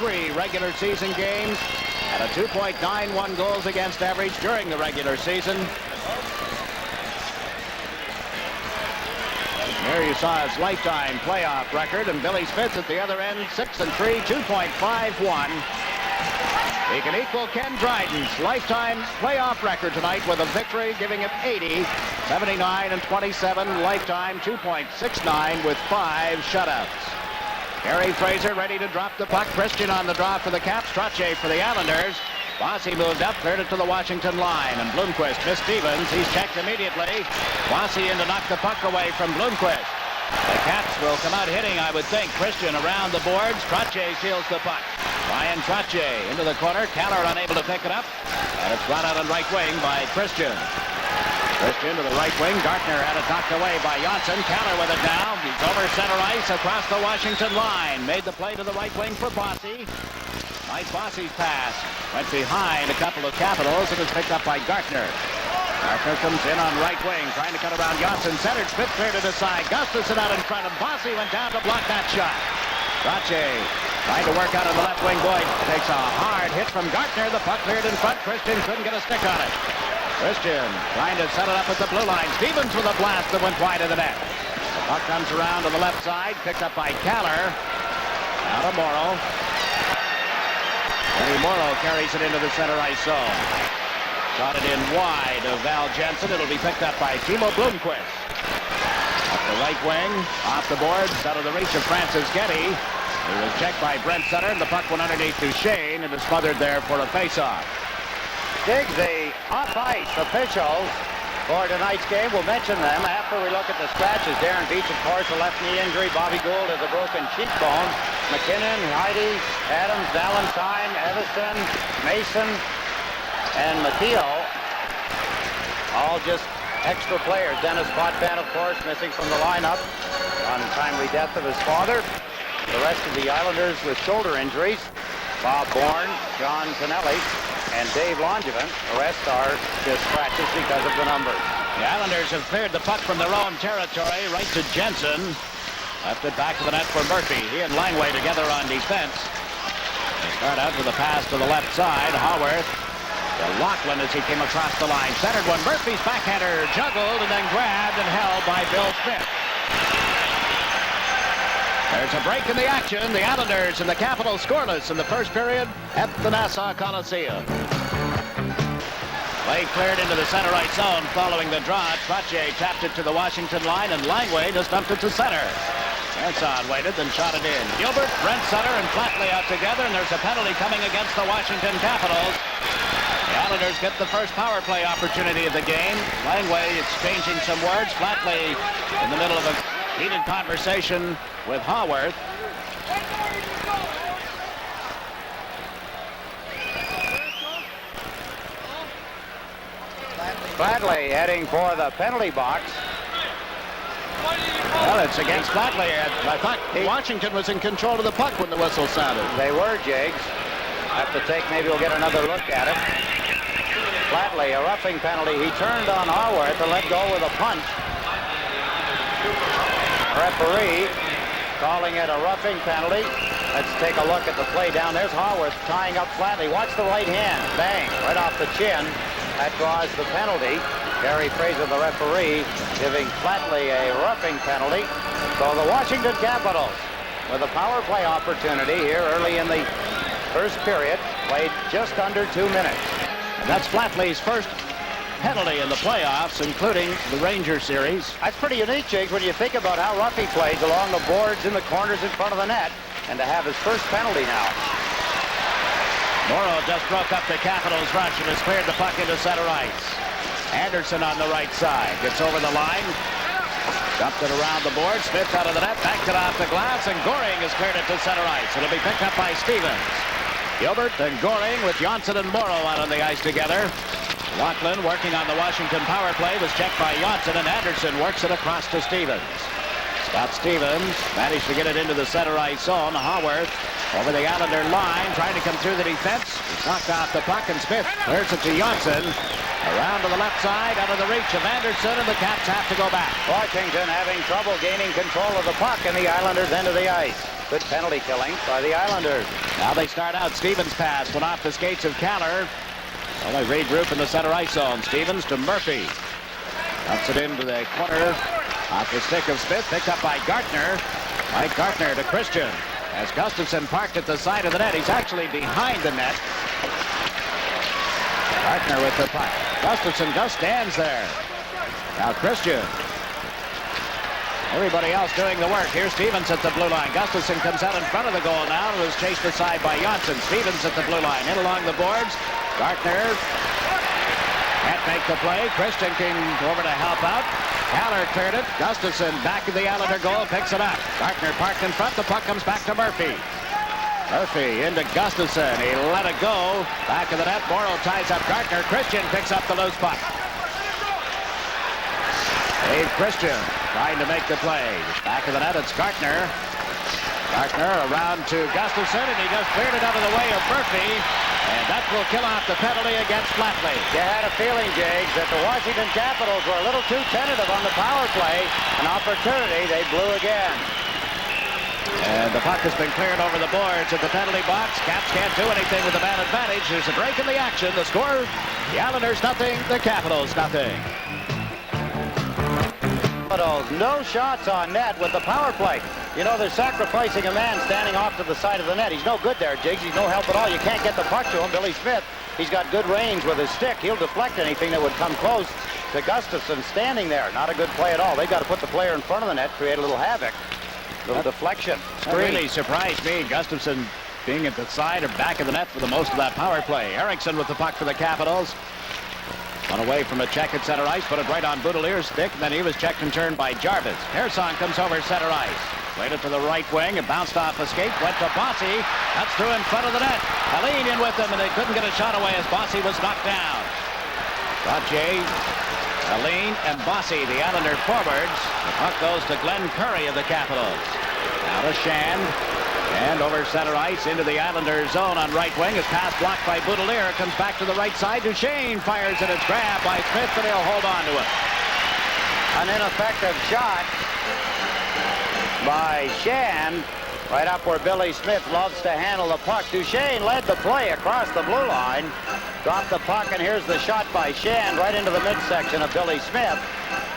43 regular season games and a 2.91 goals against average during the regular season. Here you saw his lifetime playoff record, and Billy Smith at the other end, 6-3, 2.51. He can equal Ken Dryden's lifetime playoff record tonight with a victory, giving him 80, 79 and 27, lifetime 2.69 with 5 shutouts. Gary Fraser ready to drop the puck. Christian on the draw for the Caps. Trottier for the Islanders. Bossy moved up, cleared it to the Washington line, and Bloomquist missed Stevens. He's checked immediately. Bossy in to knock the puck away from Bloomquist. The Caps will come out hitting, I would think. Christian around the boards. Trottier seals the puck. Ryan Trottier into the corner. Keller unable to pick it up, and it's brought out on right wing by Christian. Christian to the right wing. Gartner had it knocked away by Johnson. Keller with it now. He's over center ice across the Washington line. Made the play to the right wing for Bossy. Nice Bossy's pass. Went behind a couple of Capitals. It was picked up by Gartner. Gartner comes in on right wing, trying to cut around Johnson. Centered, Smith cleared it aside. Gustafson out in front of Bossy. Went down to block that shot. Trottier trying to work out on the left wing. Boyd takes a hard hit from Gartner. The puck cleared in front. Christian couldn't get a stick on it. Christian trying to set it up at the blue line. Stevens with a blast that went wide of the net. The puck comes around to the left side, picked up by Keller. Out of Morrow. Eddie Morrow carries it into the center ice zone. Shot it in wide of Val Jensen. It'll be picked up by Timo Bloomquist. Up the right wing, off the boards, out of the reach of Francis Getty. It was checked by Brent Sutter, and the puck went underneath Duchesne and is smothered there for a face-off. Diggs, the off-ice officials for tonight's game. We'll mention them after we look at the scratches. Darren Beach, of course, a left knee injury. Bobby Gould has a broken cheekbone. McKinnon, Heidi, Adams, Valentine, Edison, Mason, and McKeel. All just extra players. Dennis Potvin, of course, missing from the lineup. Untimely death of his father. The rest of the Islanders with shoulder injuries. Bob Bourne, John Kennelly, and Dave Langevin. The rest are just scratches because of the numbers. The Islanders have cleared the puck from their own territory right to Jensen. Left it back to the net for Murphy. He and Langway together on defense. They start out with a pass to the left side. Haworth to Lachlan as he came across the line. Centered one. Murphy's backhander juggled and then grabbed and held by Bill Smith. There's a break in the action. The Islanders and the Capitals scoreless in the first period at the Nassau Coliseum. Play cleared into the center right zone following the draw. Trottier tapped it to the Washington line, and Langway just dumped it to center. Hanson waited, then shot it in. Gilbert, Brent Sutter, and Flatley out together, and there's a penalty coming against the Washington Capitals. The Islanders get the first power play opportunity of the game. Langway exchanging some words. Flatley in the middle of a heated conversation with Haworth. Flatley heading for the penalty box. Well, it's against Flatley. I thought Washington was in control of the puck when the whistle sounded. They were, Jiggs. Have to take, maybe we'll get another look at it. Flatley, a roughing penalty. He turned on Haworth to let go with a punch. Referee calling it a roughing penalty. Let's take a look at the play down. There's Haworth tying up Flatley. Watch the right hand. Bang, right off the chin. That draws the penalty. Gary Fraser, the referee, giving Flatley a roughing penalty. So the Washington Capitals, with a power play opportunity here early in the first period, played just under 2 minutes. And that's Flatley's first penalty in the playoffs, including the Ranger series. That's pretty unique, Jiggs, when you think about how rough he plays along the boards in the corners in front of the net, and to have his first penalty now. Morrow just broke up the Capitals' rush and has cleared the puck into center ice. Anderson on the right side. Gets over the line. Dumped it around the board. Smith out of the net. Backed it off the glass. And Goring has cleared it to center ice. It'll be picked up by Stevens. Gilbert and Goring with Johnson and Morrow out on the ice together. Lachlan working on the Washington power play was checked by Johnson. And Anderson works it across to Stevens. Scott Stevens managed to get it into the center ice zone. Haworth over the Islander line, trying to come through the defense. He's knocked off the puck, and Smith clears it to Johnson. Around to the left side, out of the reach of Anderson, and the Caps have to go back. Washington having trouble gaining control of the puck in the Islanders' end of the ice. Good penalty killing by the Islanders. Now they start out. Stevens' pass went off the skates of Kaller. Well, they regroup in the center ice zone. Stevens to Murphy. Dumps it into the corner. Off the stick of Smith, picked up by Gartner. Mike Gartner to Christian. As Gustafson parked at the side of the net. He's actually behind the net. Gartner with the puck. Gustafson just stands there. Now Christian. Everybody else doing the work. Here's Stevens at the blue line. Gustafson comes out in front of the goal now and was chased aside by Johnson. Stevens at the blue line. In along the boards. Gartner can't make the play. Christian came over to help out. Kaller cleared it. Gustafson back to the Islander goal. Picks it up. Gartner parked in front. The puck comes back to Murphy. Murphy into Gustafson. He let it go. Back of the net. Morrow ties up Gartner. Christian picks up the loose puck. Dave Christian trying to make the play. Back of the net. It's Gartner. Gartner around to Gustafson, and he just cleared it out of the way of Murphy. And that will kill off the penalty against Flatley. You had a feeling, Jags, that the Washington Capitals were a little too tentative on the power play. An opportunity they blew again. And the puck has been cleared over the boards at the penalty box. Caps can't do anything with the man advantage. There's a break in the action. The score, the Islanders nothing, the Capitals nothing. No shots on net with the power play. You know, they're sacrificing a man standing off to the side of the net. He's no good there, Jiggs. He's no help at all. You can't get the puck to him. Billy Smith, he's got good range with his stick. He'll deflect anything that would come close to Gustafson standing there. Not a good play at all. They've got to put the player in front of the net, create a little havoc. Little deflection. That really surprised me. Gustafson being at the side or back of the net for the most of that power play. Eriksson with the puck for the Capitals. One away from a check at center ice, put it right on Boutilier's stick, and then he was checked and turned by Jarvis. Persson comes over center ice. Played it to the right wing, and bounced off a skate, went to Bossy. That's through in front of the net. Helene in with him, and they couldn't get a shot away as Bossy was knocked down. Gauthier, Helene, and Bossy, the Islander forwards. The puck goes to Glenn Curry of the Capitals. Now to Shand. And over center ice into the Islanders zone on right wing. His pass blocked by Boutilier. Comes back to the right side. Duchesne fires it. It's grabbed by Smith, and he'll hold on to it. An ineffective shot by Shand. Right up where Billy Smith loves to handle the puck. Duchesne led the play across the blue line. Dropped the puck, and here's the shot by Shand right into the midsection of Billy Smith.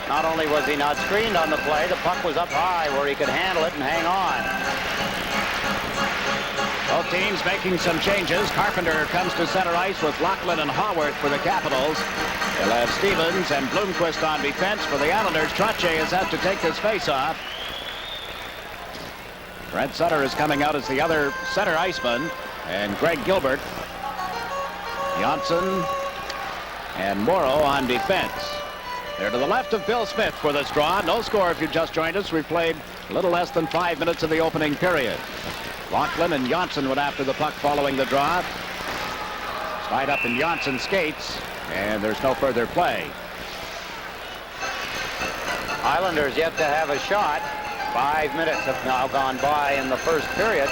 Not only was he not screened on the play, the puck was up high where he could handle it and hang on. Both teams making some changes. Carpenter comes to center ice with Lachlan and Haworth for the Capitals. They'll have Stevens and Bloomquist on defense for the Islanders. Trottier is out to take this face-off. Brent Sutter is coming out as the other center iceman. And Greg Gilbert, Johnson, and Morrow on defense. They're to the left of Bill Smith for this draw. No score if you just joined us. We played a little less than 5 minutes of the opening period. Lachlan and Johnson went after the puck following the draw. Tied up in Johnson's skates, and there's no further play. Islanders yet to have a shot. 5 minutes have now gone by in the first period.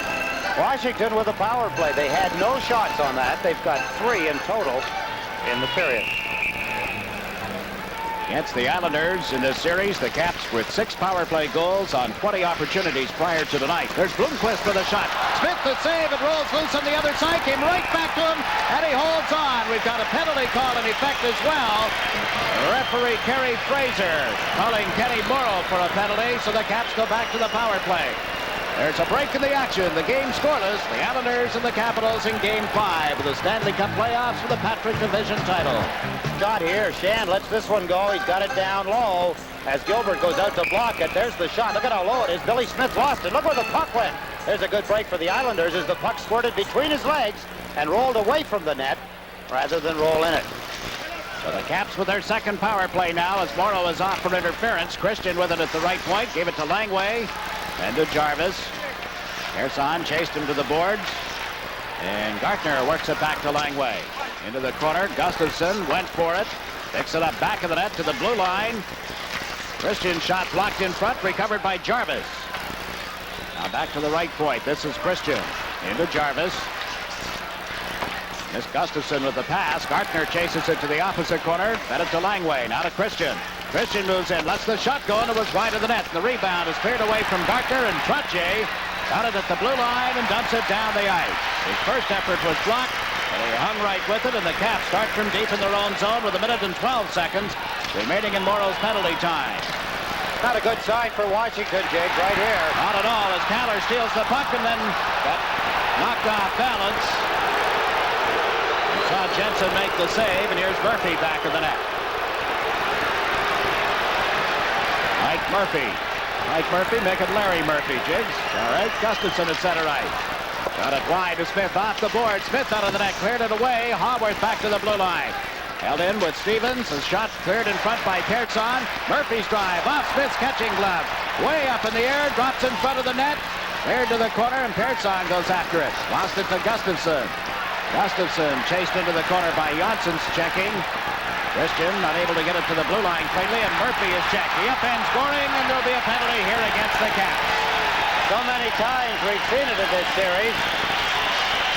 Washington with a power play. They had no shots on that. They've got 3 in total in the period. Against the Islanders in this series, the Caps with 6 power play goals on 20 opportunities prior to tonight. There's Bloomquist for the shot. Smith the save. It rolls loose on the other side. Came right back to him, and he holds on. We've got a penalty call in effect as well. Referee Kerry Fraser calling Kenny Morrow for a penalty, so the Caps go back to the power play. There's a break in the action. The game scoreless. The Islanders and the Capitals in Game 5 of the Stanley Cup playoffs for the Patrick Division title. Shot here. Shand lets this one go. He's got it down low as Gilbert goes out to block it. There's the shot. Look at how low it is. Billy Smith lost it. Look where the puck went. There's a good break for the Islanders as the puck squirted between his legs and rolled away from the net rather than roll in it. So the Caps with their second power play now as Morrow is off for interference. Christian with it at the right point. Gave it to Langway. And to Jarvis. Persson chased him to the boards. And Gartner works it back to Langway. Into the corner. Gustafson went for it. Picks it up back of the net to the blue line. Christian shot blocked in front, recovered by Jarvis. Now back to the right point. This is Christian. Into Jarvis. Miss Gustafson with the pass. Gartner chases it to the opposite corner. Fed it to Langway. Now to Christian. Christian moves in. Lets the shot go, and it was wide of the net. The rebound is cleared away from Gartner, and Trottier got it at the blue line and dumps it down the ice. His first effort was blocked, but he hung right with it, and the Caps start from deep in their own zone with 1 minute and 12 seconds remaining in Morrow's penalty time. Not a good sign for Washington, Jake, right here. Not at all, as Caller steals the puck and then got knocked off balance. Saw Jensen make the save, and here's Murphy back in the net. Mike Murphy making Larry Murphy, Jigs. All right, Gustafson at center ice. Got it wide to Smith off the board. Smith out of the net, cleared it away. Haworth back to the blue line. Held in with Stevens. His shot cleared in front by Pearson. Murphy's drive off Smith's catching glove. Way up in the air, drops in front of the net. Cleared to the corner, and Pearson goes after it. Lost it to Gustafson. Gustafson chased into the corner by Jansson's checking. Christian unable to get it to the blue line cleanly, and Murphy is checked. The upend scoring, and there'll be a penalty here against the Caps. So many times we've seen it in this series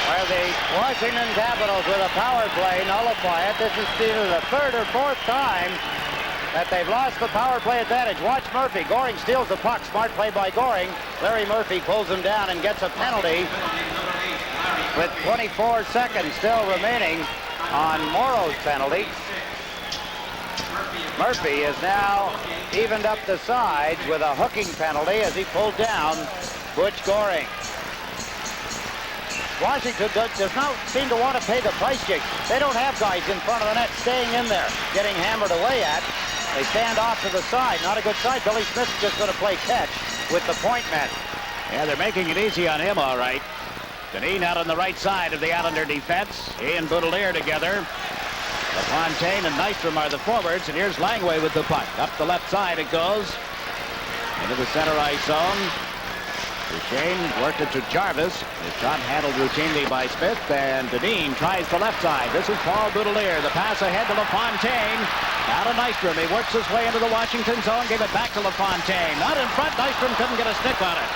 where the Washington Capitals with a power play nullify it. This is either the third or fourth time that they've lost the power play advantage. Watch Murphy. Goring steals the puck. Smart play by Goring. Larry Murphy pulls him down and gets a penalty with 24 seconds still remaining on Morrow's penalty. Murphy is now evened up the sides with a hooking penalty as he pulled down Butch Goring. Washington does not seem to want to pay the price, Jake. They don't have guys in front of the net staying in there, getting hammered away at. They stand off to the side. Not a good side. Billy Smith is just going to play catch with the point men. Yeah, they're making it easy on him, all right. Deneen out on the right side of the Islander defense. He and Boudelier together. LaFontaine and Nystrom are the forwards, and here's Langway with the puck. Up the left side it goes. Into the center ice zone. Duchesne worked it to Jarvis. The shot handled routinely by Smith, and Deneen tries the left side. This is Paul Boudelier. The pass ahead to LaFontaine. Now to Nystrom. He works his way into the Washington zone. Gave it back to LaFontaine. Not in front. Nystrom couldn't get a stick on it.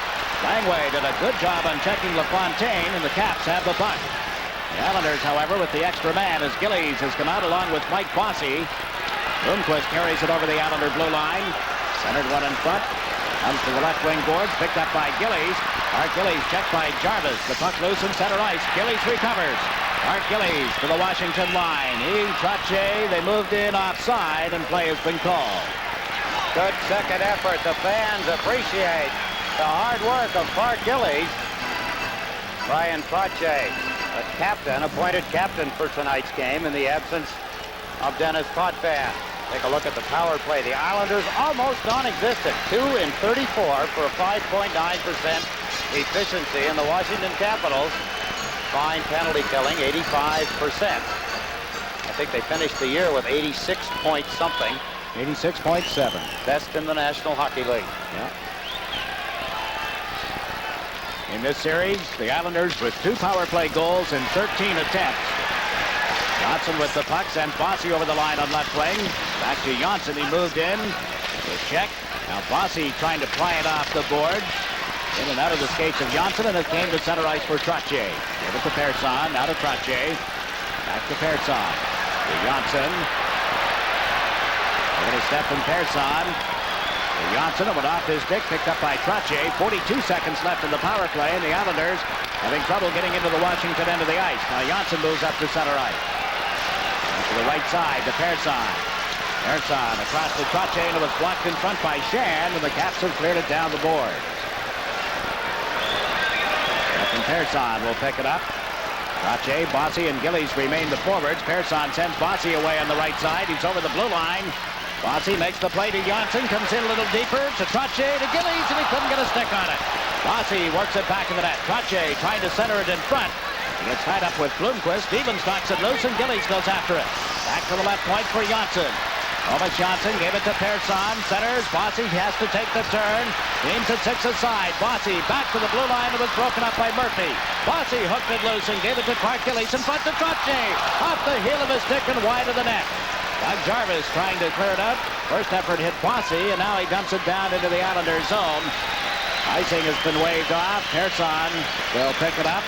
Langway did a good job on checking LaFontaine, and the Caps have the puck. The Islanders, however, with the extra man as Gillies has come out along with Mike Bossy. Bloomquist carries it over the Islander blue line. Centered one in front. Comes to the left wing boards. Picked up by Gillies. Art Gillies checked by Jarvis. The puck loose in center ice. Gillies recovers. Art Gillies to the Washington line. He, Trottier, they moved in offside, and play has been called. Good second effort. The fans appreciate the hard work of Bart Gillies. Brian Trottier, the captain, appointed captain for tonight's game in the absence of Dennis Potvin. Take a look at the power play. The Islanders almost non-existent. 2 in 34 for a 5.9% efficiency. And the Washington Capitals, fine penalty killing, 85%. I think they finished the year with 86 point something. 86.7. Best in the National Hockey League. Yeah. In this series, the Islanders with 2 power play goals in 13 attempts. Johnson with the puck, sends Bossy over the line on left wing. Back to Janssen, he moved in. The check. Now Bossy trying to pry it off the board. In and out of the skates of Janssen, and it came to center ice for Trottier. Give it to Pearson, now to Trottier. Back to Pearson. To Janssen. A little step from Pearson. Janssen, it went off his stick, picked up by Trottier. 42 seconds left in the power play, and the Islanders having trouble getting into the Washington end of the ice. Now Janssen moves up to center ice. And to the right side to Pearson. Pearson across to Trottier, and it was blocked in front by Shan, and the Caps have cleared it down the board. And Pearson will pick it up. Trottier, Bossy, and Gillies remain the forwards. Pearson sends Bossy away on the right side. He's over the blue line. Bossy makes the play to Janssen, comes in a little deeper to Trottier, to Gillies, and he couldn't get a stick on it. Bossy works it back in the net. Trottier trying to center it in front. He gets tied up with Bloomquist. Stevens knocks it loose, and Gillies goes after it. Back to the left point for Janssen. Thomas Janssen gave it to Pearson. Centers. Bossy has to take the turn. Teams at 6 aside. Bossy back to the blue line. It was broken up by Murphy. Bossy hooked it loose and gave it to Clark Gillies in front to Trottier. Off the heel of his stick and wide of the net. Doug Jarvis trying to clear it out. First effort hit Bossy, and now he dumps it down into the Islanders' zone. Icing has been waved off. Persson will pick it up.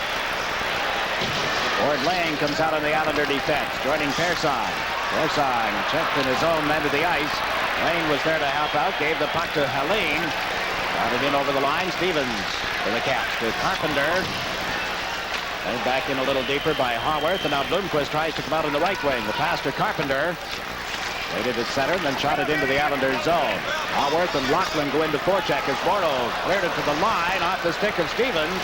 Ward Lane comes out on the Islander defense, joining Persson. Persson checked in his own end of the ice. Lane was there to help out, gave the puck to Helene. Got it in over the line. Stevens for the Caps to Carpenter. And back in a little deeper by Haworth, and now Bloomquist tries to come out in the right wing. The pass to Carpenter. Waited at center and then shot it into the Islanders' zone. Haworth and Lachlan go into forecheck as Morrow cleared it to the line off the stick of Stevens.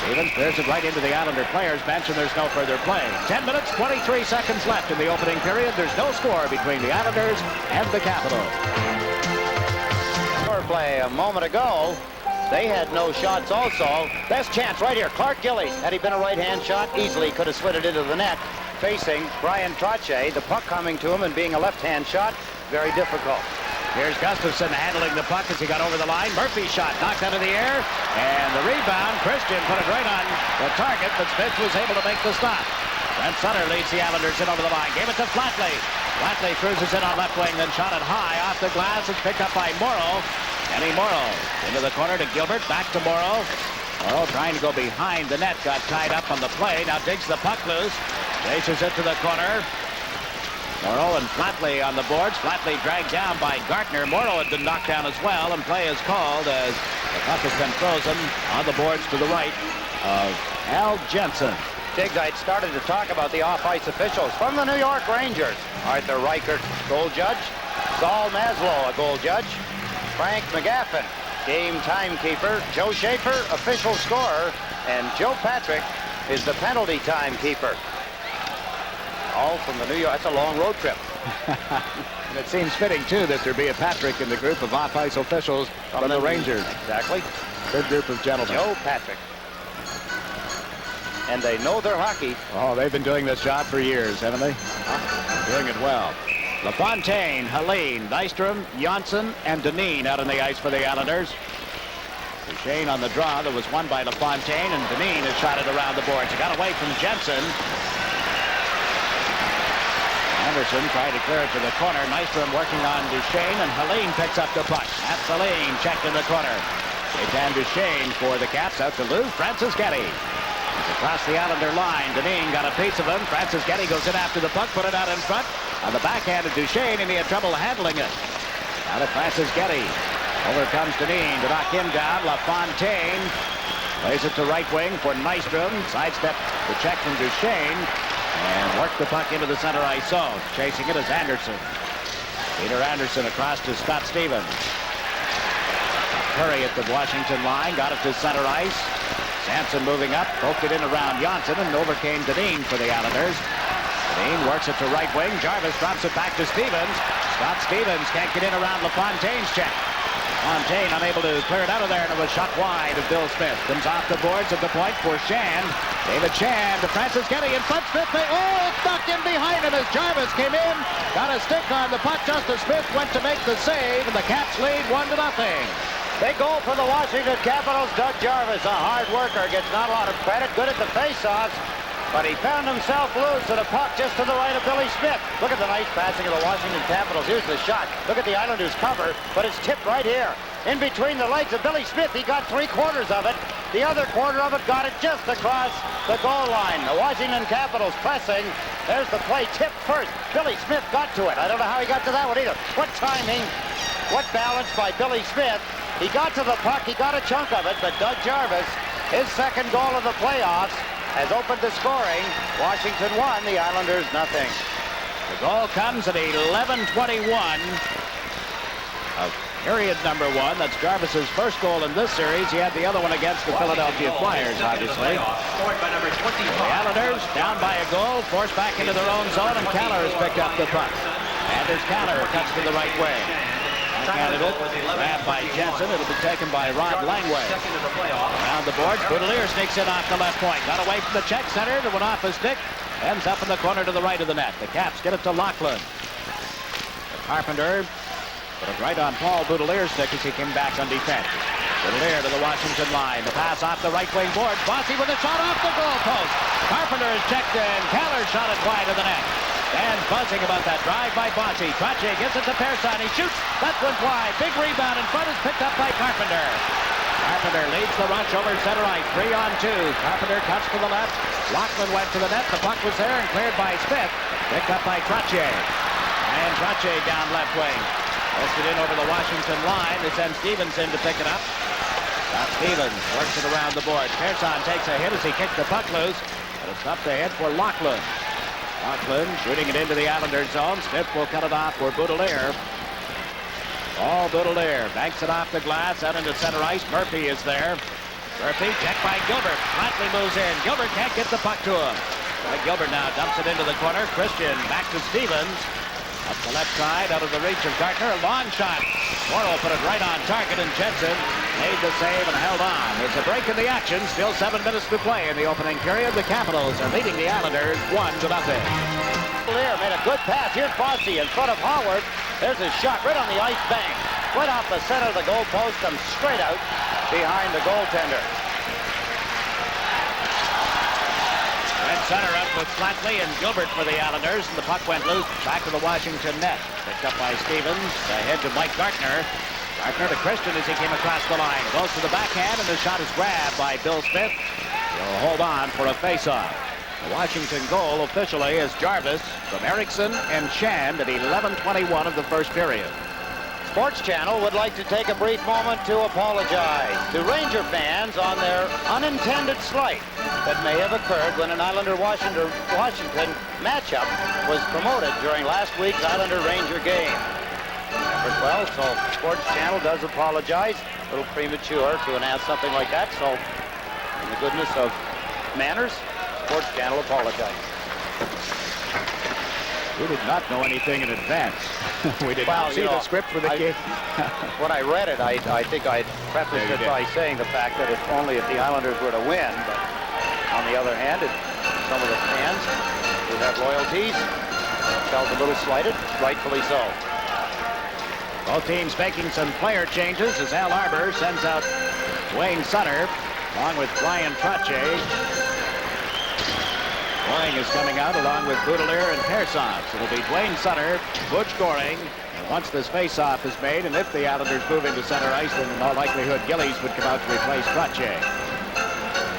Stevens clears it right into the Islander players' bench, and there's no further play. 10 minutes, 23 seconds left in the opening period. There's no score between the Islanders and the Capitals. Power play a moment ago. They had no shots also. Best chance right here. Clark Gillies, had he been a right-hand shot, easily could have slid it into the net. Facing Brian Trottier, the puck coming to him and being a left-hand shot, very difficult. Here's Gustafson handling the puck as he got over the line. Murphy's shot knocked out of the air, and the rebound, Christian put it right on the target, but Smith was able to make the stop. Brent Sutter leads the Islanders in over the line. Gave it to Flatley. Flatley cruises in on left wing, then shot it high off the glass. It's picked up by Morrow. Kenny Morrow into the corner to Gilbert. Back to Morrow. Morrow trying to go behind the net. Got tied up on the play. Now digs the puck loose. Races it to the corner. Morrow and Flatley on the boards. Flatley dragged down by Gartner. Morrow had been knocked down as well, and play is called as the puck has been frozen on the boards to the right of Al Jensen. Diggs, I'd started to talk about the off-ice officials from the New York Rangers. Arthur Reichert, goal judge. Saul Maslow, a goal judge. Frank McGaffin, game timekeeper. Joe Schaefer, official scorer. And Joe Patrick is the penalty timekeeper. All from the New York. That's a long road trip. And it seems fitting, too, that there be a Patrick in the group of off-ice officials from the Rangers. Exactly. Good group of gentlemen. Joe Patrick. And they know their hockey. Oh, they've been doing this job for years, haven't they? Doing it well. LaFontaine, Helene, Nystrom, Janssen, and Dineen out on the ice for the Islanders. Duchesne on the draw. That was won by LaFontaine, and Dineen has shot it around the boards. He got away from Jensen. Anderson tried to clear it to the corner. Nystrom working on Duchesne, and Helene picks up the puck. That's Helene checked in the corner. Gaetan Duchesne for the Caps out to Lou Francis-Getty. Across the Islander line, Dineen got a piece of him. Francis-Getty goes in after the puck, put it out in front. On the backhand of Duchesne, and he had trouble handling it. Now to Francis-Getty. Over comes Dineen to knock him down. LaFontaine plays it to right wing for Nystrom. Sidestep the check from Duchesne. And worked the puck into the center ice zone. Chasing it is Anderson. Peter Anderson across to Scott Stevens. Curry at the Washington line. Got it to center ice. Sampson moving up. Poked it in around Janssen, and overcame Dineen for the Islanders. Dineen works it to right wing. Jarvis drops it back to Stevens. Scott Stevens can't get in around LaFontaine's check. Fontaine unable to clear it out of there, and it was shot wide of Bill Smith. Comes off the boards at the point for Shan. David Shan to Francis-Getty in front. Smith, it's knocked in behind him as Jarvis came in. Got a stick on the puck. Justin Smith went to make the save, and the Caps lead 1-0. Big goal for the Washington Capitals. Doug Jarvis, a hard worker, gets not a lot of credit. Good at the face-offs, but he found himself loose at a puck just to the right of Billy Smith. Look at the nice passing of the Washington Capitals. Here's the shot. Look at the Islanders' cover, but it's tipped right here. In between the legs of Billy Smith, he got 3/4 of it. The other quarter of it got it just across the goal line. The Washington Capitals pressing. There's the play, tipped first. Billy Smith got to it. I don't know how he got to that one either. What timing, what balance by Billy Smith. He got to the puck, he got a chunk of it, but Doug Jarvis, his second goal of the playoffs, has opened the scoring. Washington 1, the Islanders nothing. The goal comes at 11:21 of period number 1. That's Jarvis's first goal in this series. He had the other one against the Philadelphia Flyers, obviously. The Islanders down by a goal, forced back into their own zone, and Kaller has picked up the puck. Anders Kaller cuts to the right way. Candidate, grabbed by Jensen. It'll be taken by Rod Langway. Around the boards, Boudelier sneaks in off the left point. Got away from the check center. It went off his stick. Ends up in the corner to the right of the net. The Caps get it to Lachlan. Carpenter put it right on Paul Boudelier's stick as he came back on defense. Boudelier to the Washington line. The pass off the right wing boards. Bossy with a shot off the goal post. Carpenter is checked in. Kaller shot it wide of the net. Fans buzzing about that drive by Bossy. Trottier gives it to Persson. He shoots. That went wide. Big rebound in front is picked up by Carpenter. Carpenter leads the rush over center ice. 3-on-2. Carpenter cuts to the left. Lockman went to the net. The puck was there and cleared by Smith. Picked up by Trottier. And Trottier down left wing. Posted in over the Washington line. They send Stevens in to pick it up. Got Stevens. Works it around the board. Persson takes a hit as he kicked the puck loose. But it's up to hit for Lachlan. Lachlan shooting it into the Islanders zone. Smith will cut it off for Baudelaire. All Baudelaire banks it off the glass out into center ice. Murphy is there. Murphy checked by Gilbert. Flatley moves in. Gilbert can't get the puck to him. Gilbert now dumps it into the corner. Christian back to Stevens. Up the left side, out of the reach of Gartner. A long shot. Morrow put it right on target, and Jensen made the save and held on. There's a break in the action. Still 7 minutes to play in the opening period. The Capitals are leading the Islanders 1-0. Blair made a good pass. Here's Bossy in front of Howard. There's a shot right on the ice bank. Right off the center of the goal post and straight out behind the goaltender. Center up with Flatley and Gilbert for the Islanders, and the puck went loose back to the Washington net. Picked up by Stevens, ahead to Mike Gartner. Gartner to Christian as he came across the line. Goes to the backhand, and the shot is grabbed by Bill Smith. He'll hold on for a face-off. The Washington goal officially is Jarvis from Erickson and Shand at 11:21 of the first period. Sports Channel would like to take a brief moment to apologize to Ranger fans on their unintended slight that may have occurred when an Islander-Washington matchup was promoted during last week's Islander-Ranger game. Well, so Sports Channel does apologize. A little premature to announce something like that, so in the goodness of manners, Sports Channel apologizes. We did not know anything in advance. We did not see the script for the game. When I read it, I think I prefaced it by saying the fact that only if the Islanders were to win. But on the other hand, some of the fans who have loyalties felt a little slighted, rightfully so. Both teams making some player changes as Al Arbor sends out Wayne Sutter along with Brian Trottier. Goring is coming out along with Baudelaire and Persson. So it'll be Dwayne Sutter, Butch Goring. And once this face-off is made, and if the Islanders move into center ice, then in all likelihood Gillies would come out to replace Trottier.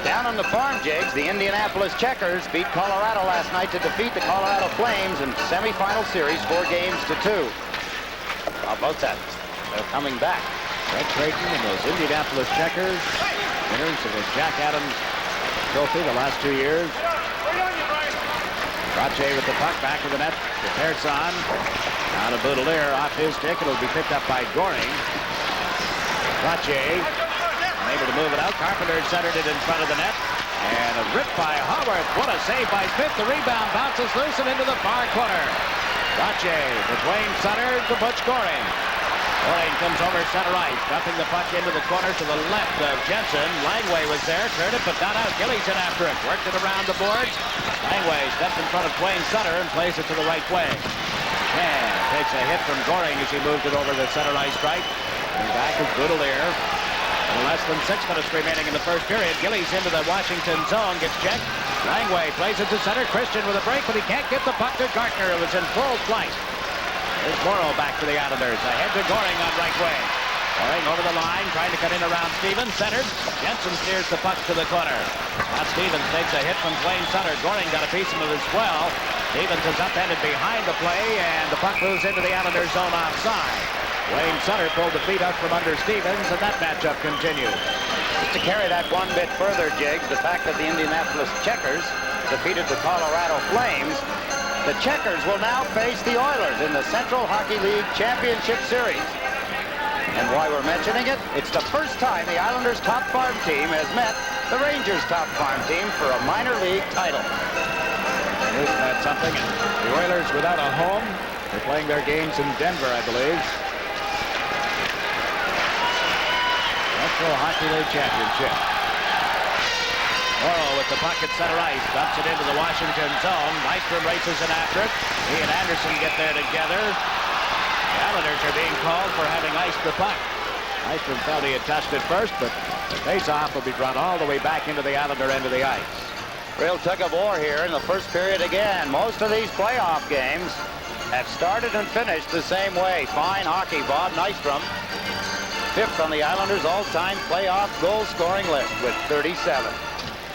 Down on the farm, Jigs, the Indianapolis Checkers beat Colorado last night to defeat the Colorado Flames in semifinal series 4-2. How about that? They're coming back. Red Creighton and those Indianapolis Checkers, winners of the Jack Adams Trophy the last 2 years. Trottier with the puck back to the net to Persson. Now to Baudelaire off his stick. It'll be picked up by Goring. Trottier unable to move it out. Carpenter centered it in front of the net. And a rip by Howard. What a save by Smith. The rebound bounces loose and into the far corner. Trottier to Dwayne Sutter to Butch Goring. Goring comes over center ice, dumping the puck into the corner to the left of Jensen. Langway was there, cleared it, but not out. Gillies in after it, worked it around the boards. Langway steps in front of Dwayne Sutter and plays it to the right wing. And takes a hit from Goring as he moved it over the center ice strike. And back is Baudelaire. Less than 6 minutes remaining in the first period. Gillies into the Washington zone, gets checked. Langway plays it to center. Christian with a break, but he can't get the puck to Gartner, who was in full flight. There's Morrow back for the Islanders. Ahead to Goring on right wing. Goring over the line, trying to cut in around Stevens. Centered. Jensen steers the puck to the corner. Now Stevens takes a hit from Dwayne Sutter. Goring got a piece of it as well. Stevens is upended behind the play, and the puck moves into the Islanders zone offside. Wayne Sutter pulled the feet out from under Stevens, and that matchup continues. Just to carry that one bit further, Jiggs, the fact that the Indianapolis Checkers defeated the Colorado Flames, the Checkers will now face the Oilers in the Central Hockey League Championship Series. And why we're mentioning it, it's the first time the Islanders' top farm team has met the Rangers' top farm team for a minor league title. Isn't that something? The Oilers without a home. They're playing their games in Denver, I believe. Central Hockey League Championship. Morrow with the puck at center ice, dumps it into the Washington zone. Nystrom races in after it. He and Anderson get there together. The Islanders are being called for having iced the puck. Nystrom felt he had touched it first, but the face-off will be brought all the way back into the Islander end of the ice. Real tug of war here in the first period again. Most of these playoff games have started and finished the same way. Fine hockey. Bob Nystrom, 5th on the Islanders' all-time playoff goal-scoring list with 37.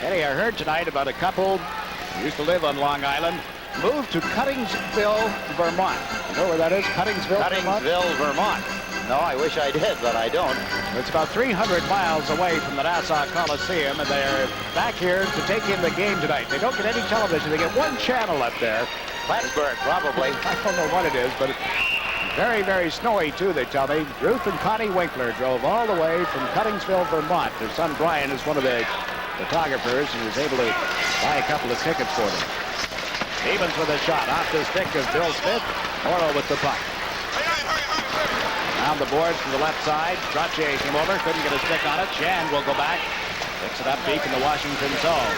Eddie, I heard tonight about a couple who used to live on Long Island, moved to Cuttingsville, Vermont. You know where that is? Cuttingsville, Vermont. No, I wish I did, but I don't. It's about 300 miles away from the Nassau Coliseum, and they're back here to take in the game tonight. They don't get any television. They get one channel up there. Plattsburgh, probably. I don't know what it is, but it's very, very snowy, too, they tell me. Ruth and Connie Winkler drove all the way from Cuttingsville, Vermont. Their son, Brian, is one of the photographers and was able to buy a couple of tickets for them. Stevens with a shot off the stick of Bill Smith. Morrow with the puck. Down the boards from the left side. Trottier came over, couldn't get a stick on it. Shand will go back. Picks it up deep in the Washington zone.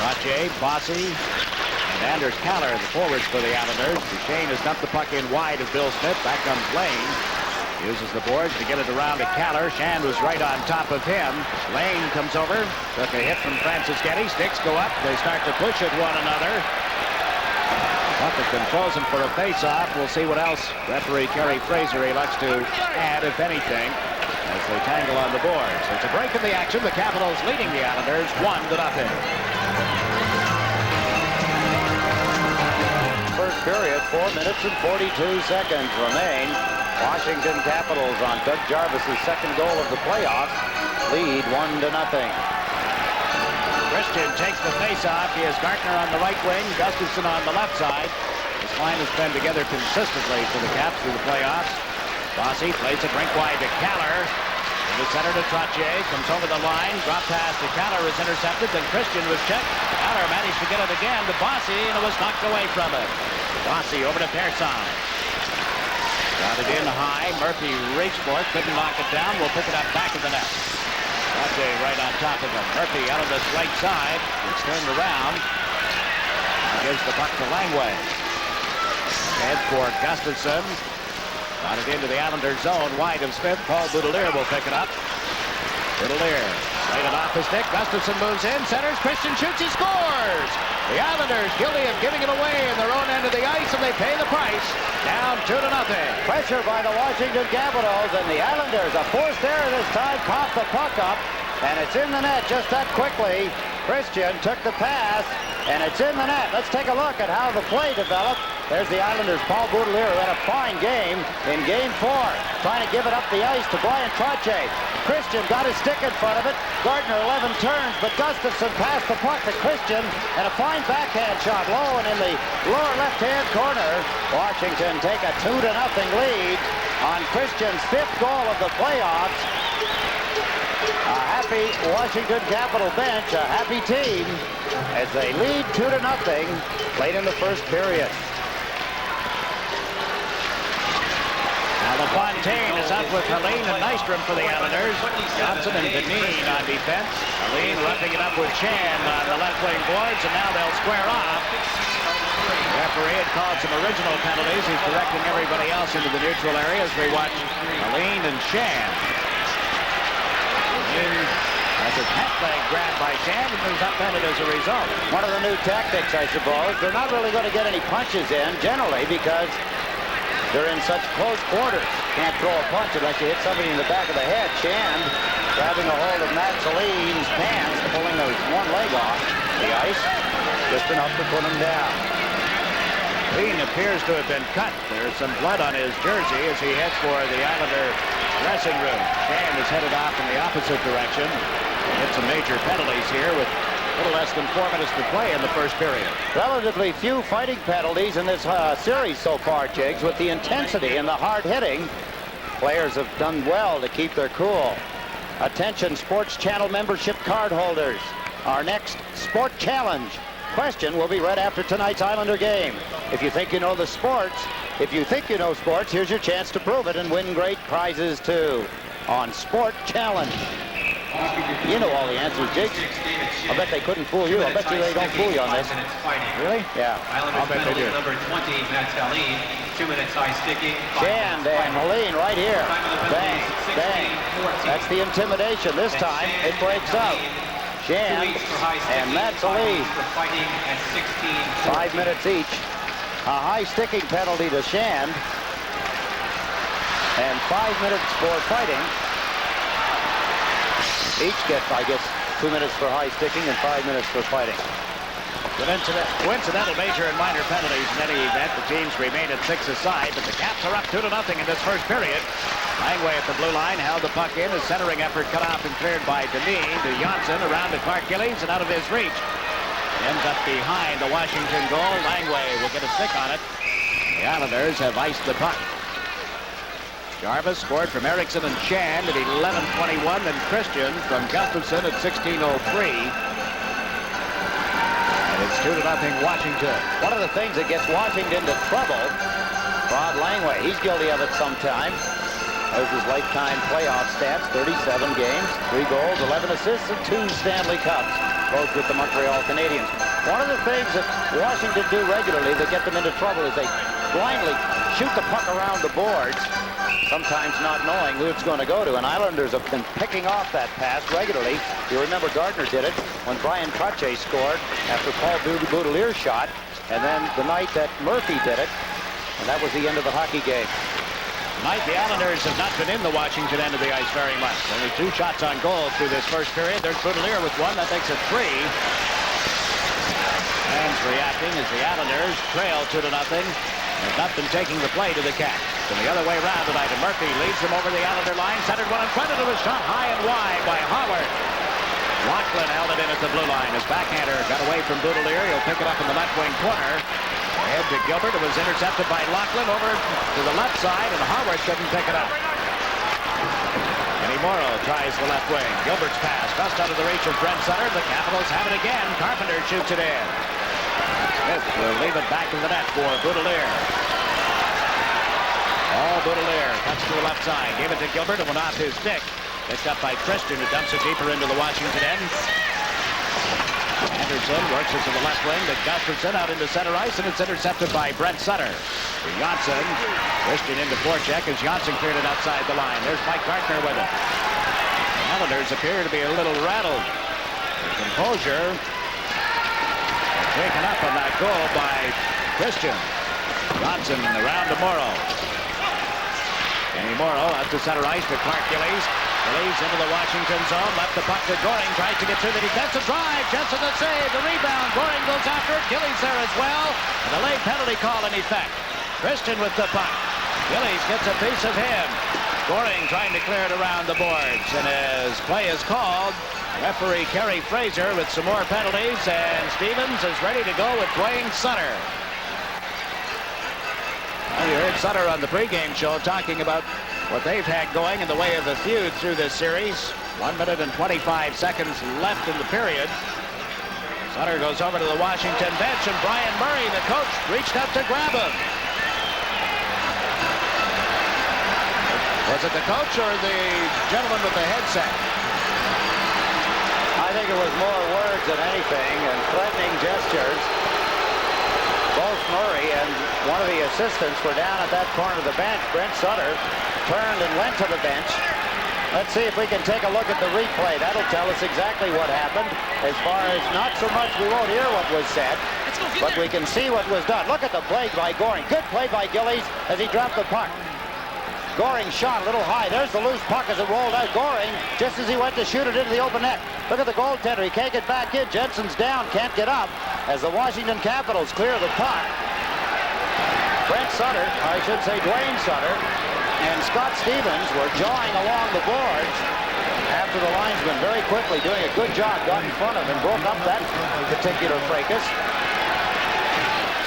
Trottier, Bossy, and Anders Kaller, the forwards for the Islanders. Duchesne has dumped the puck in wide of Bill Smith. Back comes Lane. Uses the boards to get it around to Kaller. Shand was right on top of him. Lane comes over. Took a hit from Francis Getty. Sticks go up. They start to push at one another. Puck has been frozen for a face-off. We'll see what else referee Kerry Fraser elects to add, if anything, as they tangle on the boards. It's a break in the action. The Capitals leading the Islanders 1-0. First period, 4 minutes and 42 seconds remain. Washington Capitals on Doug Jarvis's second goal of the playoffs lead 1-0. Christian takes the face-off. He has Gartner on the right wing, Gustafson on the left side. This line has been together consistently for the Caps through the playoffs. Bossy plays it rink wide to Kaller. In the center to Trottier. Comes over the line. Drop pass to Kaller is intercepted. Then Christian was checked. Kaller managed to get it again to Bossy, and it was knocked away from him. Bossy over to Persson. Got it in high. Murphy reached for it. Couldn't knock it down. We'll pick it up back in the net. Trottier right on top of him. Murphy out of this right side. It's turned around. And gives the puck to Langway. Head for Gustafson. Got it into the Islanders zone. Wide of Smith. Paul Boudelier will pick it up. Boudelier laid it off the stick. Gustafson moves in. Centers. Christian shoots. He scores. The Islanders guilty of giving it away in their own end of the ice, and they pay the price. Down 2-0. Pressure by the Washington Capitals, and the Islanders, a forced error this time, coughed the puck up, and it's in the net just that quickly. Christian took the pass, and it's in the net. Let's take a look at how the play developed. There's the Islanders' Paul Boudelier, who had a fine game in Game 4, trying to give it up the ice to Brian Trottier. Christian got his stick in front of it. Gardner 11 turns, but Gustafson passed the puck to Christian, and a fine backhand shot low and in the lower left-hand corner. Washington take a 2-0 lead on Christian's 5th goal of the playoffs. A happy Washington Capital bench, a happy team, as they lead 2-0 late in the first period. Now LaFontaine is up with Helene and Nystrom for the Islanders. Johnson and Dineen on defense. Helene roughing it up with Shand on the left wing boards, and now they'll square off. The referee had called some original penalties. He's directing everybody else into the neutral area as we watch Helene and Shand. That's his hat leg grabbed by Shand, and moves upended as a result. One of the new tactics, I suppose. They're not really going to get any punches in, generally, because they're in such close quarters. Can't throw a punch unless you hit somebody in the back of the head. Shand grabbing a hold of Matt Celine's pants, pulling one leg off the ice, just enough to put him down. Celine appears to have been cut. There's some blood on his jersey as he heads for the Islander dressing room. Shand is headed off in the opposite direction. Hit some major penalties here with a little less than 4 minutes to play in the first period. Relatively few fighting penalties in this series so far, Jiggs. With the intensity and the hard hitting, players have done well to keep their cool. Attention, Sports Channel membership card holders. Our next Sport Challenge question will be read after tonight's Islander game. If you think you know the sports, here's your chance to prove it and win great prizes too on Sport Challenge. You know all the answers, Jiggs. I bet they couldn't fool you. I bet you they don't fool you on this. Really? Yeah. I'll bet they do. Number 20, Matt Helene. 2 minutes high sticking. Shand and Helene right here. Bang, bang. That's the intimidation. This time it breaks out. Shand 2 each for high sticking, and Matsali. for fighting at 16. 5 minutes each. A high sticking penalty to Shand. And 5 minutes for fighting. Each get, I guess, 2 minutes for high sticking and 5 minutes for fighting. Coincidental major and minor penalties in any event. The teams remain at 6 aside, but the Caps are up 2-0 in this first period. Langway at the blue line held the puck in. A centering effort cut off and cleared by Denis to Janssen around to Clark Gillies and out of his reach. Ends up behind the Washington goal. Langway will get a stick on it. The Islanders have iced the puck. Jarvis scored from Eriksson and Shand at 11:21, then Christian from Gustafsson at 16:03. It's 2-0 Washington. One of the things that gets Washington into trouble, Rod Langway, he's guilty of it sometimes. There's his lifetime playoff stats, 37 games, 3 goals, 11 assists, and 2 Stanley Cups, both with the Montreal Canadiens. One of the things that Washington do regularly that get them into trouble is they blindly shoot the puck around the boards, sometimes not knowing who it's going to go to. And Islanders have been picking off that pass regularly. You remember Gardner did it when Brian Trottier scored after Paul Boudelier's shot, and then the night that Murphy did it, and that was the end of the hockey game. Tonight, the Islanders have not been in the Washington end of the ice very much. Only 2 shots on goal through this first period. There's Boudelier with 1. That makes it 3. Fans reacting as the Islanders trail 2-0. Have not been taking the play to the Caps. And the other way around tonight, and Murphy leads them over the Islander line. Centered one in front of him, a shot high and wide by Howard. Laughlin held it in at the blue line. His backhander got away from Boudelier. He'll pick it up in the left wing corner. Ahead to Gilbert. It was intercepted by Laughlin over to the left side, and Howard couldn't pick it up. Kenny Morrow tries the left wing. Gilbert's pass just out of the reach of Brent Sutter. The Capitals have it again. Carpenter shoots it in. Smith will leave it back in the net for Boudelier. Boudelier cuts to the left side. Gave it to Gilbert. It went off his stick. Picked up by Christian, who dumps it deeper into the Washington end. Anderson works it to the left wing to Gustafsson out into center ice, and it's intercepted by Brent Sutter. To Janssen. Christian into forecheck as Janssen cleared it outside the line. There's Mike Gartner with it. The Islanders appear to be a little rattled. The composure taken up on that goal by Christian. Janssen around to Morrow. Kenny Morrow out to center ice to Clark Gillies. Gillies into the Washington zone. Left the puck to Goring. Tries to get through the defensive drive. Jensen the save. The rebound. Goring goes after it. Gillies there as well. And a late penalty call in effect. Christian with the puck. Gillies gets a piece of him. Goring trying to clear it around the boards. And as play is called, referee Kerry Fraser with some more penalties. And Stevens is ready to go with Dwayne Sutter. Well, you heard Sutter on the pregame show talking about what they've had going in the way of a feud through this series. 1 minute and 25 seconds left in the period. Sutter goes over to the Washington bench, and Brian Murray, the coach, reached up to grab him. Was it the coach or the gentleman with the headset? I think it was more words than anything and threatening gestures. Both Murray and one of the assistants were down at that corner of the bench. Brent Sutter turned and went to the bench. Let's see if we can take a look at the replay. That'll tell us exactly what happened. As far as not so much we won't hear what was said, but we can see what was done. Look at the play by Goring. Good play by Gillies as he dropped the puck. Goring shot a little high. There's the loose puck as it rolled out. Goring, just as he went to shoot it into the open net. Look at the goaltender. He can't get back in. Jensen's down, can't get up as the Washington Capitals clear the puck. Brent Sutter, I should say Dwayne Sutter, and Scott Stevens were jawing along the boards after the linesman very quickly doing a good job, got in front of him, broke up that particular fracas.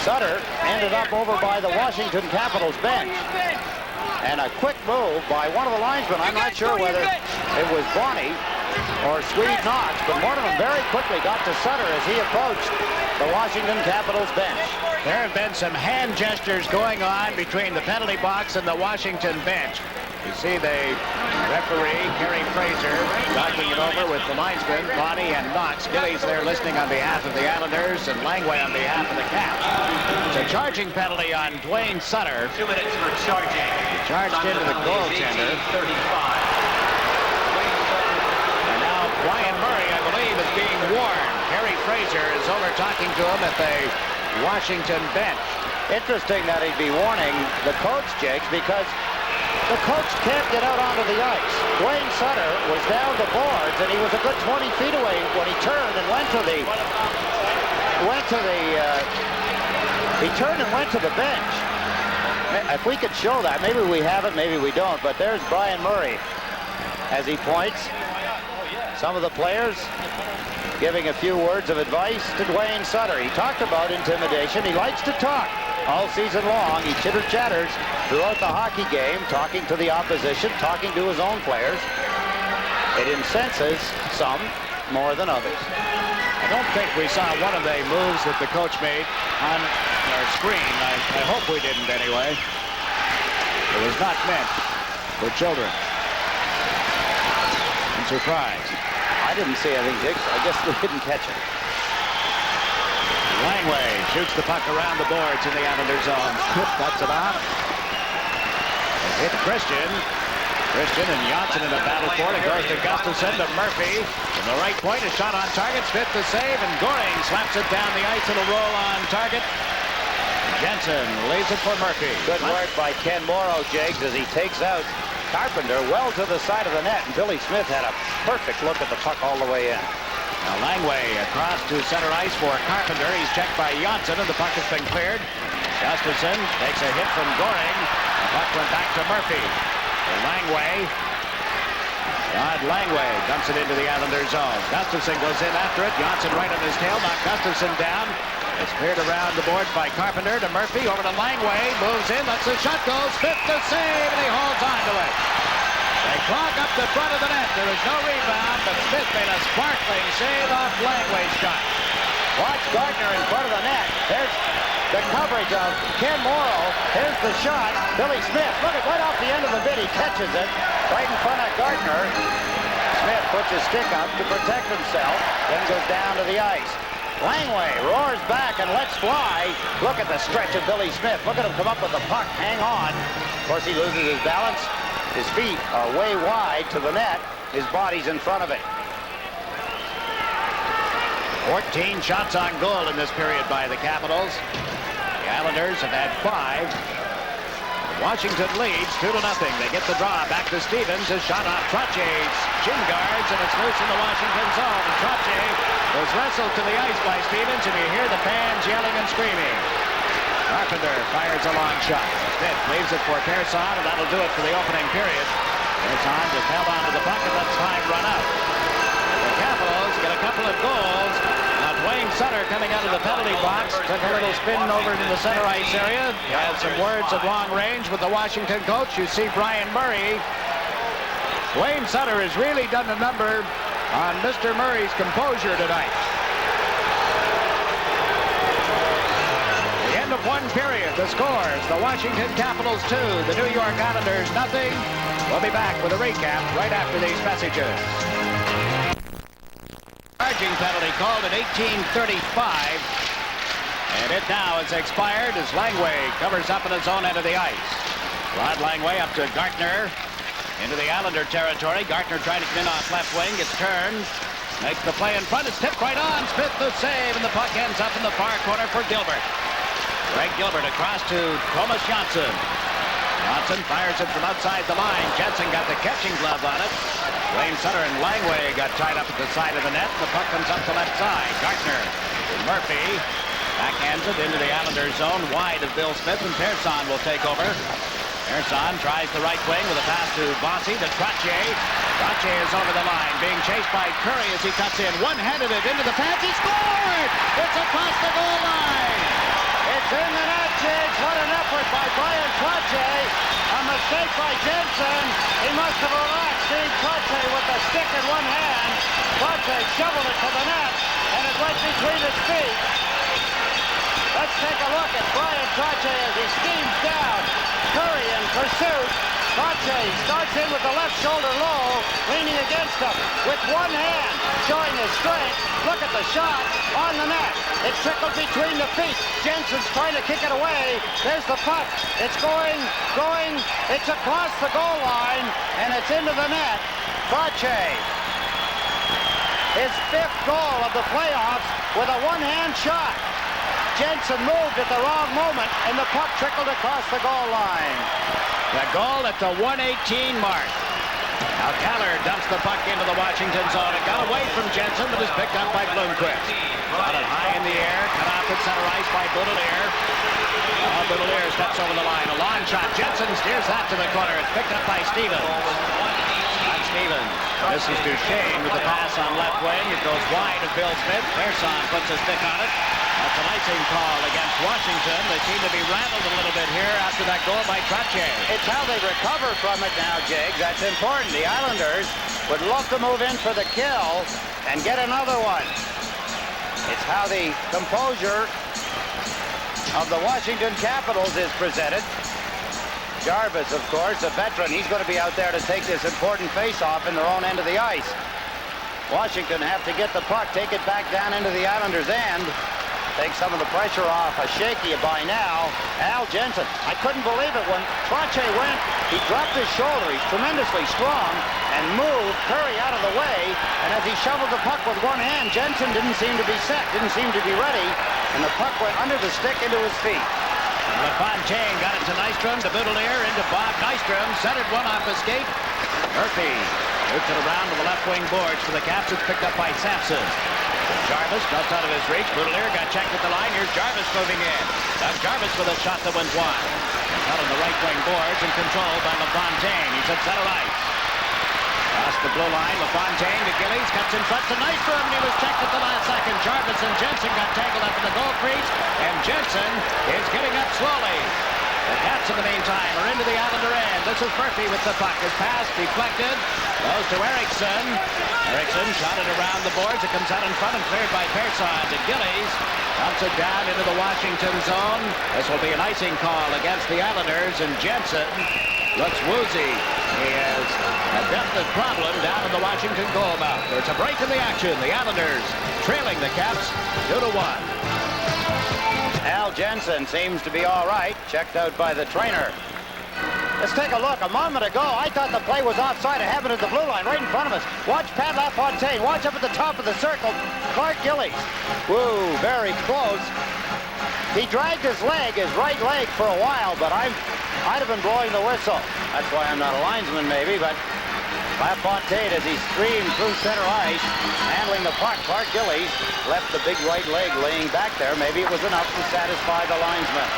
Sutter ended up over by the Washington Capitals bench. And a quick move by one of the linesmen. I'm not sure whether it was Bonnie or Swede Knox, but one of them very quickly got to Sutter as he approached the Washington Capitals bench. There have been some hand gestures going on between the penalty box and the Washington bench. You see the referee, Kerry Fraser, talking it over with the linesmen, Bonnie and Knox. Gillies there listening on behalf of the Islanders, and Langway on behalf of the Caps. It's a charging penalty on Dwayne Sutter. 2 minutes for charging. He charged into the goaltender. 35. And now Brian Murray, I believe, is being talking to him at the Washington bench. Interesting that he'd be warning the coach, Jiggs, because the coach can't get out onto the ice. Dwayne Sutter was down the boards, and he was a good 20 feet away when he turned and went to the he turned and went to the bench. If we could show that, maybe we have it, maybe we don't, but there's Brian Murray as he points. Some of the players giving a few words of advice to Dwayne Sutter. He talked about intimidation. He likes to talk all season long. He chitter-chatters throughout the hockey game, talking to the opposition, talking to his own players. It incenses some more than others. I don't think we saw one of the moves that the coach made on our screen. I hope we didn't anyway. It was not meant for children. I'm surprised. I didn't see anything, Jiggs. I guess we didn't catch it. Langway shoots the puck around the boards in the Islander zone. That's it off. Hit Christian. Christian and Johnson in a battle for it. It goes to Gustafsson to Murphy. From the right point, a shot on target. Smith the save, and Goring slaps it down the ice. It'll roll on target. Jensen leaves it for Murphy. Good work by Ken Morrow, Jiggs, as he takes out Carpenter well to the side of the net, and Billy Smith had a perfect look at the puck all the way in. Now Langway across to center ice for Carpenter. He's checked by Johnson, and the puck has been cleared. Gustafsson takes a hit from Goring. The puck went back to Murphy. Langway. Rod Langway dumps it into the Islander zone. Gustafsson goes in after it. Johnson right on his tail. Knocked Gustafsson down. It's cleared around the boards by Carpenter to Murphy. Over to Langway. Moves in. Lets the shot go. Smith the save, and he holds on to it. They clog up the front of the net. There is no rebound, but Smith made a sparkling save off Langway's shot. Watch Gardner in front of the net. There's the coverage of Ken Morrow. Here's the shot. Billy Smith, look at right off the end of the bid. He catches it right in front of Gardner. Smith puts his stick up to protect himself, then goes down to the ice. Langway roars back and lets fly. Look at the stretch of Billy Smith. Look at him come up with the puck. Hang on. Of course, he loses his balance. His feet are way wide to the net. His body's in front of it. 14 shots on goal in this period by the Capitals. The Islanders have had 5. Washington leads 2-0. They get the draw back to Stevens. His shot off Trotier's shin guards, and it's loose in the Washington zone. And Trottier was wrestled to the ice by Stevens, and you hear the fans yelling and screaming. Carpenter fires a long shot. Smith leaves it for Pearson, and that'll do it for the opening period. Pearson just held on to the puck and lets time run out. The Capitals get a couple of goals. Now Dwayne Sutter coming out of the penalty box took a little spin over to the center ice area. He had some words at long range with the Washington coach. You see Brian Murray. Dwayne Sutter has really done a number on Mr. Murray's composure tonight. The end of one period. The scores: the Washington Capitals 2, the New York Islanders nothing. We'll be back with a recap right after these messages. Charging penalty called in 1835, and it now has expired as Langway covers up in his own end of the ice. Rod Langway up to Gartner into the Islander territory. Gartner trying to come in off left wing, gets turned, makes the play in front. It's tipped right on. Smith the save, and the puck ends up in the far corner for Gilbert. Greg Gilbert across to Thomas Johnson. Johnson fires it from outside the line. Jensen got the catching glove on it. Dwayne Sutter and Langway got tied up at the side of the net. The puck comes up the left side. Gartner to Murphy. Backhands it into the Islanders zone. Wide of Bill Smith, and Pearson will take over. Pearson tries the right wing with a pass to Bossy to Trottier. Trottier is over the line, being chased by Curry as he cuts in. One-handed it into the pass. He scored! It's across the goal line. It's in the net, Jiggs. What an effort by Brian Trottier. A mistake by Jensen. He must have relaxed. Steve Trottier with the stick in one hand. Trottier shoveled it to the net, and it went between his feet. Let's take a look at Brian Trottier as he steams down. Curry in pursuit. Trottier starts in with the left shoulder low, leaning against him with one hand, showing his strength. Look at the shot on the net. It trickled between the feet. Jensen's trying to kick it away. There's the puck. It's going. It's across the goal line, and it's into the net. Trottier. his 5th goal of the playoffs with a one-hand shot. Jensen moved at the wrong moment, and the puck trickled across the goal line. The goal at the 118 mark. Now Keller dumps the puck into the Washington zone. It got away from Jensen, but is picked up by Blomqvist. Got it high in the air, cut off at center ice by Boudelier. Boudelier steps over the line. A long shot. Jensen steers that to the corner. It's picked up by Stevens. Stevens. This is Duchesne with the pass on left wing. It goes wide of Bill Smith. Pearson puts a stick on it. That's an icing call against Washington. They seem to be rattled a little bit here after that goal by Trottier. It's how they recover from it now, Jake. That's important. The Islanders would love to move in for the kill and get another one. It's how the composure of the Washington Capitals is presented. Jarvis, of course, a veteran. He's going to be out there to take this important face-off in their own end of the ice. Washington have to get the puck, take it back down into the Islanders' end. Take some of the pressure off. A shaky by now. Al Jensen. I couldn't believe it when Trottier went. He dropped his shoulder. He's tremendously strong and moved Curry out of the way. And as he shoveled the puck with one hand, Jensen didn't seem to be set, didn't seem to be ready. And the puck went under the stick into his feet. LaFontaine got it to Nystrom, to Boudelier, into Bob Nystrom. Centered one off his skate. Murphy moves it around to the left wing boards for the Caps. It's picked up by Sampson. Jarvis just out of his reach. Boudelier got checked at the line. Here's Jarvis moving in. Doug Jarvis with a shot that went wide. Out on the right wing boards and controlled by LaFontaine. He's at center ice. Across the blue line, LaFontaine to Gillies, cuts in front to Nystrom, and he was checked at the last second. Jarvis and Jensen got tangled up in the goal crease, and Jensen is getting up slowly. The Caps, in the meantime, are into the Islander end. This is Murphy with the puck. His pass deflected. Goes to Eriksson. Eriksson shot it around the boards. It comes out in front and cleared by Pearson to Gillies. Dumps it down into the Washington zone. This will be an icing call against the Islanders, and Jensen looks woozy. He has a definite problem down in the Washington goal mouth. There's a break in the action. The Islanders trailing the Caps 2-1. Al Jensen seems to be all right, checked out by the trainer. Let's take a look. A moment ago, I thought the play was offside. I have it at the blue line right in front of us. Watch Pat LaFontaine. Watch up at the top of the circle. Clark Gillies. Woo, very close. He dragged his leg, his right leg, for a while, but I'd have been blowing the whistle. That's why I'm not a linesman, maybe, but LaFontaine, as he streamed through center ice, handling the puck. Clark Gillies left the big right leg laying back there. Maybe it was enough to satisfy the linesman.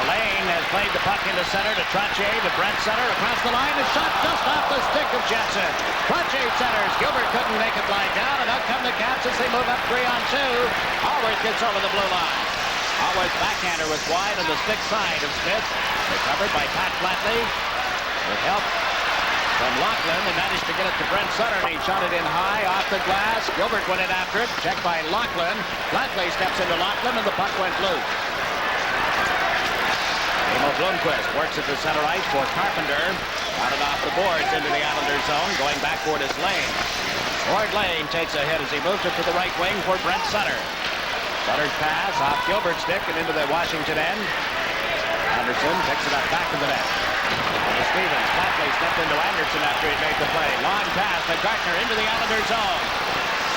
Lane has played the puck into center to Trottier, to Brent center, across the line, and shot just off the stick of Jensen. Trottier centers. Gilbert couldn't make it lie down, and out come the Caps as they move up 3-on-2. Howard gets over the blue line. Howard's backhander was wide on the stick side of Smith. Recovered by Pat Flatley. With help from Lachlan, and managed to get it to Brent Sutter, and he shot it in high off the glass. Gilbert went in after it. Checked by Lachlan. Flatley steps into Lachlan, and the puck went loose. Emil Blomqvist works at the center ice for Carpenter. Out and off the boards into the Islanders zone. Going back toward his Lane. Ward Lane takes a hit as he moves it to the right wing for Brent Sutter. Sutter's pass off Gilbert's stick and into the Washington end. Anderson picks it up back of the net. To Stevens. Flatley stepped into Anderson after he made the play. Long pass to Gartner into the Islanders zone.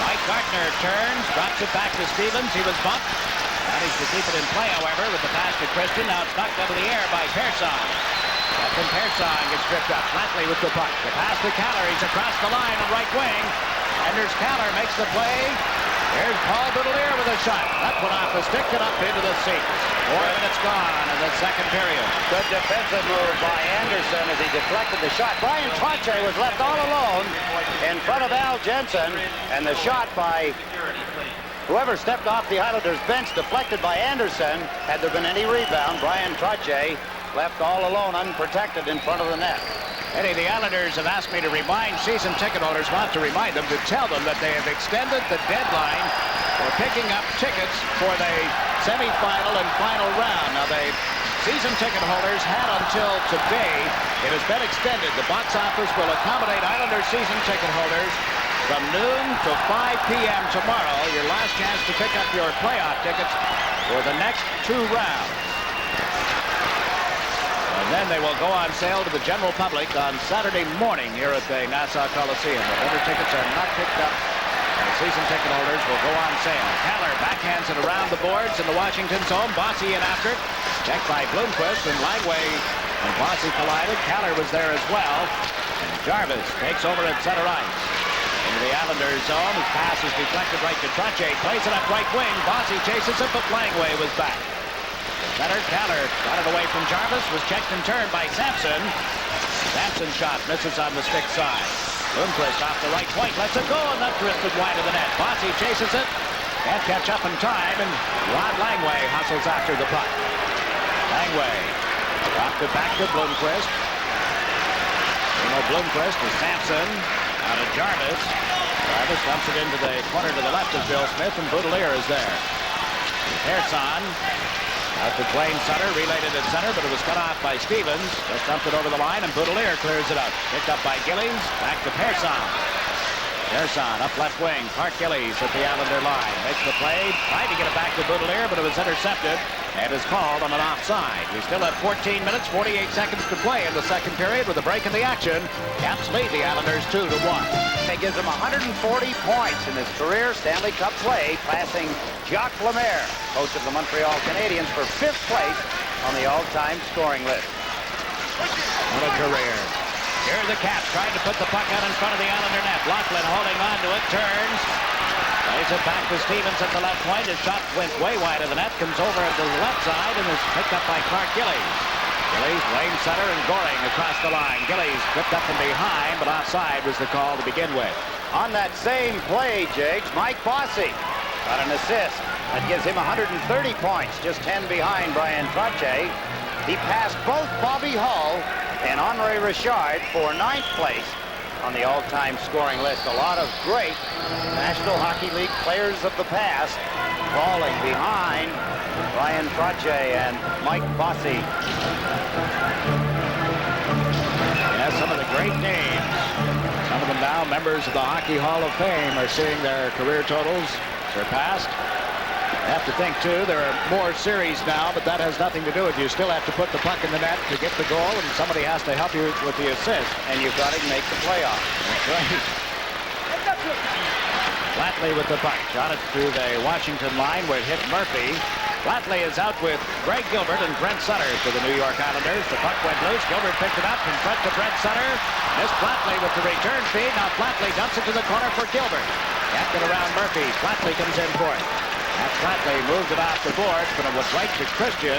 Mike Gartner turns, drops it back to Stevens. He was bumped. Managed to keep it in play, however, with the pass to Christian. Now it's knocked out of the air by Pearson. Captain Pearson gets tripped up. Flatley with the puck. The pass to Keller. He's across the line on right wing. Anders Keller makes the play. Here's Paul Boudelier with a shot. That went off the stick and up into the seats. 4 minutes gone in the second period. Good defensive move by Anderson as he deflected the shot. Brian Trottier was left all alone in front of Al Jensen, and the shot by whoever stepped off the Islanders bench, deflected by Anderson. Had there been any rebound, Brian Trottier left all alone, unprotected in front of the net. Eddie, the Islanders have asked me to remind season ticket holders, want to remind them, to tell them that they have extended the deadline for picking up tickets for the semifinal and final round. Now, the season ticket holders had until today. It has been extended. The box office will accommodate Islanders season ticket holders from noon to 5 p.m. tomorrow. Your last chance to pick up your playoff tickets for the next 2 rounds. And then they will go on sale to the general public on Saturday morning here at the Nassau Coliseum. If other tickets are not picked up, they season ticket holders will go on sale. Keller backhands it around the boards in the Washington zone. Bossy in after it. Checked by Bloomquist, and Langway and Bossy collided. Keller was there as well. And Jarvis takes over at center ice. Into the Islanders zone. His pass is deflected right to Trottier. Plays it up right wing. Bossy chases it, but Langway was back. Center, Keller got it away from Jarvis. Was checked and turned by Sampson. Sampson's shot misses on the stick side. Bloomquist off the right point. Lets it go, and that drifted wide of the net. Bossy chases it. Can't catch up in time, and Rod Langway hustles after the puck. Langway dropped it back to Bloomquist. Bloomquist to Sampson. Out of Jarvis. Jarvis dumps it into the corner to the left of Bill Smith, and Boudelier is there. Persson out to Dwayne Sutter, relayed it at center, but it was cut off by Stevens. Just dumped it over the line, and Boudelier clears it up. Picked up by Gillies. Back to Persson. Persson up left wing. Clark Gillies at the Islander line. Makes the play. Tried to get it back to Boudelier, but it was intercepted and is called on an offside. We still have 14 minutes, 48 seconds to play in the second period with a break in the action. Caps lead the Islanders 2-1. It gives him 140 points in his career Stanley Cup play, passing Jacques Lemaire, coach of the Montreal Canadiens, for 5th place on the all-time scoring list. What a career. Here are the Caps trying to put the puck out in front of the Islander net. Laughlin holding on to it, turns. Plays it back to Stevens at the left point. His shot went way wide of the net, comes over to the left side, and is picked up by Clark Gillies. Gillies, Wayne Sutter, and Goring across the line. Gillies tripped up from behind, but offside was the call to begin with. On that same play, Jakes, Mike Bossy got an assist. That gives him 130 points, just 10 behind Brian Trottier. He passed both Bobby Hull and Henri Richard for 9th place on the all-time scoring list. A lot of great National Hockey League players of the past falling behind Brian Trottier and Mike Bossy. Yeah, some of the great names, some of them now members of the Hockey Hall of Fame, are seeing their career totals surpassed. You have to think, too, there are more series now, but that has nothing to do with it. You still have to put the puck in the net to get the goal, and somebody has to help you with the assist. And you've got to make the playoff. That's right. Flatley with the puck. Shot it through the Washington line where it hit Murphy. Flatley is out with Greg Gilbert and Brent Sutter for the New York Islanders. The puck went loose. Gilbert picked it up in front to Brent Sutter. Missed Flatley with the return feed. Now Flatley dumps it to the corner for Gilbert. Kept it around Murphy. Flatley comes in for it. That's Flatley moved it off the boards, but it was right to Christian.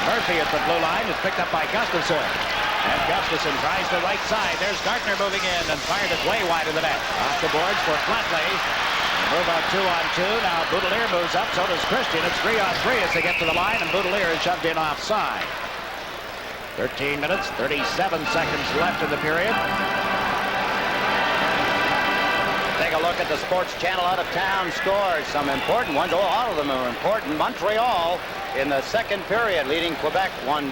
Murphy at the blue line is picked up by Gustafson. And Gustafson tries the right side. There's Gartner moving in and fired it way wide of the net. Off the boards for Flatley. Move on 2-on-2. Now Boudelier moves up, so does Christian. It's 3-on-3 as they get to the line, and Boudelier is shoved in offside. 13 minutes, 37 seconds left in the period. Take a look at the Sports Channel out-of-town scores. Some important ones. Oh, all of them are important. Montreal in the second period, leading Quebec 1-0.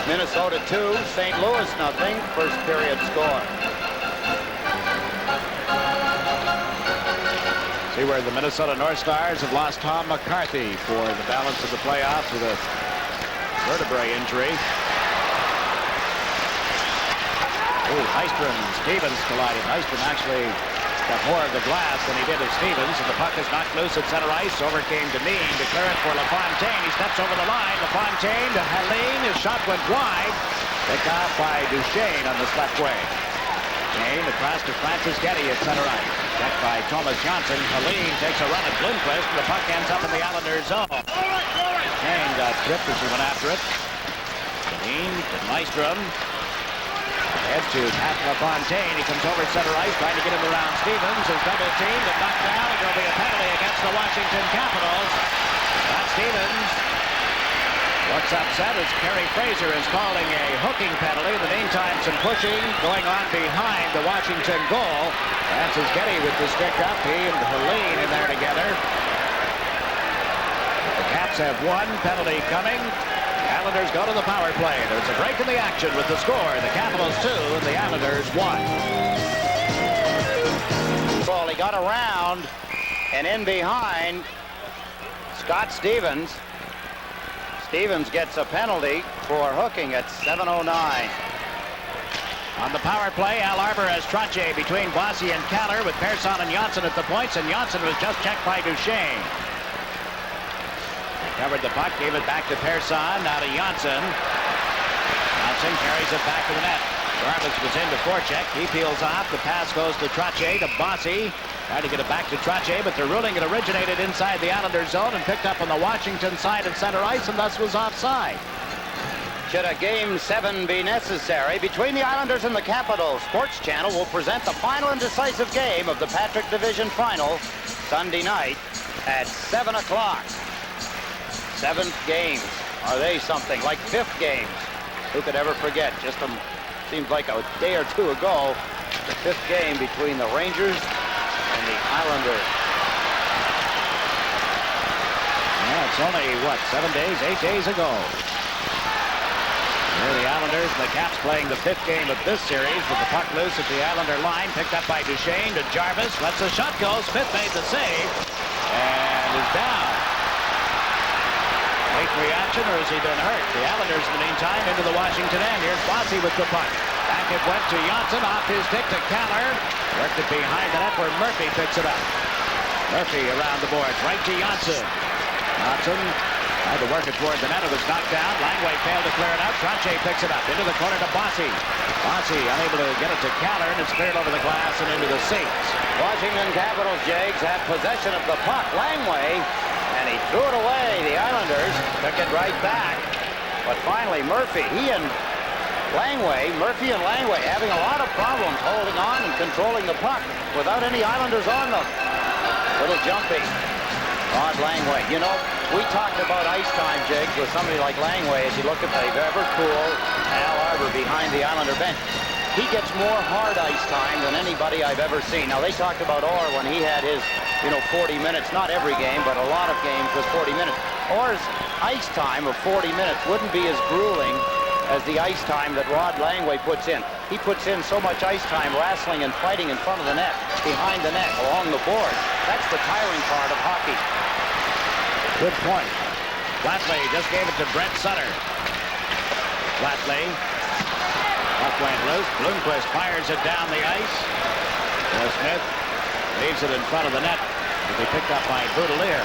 Minnesota 2, St. Louis 0. First period score. See where the Minnesota North Stars have lost Tom McCarthy for the balance of the playoffs with a vertebrae injury. Heistrom and Stevens collided. Heistrom actually got more of the glass than he did of Stevens, and the puck is knocked loose at center ice. Over came Deneen to clear it for LaFontaine. He steps over the line. LaFontaine to Helene. His shot went wide. Picked off by Duchesne on this left wing. Kane across to Francis Getty at center ice. Checked by Thomas Johnson. Helene takes a run at Bloomquist, and the puck ends up in the Islanders' zone. Kane got tripped as he went after it. Deneen to Nystrom. Heads to Pat LaFontaine. He comes over center ice, trying to get him around Stevens. Is double teamed and knocked down, and there'll be a penalty against the Washington Capitals. Not Stevens. What's upset is Kerry Fraser is calling a hooking penalty. In the meantime, some pushing going on behind the Washington goal. Francis Getty with the stick up. He and Helene in there together. The Caps have one penalty coming. Islanders go to the power play. There's a break in the action with the score. The Capitals 2 and the Islanders 1. Well, he got around and in behind Scott Stevens. Stevens gets a penalty for hooking at 7:09. On the power play, Al Arbor has Trottier between Bossy and Kaller with Persson and Janssen at the points, and Janssen was just checked by Duchesne. Recovered the puck, gave it back to Persson, now to Janssen. Janssen carries it back to the net. Jarvis was in to forecheck. He peels off. The pass goes to Trottier, to Bossy. Trying to get it back to Trottier, but they're ruling it originated inside the Islanders zone and picked up on the Washington side of center ice, and thus was offside. Should a Game 7 be necessary between the Islanders and the Capitals, Sports Channel will present the final and decisive game of the Patrick Division Final Sunday night at 7 o'clock. Seventh games. Are they something? Like fifth games. Who could ever forget? Just seems like a day or two ago, the fifth game between the Rangers and the Islanders. Yeah, it's only, what, 7 days, 8 days ago. Here the Islanders and the Caps playing the fifth game of this series with the puck loose at the Islander line. Picked up by Duchesne to Jarvis. Lets the shot go. Smith made the save and is down. Late reaction, or is he been hurt? The Islanders in the meantime into the Washington end. Here's Bossy with the puck. Back it went to Janssen. Off his stick to Kaller. Worked it behind the net where Murphy picks it up. Murphy around the boards. Right to Janssen. Janssen tried to work it toward the net. It was knocked down. Langway failed to clear it out. Trottier picks it up. Into the corner to Bossy. Bossy unable to get it to Kaller, and it's cleared over the glass and into the seats. Washington Capitals, Jags, have possession of the puck. Langway, and he threw it away. The Islanders took it right back. But finally, Murphy, Murphy and Langway having a lot of problems holding on and controlling the puck without any Islanders on them. Little jumpy. Rod Langway. You know, we talked about ice time, Jigs, with somebody like Langway. As you look at the Everpool, Al Arbor behind the Islander bench, he gets more hard ice time than anybody I've ever seen. Now, they talked about Orr when he had his, 40 minutes. Not every game, but a lot of games with 40 minutes. Orr's ice time of 40 minutes wouldn't be as grueling as the ice time that Rod Langway puts in. He puts in so much ice time wrestling and fighting in front of the net, behind the net, along the board. That's the tiring part of hockey. Good point. Flatley just gave it to Brent Sutter. Flatley. Puck went loose. Bloomquist fires it down the ice. Smith leaves it in front of the net. It'll be picked up by Boudelier.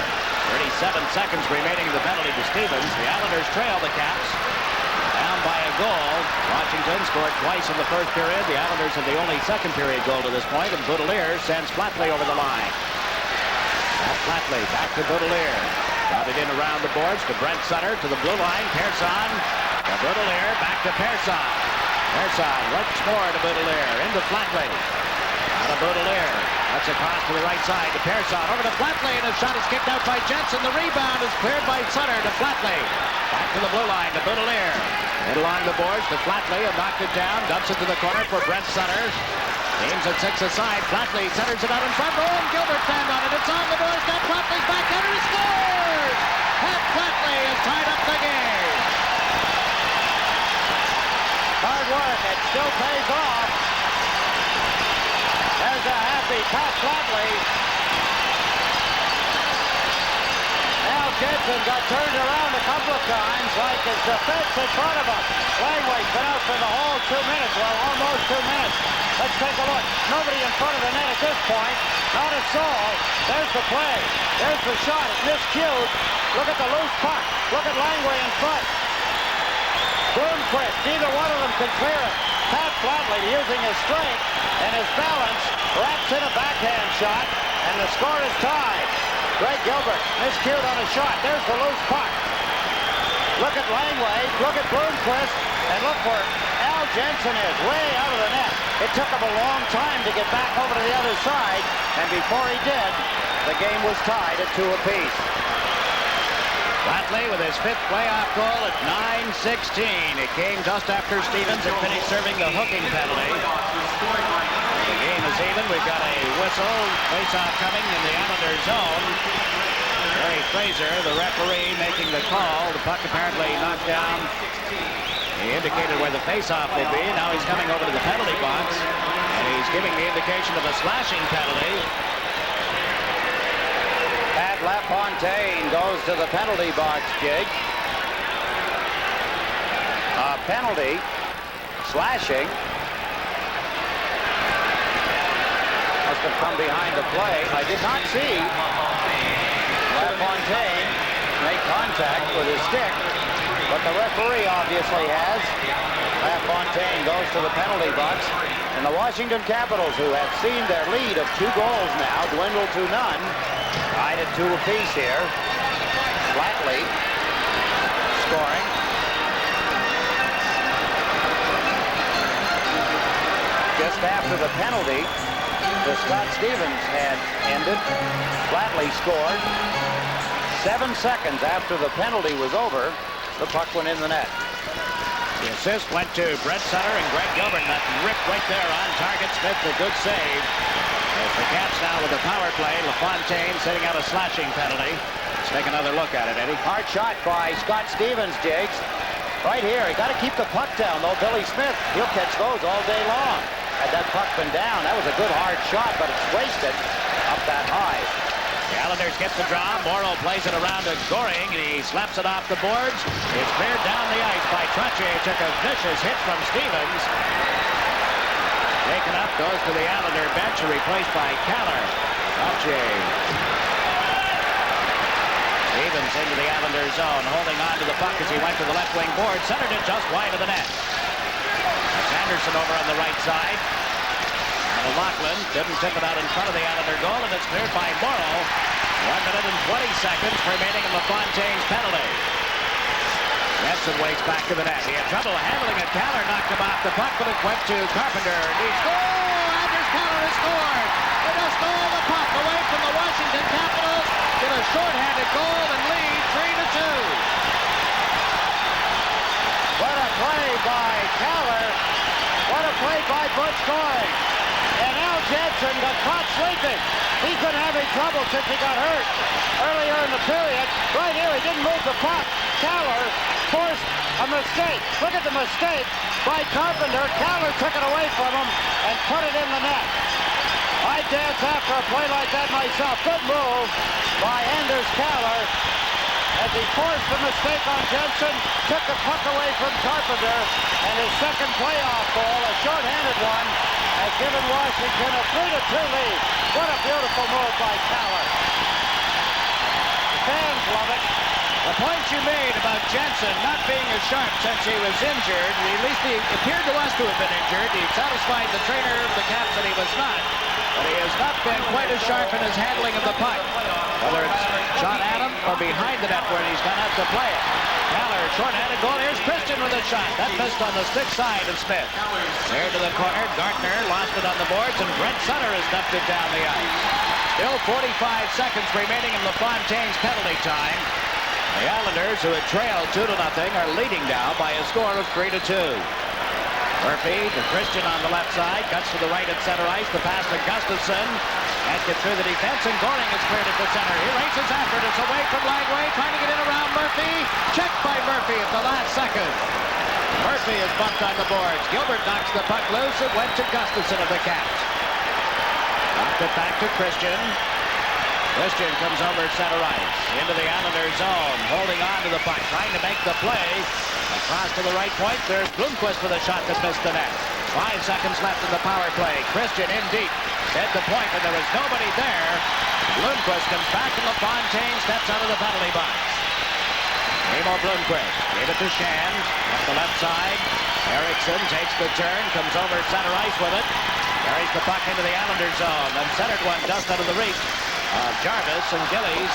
37 seconds remaining in the penalty to Stevens. The Islanders trail the Caps. Down by a goal. Washington scored twice in the first period. The Islanders have the only second period goal to this point, and Boudelier sends Flatley over the line. That's Flatley back to Boudelier. Got it in around the boards to Brent Sutter, to the blue line. Persson to Boudelier, back to Persson. Persson once more to Boudelier, into Flatley. Out of Boudelier. That's across to the right side to Persson. Over to Flatley, and his shot is kicked out by Jensen. The rebound is cleared by Sutter to Flatley. Back to the blue line to Boudelier. In along the boards to Flatley, and knocked it down. Dumps it to the corner for Brent Sutter. Ames at 6 aside. Flatley centers it out in front. Oh, and Gilbert found on it. It's on the doorstep. Flatley's backhander. He scores! Pat Flatley has tied up the game. Hard work. It still pays off. There's a happy Pat Flatley. Al Jensen got turned around a couple of times, like his defense in front of him. Langway's been out for the whole 2 minutes. Well, almost 2 minutes. Let's take a look. Nobody in front of the net at this point. Not a soul. There's the play. There's the shot. It's miscued. Look at the loose puck. Look at Langway in front. Bloomquist. Neither one of them can clear it. Pat Flatley, using his strength and his balance, wraps in a backhand shot, and the score is tied. Greg Gilbert miscued on a shot. There's the loose puck. Look at Langway. Look at Bloomquist. And look where Al Jensen is, way out of the net. It took him a long time to get back over to the other side, and before he did, the game was tied at 2 apiece. Flatley with his 5th playoff goal at 9:16. It came just after Stevens had finished serving the hooking penalty. The game is even. We've got a whistle. Face-off coming in the Islanders zone. Barry Fraser, the referee, making the call. The puck apparently knocked down. He indicated where the face-off will be. Now he's coming over to the penalty box, and he's giving the indication of a slashing penalty. Pat LaFontaine goes to the penalty box, Jig. A penalty, slashing, must have come behind the play. I did not see LaFontaine make contact with his stick, but the referee obviously has. LaFontaine goes to the penalty box, and the Washington Capitals, who have seen their lead of 2 goals now dwindle to none, tied at 2 apiece here. Flatley scoring. Just after the penalty that Scott Stevens had ended, Flatley scored. 7 seconds after the penalty was over, the puck went in the net. The assist went to Brett Sutter and Greg Gilbert. That ripped right there on target. Smith, a good save. As the Caps now with the power play, LaFontaine sitting out a slashing penalty. Let's take another look at it, Eddie. Hard shot by Scott Stevens, Jigs. Right here, he got to keep the puck down, though. Billy Smith, he'll catch those all day long. Had that puck been down, that was a good hard shot, but it's wasted up that high. The Islanders get the draw. Morrow plays it around to Goring, and he slaps it off the boards. It's cleared down the ice by Trottier. Took a vicious hit from Stevens. Taken up, goes to the Islander bench, replaced by Caller. Trottier. Stevens into the Islander zone, holding on to the puck as he went to the left wing board. Centered it just wide of the net. That's Anderson over on the right side. Laughlin didn't tip it out in front of the Islander goal, and it's cleared by Morrow. 1 minute and 20 seconds remaining in LaFontaine's penalty. Jensen waits back to the net. He had trouble handling it. Caller knocked him off the puck, but it went to Carpenter. And he scored! Anders Caller has scored! They just stole the puck away from the Washington Capitals. Get a shorthanded goal and lead 3-2. What a play by Caller. What a play by Butch Goring. And Al Jensen got caught sleeping. He couldn't have any trouble since he got hurt earlier in the period. Right here, he didn't move the puck. Caller forced a mistake. Look at the mistake by Carpenter. Caller took it away from him and put it in the net. I dance after a play like that myself. Good move by Anders Caller as he forced the mistake on Jensen, took the puck away from Carpenter, and his second playoff goal, a shorthanded one, has given Washington a 3-2 lead. What a beautiful move by Caller. The fans love it. The point you made about Jensen not being as sharp since he was injured, at least he appeared to us to have been injured. He satisfied the trainer of the Caps that he was not, but he has not been quite as sharp in his handling of the puck. Whether it's shot at him or behind the net where he's going to have to play it. Caller, short-handed goal. Here's Christian with a shot. That missed on the stick side of Smith. There to the corner. Gardner lost it on the boards, and Brent Sutter has dumped it down the ice. Still 45 seconds remaining in LaFontaine's penalty time. The Islanders, who had trailed 2-0, are leading now by a score of 3-2. Murphy to Christian on the left side. Cuts to the right at center ice. The pass to Gustafson. Can't get through the defense, and Goring is cleared at the center. He races after it. It's away from Langway, trying to get in around Murphy. Checked by Murphy at the last second. Murphy is bumped on the boards. Gilbert knocks the puck loose. It went to Gustafson of the Caps. Knocked it back to Christian. Christian comes over center ice. Into the Islander zone. Holding on to the puck. Trying to make the play. Across to the right point. There's Blomqvist with a shot that missed the net. 5 seconds left in the power play. Christian in deep. Head to point, but there was nobody there. Blomqvist comes back, and LaFontaine steps out of the penalty box. Remo Blomqvist gave it to Shan. Up the left side. Eriksson takes the turn. Comes over center ice with it. Carries the puck into the Islander zone. And centered one just out of the reach of Jarvis, and Gillies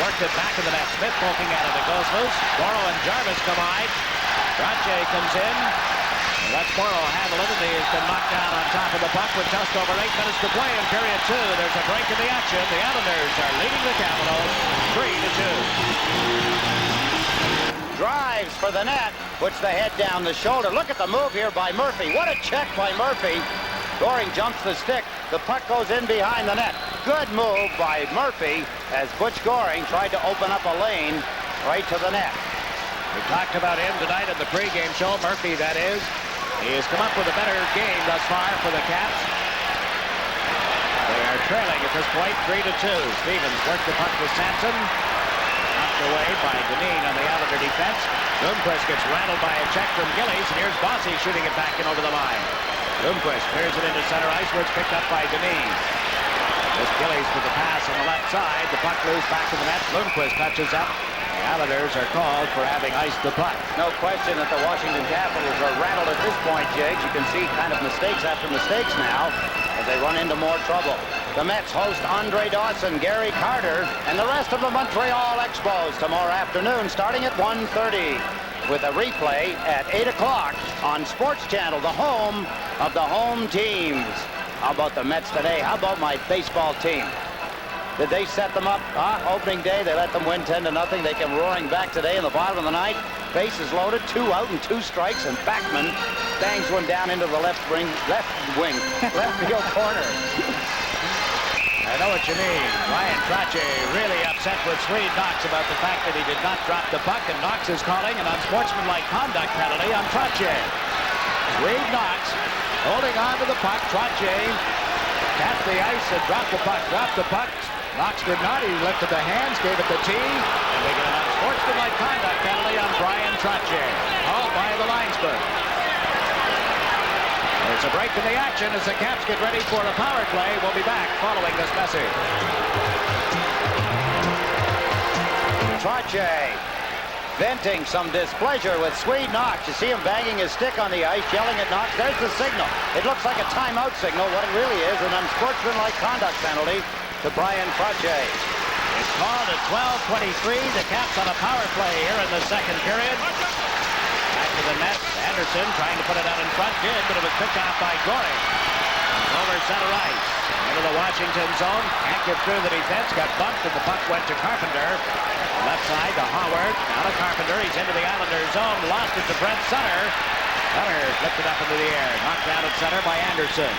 worked it back in the net. Smith poking at it. It goes loose. Morrow and Jarvis collide. Trottier comes in. Lets Morrow handle it, and he has been knocked down on top of the puck with just over 8 minutes to play in period 2. There's a break in the action. The Islanders are leading the Capitals 3-2. Drives for the net, puts the head down the shoulder. Look at the move here by Murphy. What a check by Murphy. Goring jumps the stick. The puck goes in behind the net. Good move by Murphy as Butch Goring tried to open up a lane right to the net. We talked about him tonight in the pregame show, Murphy, that is. He has come up with a better game thus far for the Caps. They are trailing at this point, 3-2. Stevens worked the puck with Sampson. Knocked away by Deneen on the Islander defense. Blomqvist gets rattled by a check from Gillies, and here's Bossy shooting it back in over the line. Lundqvist clears it into center ice where it's picked up by Denise. This Gillies with the pass on the left side. The puck loose back to the net. Lundqvist touches up. The Islanders are called for having iced the puck. No question that the Washington Capitals are rattled at this point, Jiggs. You can see kind of mistakes after mistakes now as they run into more trouble. The Mets host Andre Dawson, Gary Carter, and the rest of the Montreal Expos tomorrow afternoon starting at 1:30 with a replay at 8 o'clock on Sports Channel, the home of the home teams. How about the Mets today? How about my baseball team? Did they set them up? Opening day, they let them win 10-0. They came roaring back today in the bottom of the ninth. Bases loaded, 2 out and 2 strikes, and Backman bangs one down into the left field corner. I know what you mean. Ryan Trottier really upset with Swede Knox about the fact that he did not drop the puck, and Knox is calling an unsportsmanlike conduct penalty on Trottier. Swede Knox holding on to the puck. Trottier tapped the ice and dropped the puck. Knox did not. He lifted the hands, gave it the tee, and they get an unsportsmanlike conduct penalty on Brian Trottier. Called by the linesman. There's a break in the action as the Caps get ready for a power play. We'll be back following this message. Trottier venting some displeasure with Swede Knox. You see him banging his stick on the ice, yelling at Knox. There's the signal. It looks like a timeout signal. What it really is, an unsportsmanlike conduct penalty to Brian Trottier. It's called at 12:23. The Caps on a power play here in the second period. Back to the net. Anderson trying to put it out in front. Did, but it was picked off by Gorey. Over center ice. Into the Washington zone. Can't get through the defense. Got bumped, and the puck went to Carpenter. Left side to Howard. Out of Carpenter. He's into the Islanders zone. Lost it to Brent Sutter. Sutter flipped it up into the air. Knocked out at center by Anderson.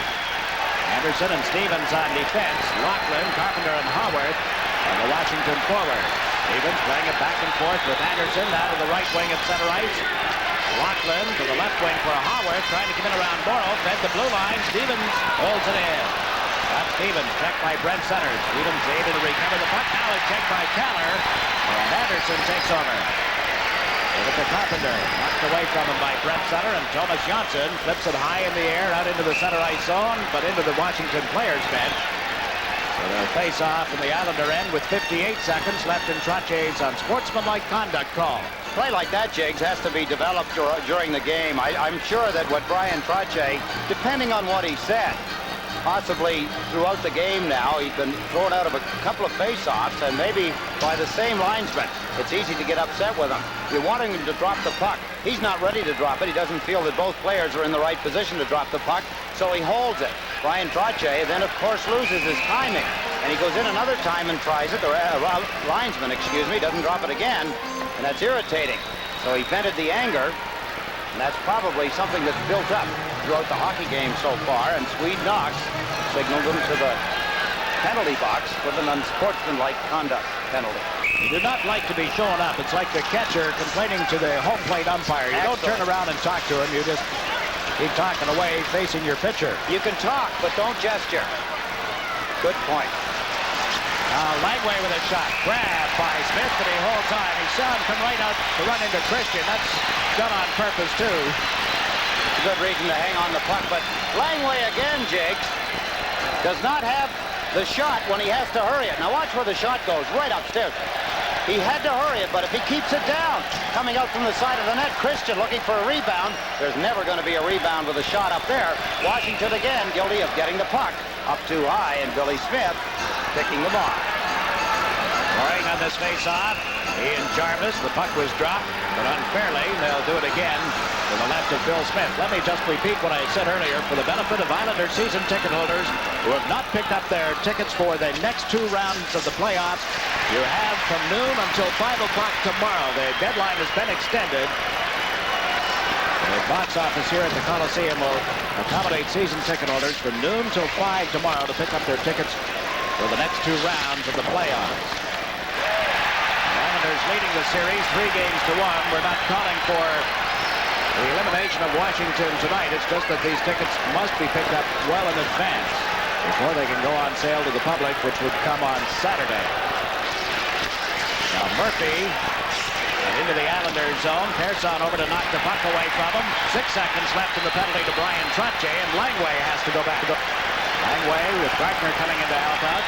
Anderson and Stevens on defense. Lachlan, Carpenter, and Howard on the Washington forward. Stevens playing it back and forth with Anderson down to the right wing at center ice. Lachlan to the left wing for Howard, trying to come in around Morrow. Fed the blue line. Stevens holds it in. Got Stevens checked by Brent Sutter. Stevens able to recover the puck. Now it's checked by Keller. And Anderson takes over. Give it to Carpenter. Knocked away from him by Brent Sutter. And Thomas Johnson flips it high in the air out into the center ice zone, but into the Washington players' bench. So they'll face off in the Islander end with 58 seconds left in Trottier's unsportsmanlike conduct call. Play like that, Jiggs, has to be developed during the game. I'm sure that what Brian Trottier, depending on what he said, possibly throughout the game now, he's been thrown out of a couple of face-offs, and maybe by the same linesman. It's easy to get upset with him. You're wanting him to drop the puck. He's not ready to drop it. He doesn't feel that both players are in the right position to drop the puck, so he holds it. Brian Trottier then, of course, loses his timing, and he goes in another time and tries it. The linesman, doesn't drop it again, and that's irritating. So he vented the anger, and that's probably something that's built up throughout the hockey game so far, and Swede Knox signaled him to the penalty box with an unsportsmanlike conduct penalty. He did not like to be shown up. It's like the catcher complaining to the home plate umpire. You don't turn around and talk to him. You just keep talking away facing your pitcher. You can talk, but don't gesture. Good point. Now Langway with a shot. Grabbed by Smith, but he holds on. He saw him come right out to run into Christian. That's done on purpose, too. Good reason to hang on the puck, but Langway again, Jiggs, does not have the shot when he has to hurry it. Now watch where the shot goes, right upstairs. He had to hurry it, but if he keeps it down, coming out from the side of the net, Christian looking for a rebound. There's never going to be a rebound with a shot up there. Washington again guilty of getting the puck up too high, and Billy Smith picking them off. Scoring on this face-off. Ian Jarvis, the puck was dropped, but unfairly, they'll do it again to the left of Bill Smith. Let me just repeat what I said earlier for the benefit of Islander season ticket holders who have not picked up their tickets for the next 2 rounds of the playoffs. You have from noon until 5 o'clock tomorrow. The deadline has been extended. The box office here at the Coliseum will accommodate season ticket holders from noon till 5 tomorrow to pick up their tickets for the next 2 rounds of the playoffs. Islanders leading the series 3-1. We're not calling for the elimination of Washington tonight. It's just that these tickets must be picked up well in advance before they can go on sale to the public, which would come on Saturday. Now Murphy Into the Islanders zone. Pearson over to knock the puck away from him. 6 seconds left in the penalty to Brian Trottier, and Langway has to go back. Langway with Gartner coming in to help out.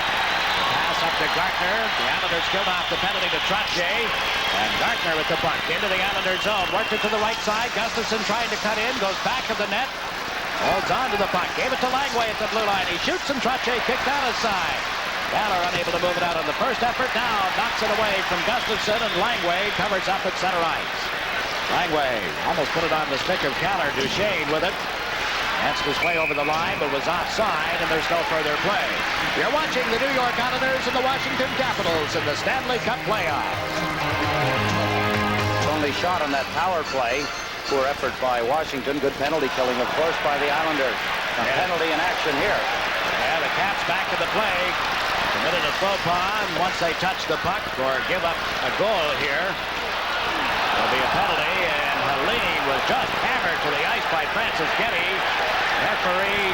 Pass up to Gartner. The Islanders killed off the penalty to Trottier, and Gartner with the puck into the Islanders zone. Worked it to the right side. Gustafsson trying to cut in. Goes back of the net. Holds on to the puck. Gave it to Langway at the blue line. He shoots, and Trottier kicked out his side. Galler unable to move it out on the first effort. Now knocks it away from Gustafsson, and Langway covers up at center ice. Langway almost put it on the stick of Galler. Duchesne with it. Danced his way over the line, but was offside, and there's no further play. You're watching the New York Islanders and the Washington Capitals in the Stanley Cup playoffs. Only shot on that power play. Poor effort by Washington. Good penalty killing, of course, by the Islanders. A penalty in action here. Yeah, the Caps back to the play. Committed a faux pas once they touch the puck or give up a goal here. There'll be a penalty, and Helene was just hammered to the ice by Francis Getty. Referee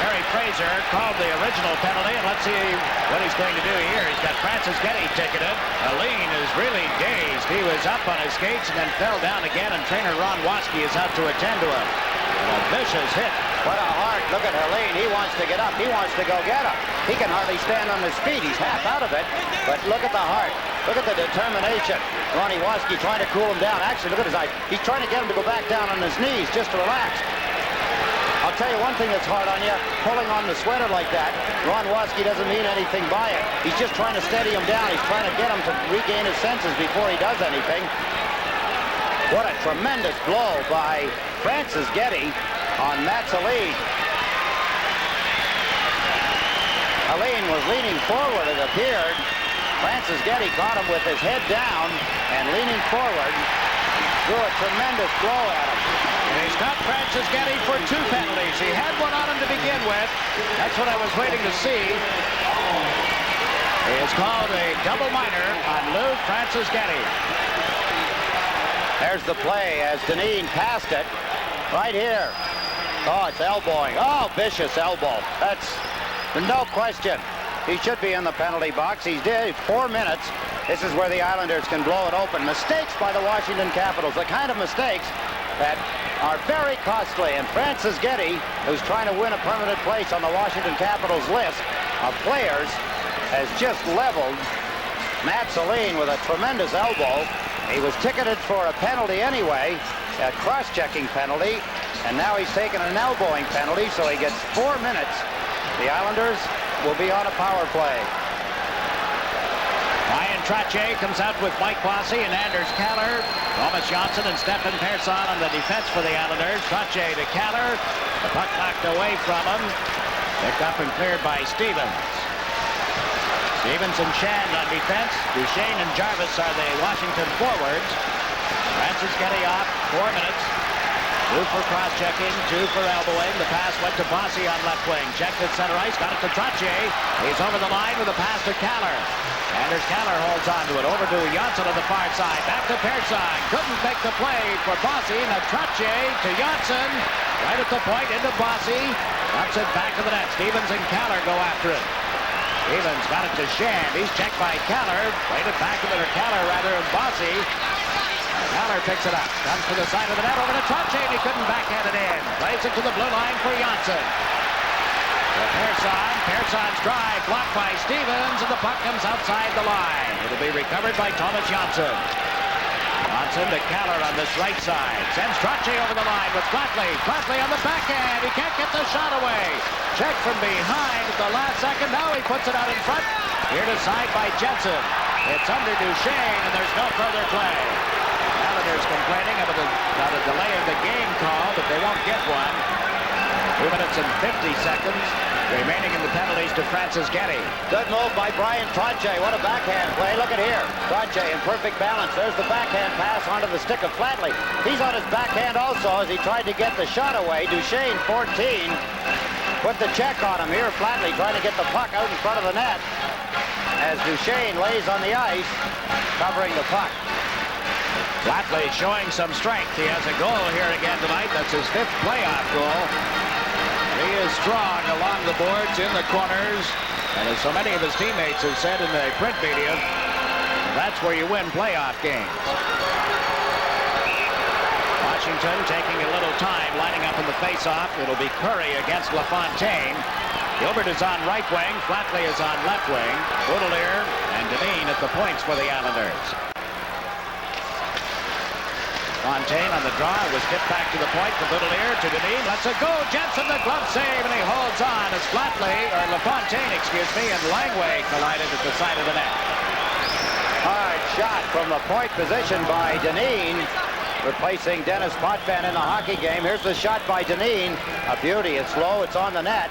Harry Fraser called the original penalty, and let's see what he's going to do here. He's got Francis Getty ticketed. Helene is really dazed. He was up on his skates and then fell down again, and trainer Ron Waske is out to attend to him. A vicious hit. What a heart. Look at Helene. He wants to get up. He wants to go get him. He can hardly stand on his feet. He's half out of it. But look at the heart. Look at the determination. Ronnie Waske trying to cool him down. Actually, look at his eyes. He's trying to get him to go back down on his knees just to relax. I'll tell you one thing that's hard on you, pulling on the sweater like that. Ron Waske doesn't mean anything by it. He's just trying to steady him down. He's trying to get him to regain his senses before he does anything. What a tremendous blow by Francis Getty on Mats Helene. Helene was leaning forward, it appeared. Francis Getty caught him with his head down and leaning forward. Threw a tremendous blow at him. And he's got Francis Getty for 2 penalties. He had one on him to begin with. That's what I was waiting to see. He is called a double minor on Lou Francis Getty. There's the play as Dineen passed it. Right here. Oh, it's elbowing. Oh, vicious elbow. That's no question. He should be in the penalty box. He's did 4 minutes. This is where the Islanders can blow it open. Mistakes by the Washington Capitals. The kind of mistakes that are very costly. And Francis Getty, who's trying to win a permanent place on the Washington Capitals list of players, has just leveled Mats Helene with a tremendous elbow. He was ticketed for a penalty anyway, a cross-checking penalty, and now he's taken an elbowing penalty, so he gets 4 minutes. The Islanders will be on a power play. Brian Trottier comes out with Mike Bossy and Anders Kaller. Thomas Johnson and Stefan Persson on the defense for the Islanders. Trottier to Kaller. The puck knocked away from him. Picked up and cleared by Stevens. Stevens and Shand on defense. Duchesne and Jarvis are the Washington forwards. Francis Getty off, 4 minutes. 2 for cross-checking, 2 for elbowing. The pass went to Bossy on left wing. Checked at center ice, got it to Trottier. He's over the line with a pass to Kaller. Anders Kaller holds on to it. Over to Johnson on the far side. Back to Persson. Couldn't make the play for Bossy. Now Trottier to Johnson. Right at the point into Bossy. Dumps it back to the net. Stevens and Kaller go after it. Stevens got it to Shand. He's checked by Kaller. Played it back to Kaller rather than Bossy. Kaller picks it up. Comes to the side of the net over to Trottier. He couldn't backhand it in. Plays it to the blue line for Johnson. Persson. Persson's drive blocked by Stevens, and the puck comes outside the line. It'll be recovered by Thomas Johnson. Johnson to Kaller on this right side. Sends Trottier over the line with Flatley. Flatley on the backhand. He can't get the shot away. Check from behind at the last second. Now he puts it out in front. Here to side by Jensen. It's under Duchesne, and there's no further play. Islanders complaining about a delay of the game call, but they won't get one. 2 minutes and 50 seconds remaining in the penalties to Francis Getty. Good move by Brian Trottier. What a backhand play. Look at here. Trottier in perfect balance. There's the backhand pass onto the stick of Flatley. He's on his backhand also as he tried to get the shot away. Duchesne, 14. Put the check on him here. Flatley trying to get the puck out in front of the net as Duchesne lays on the ice covering the puck. Flatley showing some strength. He has a goal here again tonight. That's his 5th playoff goal. He is strong along the boards, in the corners, and as so many of his teammates have said in the print media, That's where you win playoff games. Washington taking a little time lining up in the faceoff. It'll be Curry against LaFontaine. Gilbert is on right wing. Flatley is on left wing. Boudelier and Dineen at the points for the Islanders. Fontaine on the draw. Was tipped back to the point for Boudelier to Dineen. Lets it go. Jensen the glove save, and he holds on as LaFontaine, and Langway collided at the side of the net. Hard shot from the point position by Dineen, replacing Dennis Potvin in the hockey game. Here's the shot by Dineen. A beauty. It's low. It's on the net.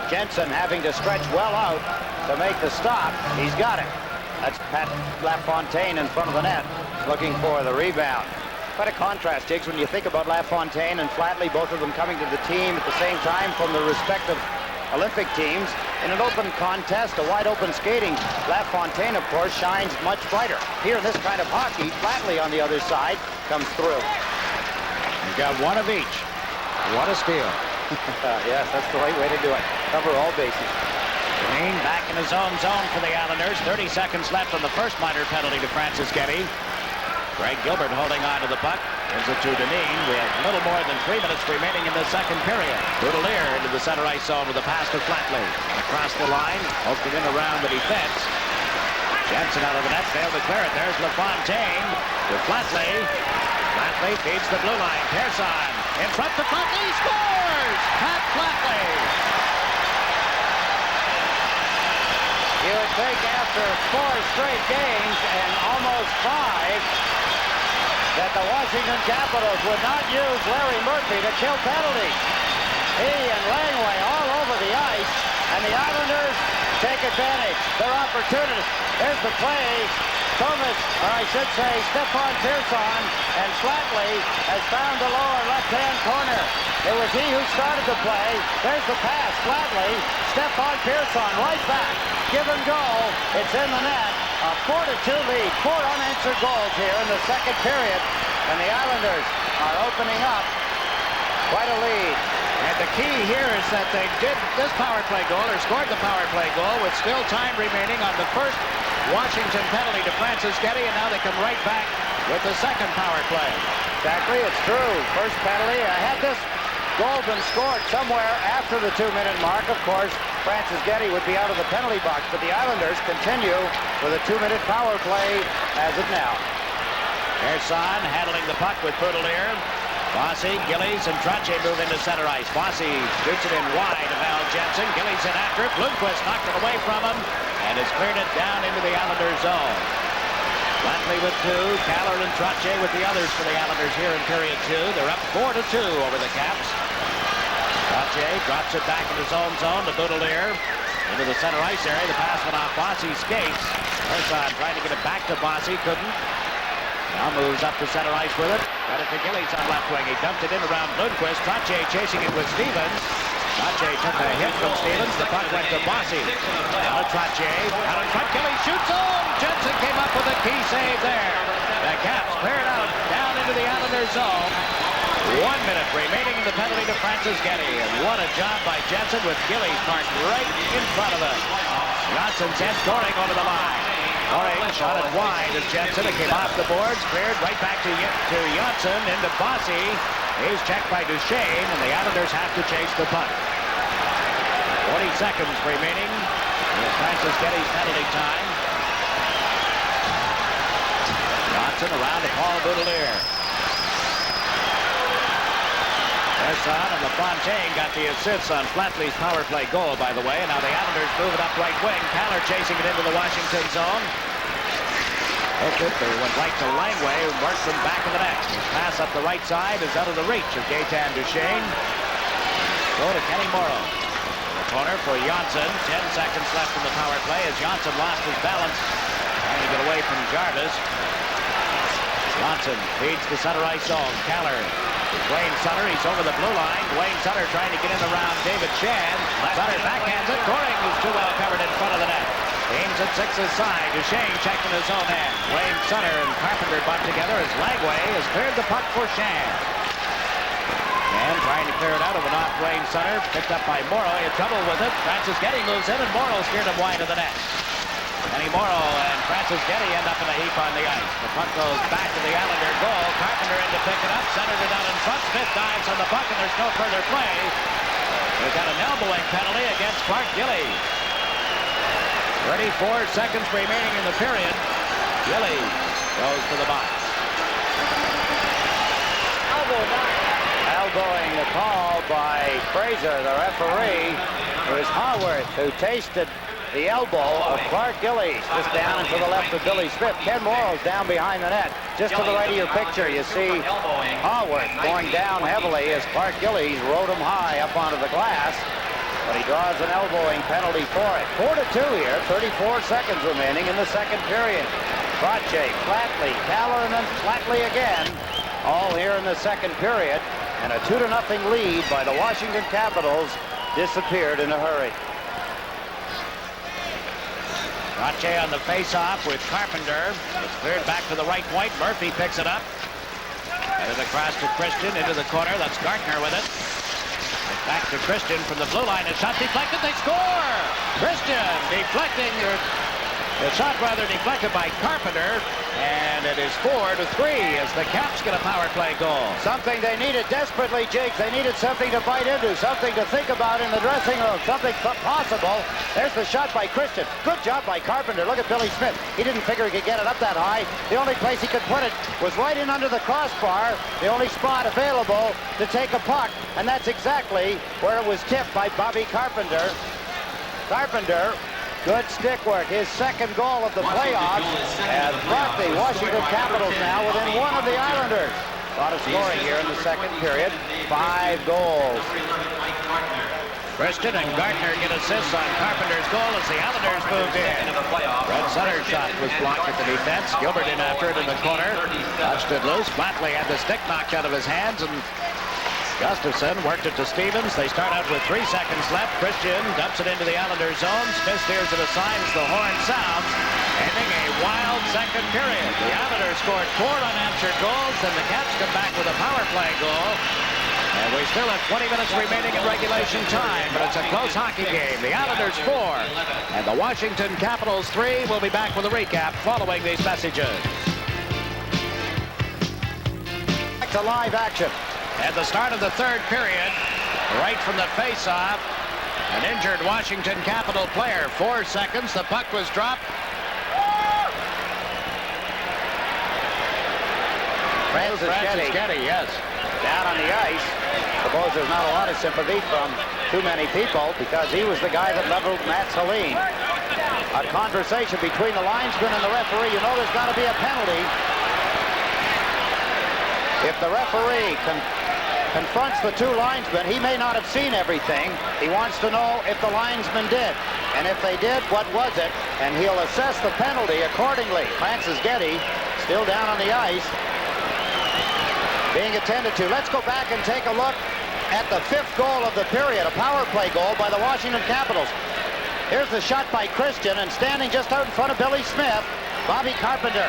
Jensen having to stretch well out to make the stop. He's got it. That's Pat LaFontaine in front of the net, looking for the rebound. Quite a contrast, Diggs, when you think about LaFontaine and Flatley, both of them coming to the team at the same time from the respective Olympic teams. In an open contest, a wide open skating, LaFontaine, of course, shines much brighter. Here in this kind of hockey, Flatley on the other side comes through. You've got one of each. What a steal. Yes, that's the right way to do it. Cover all bases. Dineen back in his own zone for the Islanders. 30 seconds left on the first minor penalty to Francis Getty. Greg Gilbert holding on to the puck. Gives it to Dineen. We have a little more than 3 minutes remaining in the second period. Boudelier into the center ice zone with a pass to Flatley. Across the line. Poked it in around the defense. Jensen out of the net. Failed to clear it. There's LaFontaine to Flatley. Flatley feeds the blue line. Pearson in front to Flatley. Scores! Pat Flatley. You would think after 4 straight games and almost 5 that the Washington Capitals would not use Larry Murphy to kill penalties. He and Langway all over the ice, and the Islanders take advantage. Their opportunity. There's the play. Thomas, or I should say Stefan Pearson, and Flatley has found the lower left-hand corner. It was he who started the play. There's the pass. Flatley, Stefan Pearson right back. Give and go. It's in the net. A 4-2 lead. 4 unanswered goals here in the second period. And the Islanders are opening up quite a lead. And the key here is that they did this power play goal, or scored the power play goal, with still time remaining on the first Washington penalty to Francis Getty, and now they come right back with the second power play. Exactly, it's true. First penalty. Had this goal been scored somewhere after the 2-minute mark, of course, Francis Getty would be out of the penalty box, but the Islanders continue with a 2-minute power play as of now. Pearson handling the puck with Boudelier. Bossy, Gillies, and Trottier move into center ice. Bossy shoots it in wide of Al Jensen. Gillies in after it. Lundqvist knocked it away from him and has cleared it down into the Islanders' zone. Flatley with 2. Caller and Trottier with the others for the Islanders here in period 2. They're up 4-2 over the Caps. Trottier drops it back in his own zone to Boudelier. Into the center ice area. The pass went off Bossy's skates. Pearson trying to get it back to Bossy. Couldn't. Now moves up to center ice with it. Got it to Gillies on left wing. He dumped it in around Lundqvist. Trottier chasing it with Stevens. Trottier took a hit from Stevens. The puck went to Bossy. Now to Trottier. Out in front. Gillies shoots. Oh! Jensen came up with a key save there. The Caps cleared out down into the Islanders' zone. 1 minute remaining in the penalty to Francis Getty. And what a job by Jensen with Gillies parked right in front of him. Johnson sends Goring over the line. Goring shot it wide as Jensen. It came off the boards, cleared right back to Johnson, into Bossy. He's checked by Duchesne, and the Islanders have to chase the puck. 40 seconds remaining in Francis Getty's penalty time. Johnson around to Paul Boudelier. Pearson and LaFontaine got the assists on Flatley's power play goal, by the way. And now the Islanders move it up right wing. Caller chasing it into the Washington zone. Hooked it, they went right to Langway, who works him back in the net. His pass up the right side is out of the reach of Gaetan Duchesne. Go to Kenny Morrow. In the corner for Johnson. 10 seconds left in the power play as Johnson lost his balance, trying to get away from Jarvis. Johnson feeds the center ice zone. Caller. Dwayne Sutter, he's over the blue line. Dwayne Sutter trying to get in around David Chan. Sutter backhands it. Goring is too well covered in front of the net. Aims at Six's side. Duchesne checking his own end. Dwayne Sutter and Carpenter butt together as Langway has cleared the puck for Chan. And trying to clear it out of an off Dwayne Sutter. Picked up by Morrow. He had trouble with it. Francis Getty moves in and Morrow steered him wide of the net. Kenny Morrow and Francis Getty end up in a heap on the ice. The puck goes back to the Islander goal. Carpenter in to pick it up, centered it out in front. Smith dives on the puck, and there's no further play. We've got an elbowing penalty against Clark Gillies. 34 seconds remaining in the period. Gillies goes to the box. Elbowing the call by Fraser, the referee. It was Haworth who tasted the elbow of Clark Gillies, just down and to the left of Billy Smith. Ken Morrow's down behind the net. Just to the right of your picture, you see Haworth going down heavily as Clark Gillies rode him high up onto the glass. But he draws an elbowing penalty for it. 4-2 here, 34 seconds remaining in the second period. Krotche, Flatley, Halloran, Flatley again, all here in the second period. And a 2-0 lead by the Washington Capitals disappeared in a hurry. Krotche on the face-off with Carpenter. It's cleared back to the right point. Murphy picks it up. And it across to Christian into the corner. That's Gartner with it. Back to Christian from the blue line. A shot deflected. They score! Christian deflecting. The shot rather deflected by Carpenter. And it is 4-3 as the Caps get a power play goal. Something they needed desperately, Jake. They needed something to bite into, something to think about in the dressing room, something possible. There's the shot by Christian. Good job by Carpenter. Look at Billy Smith. He didn't figure he could get it up that high. The only place he could put it was right in under the crossbar, the only spot available to take a puck, and that's exactly where it was tipped by Bobby Carpenter. Carpenter, good stick work. His second goal of the playoffs has brought the Washington Capitals now within one of the Islanders. A lot of scoring here in the second period. 5 goals. Christian and Gartner get assists on Carpenter's goal as the Islanders moved in. Red center shot was blocked at the defense. Gilbert in after it in the corner. Touched it loose. Flatley had the stick knocked out of his hands, and Gustafson worked it to Stevens. They start out with 3 seconds left. Christian dumps it into the Islanders zone. Smith steers it aside as the horn sounds, ending a wild second period. The Islanders scored 4 unanswered goals, and the Caps come back with a power play goal. And we still have 20 minutes remaining in regulation time, but it's a close hockey game. The Islanders 4 and the Washington Capitals 3. We'll be back with a recap following these messages. Back to live action. At the start of the third period, right from the face-off, an injured Washington Capital player. 4 seconds, the puck was dropped. Francis Getty, yes. Down on the ice. Suppose there's not a lot of sympathy from too many people because he was the guy that leveled Matt Saline. A conversation between the linesman and the referee. You know there's got to be a penalty. If the referee confronts the 2 linesmen, he may not have seen everything. He wants to know if the linesmen did. And if they did, what was it? And he'll assess the penalty accordingly. Francis Getty still down on the ice, being attended to. Let's go back and take a look at the 5th goal of the period, a power play goal by the Washington Capitals. Here's the shot by Christian, and standing just out in front of Billy Smith, Bobby Carpenter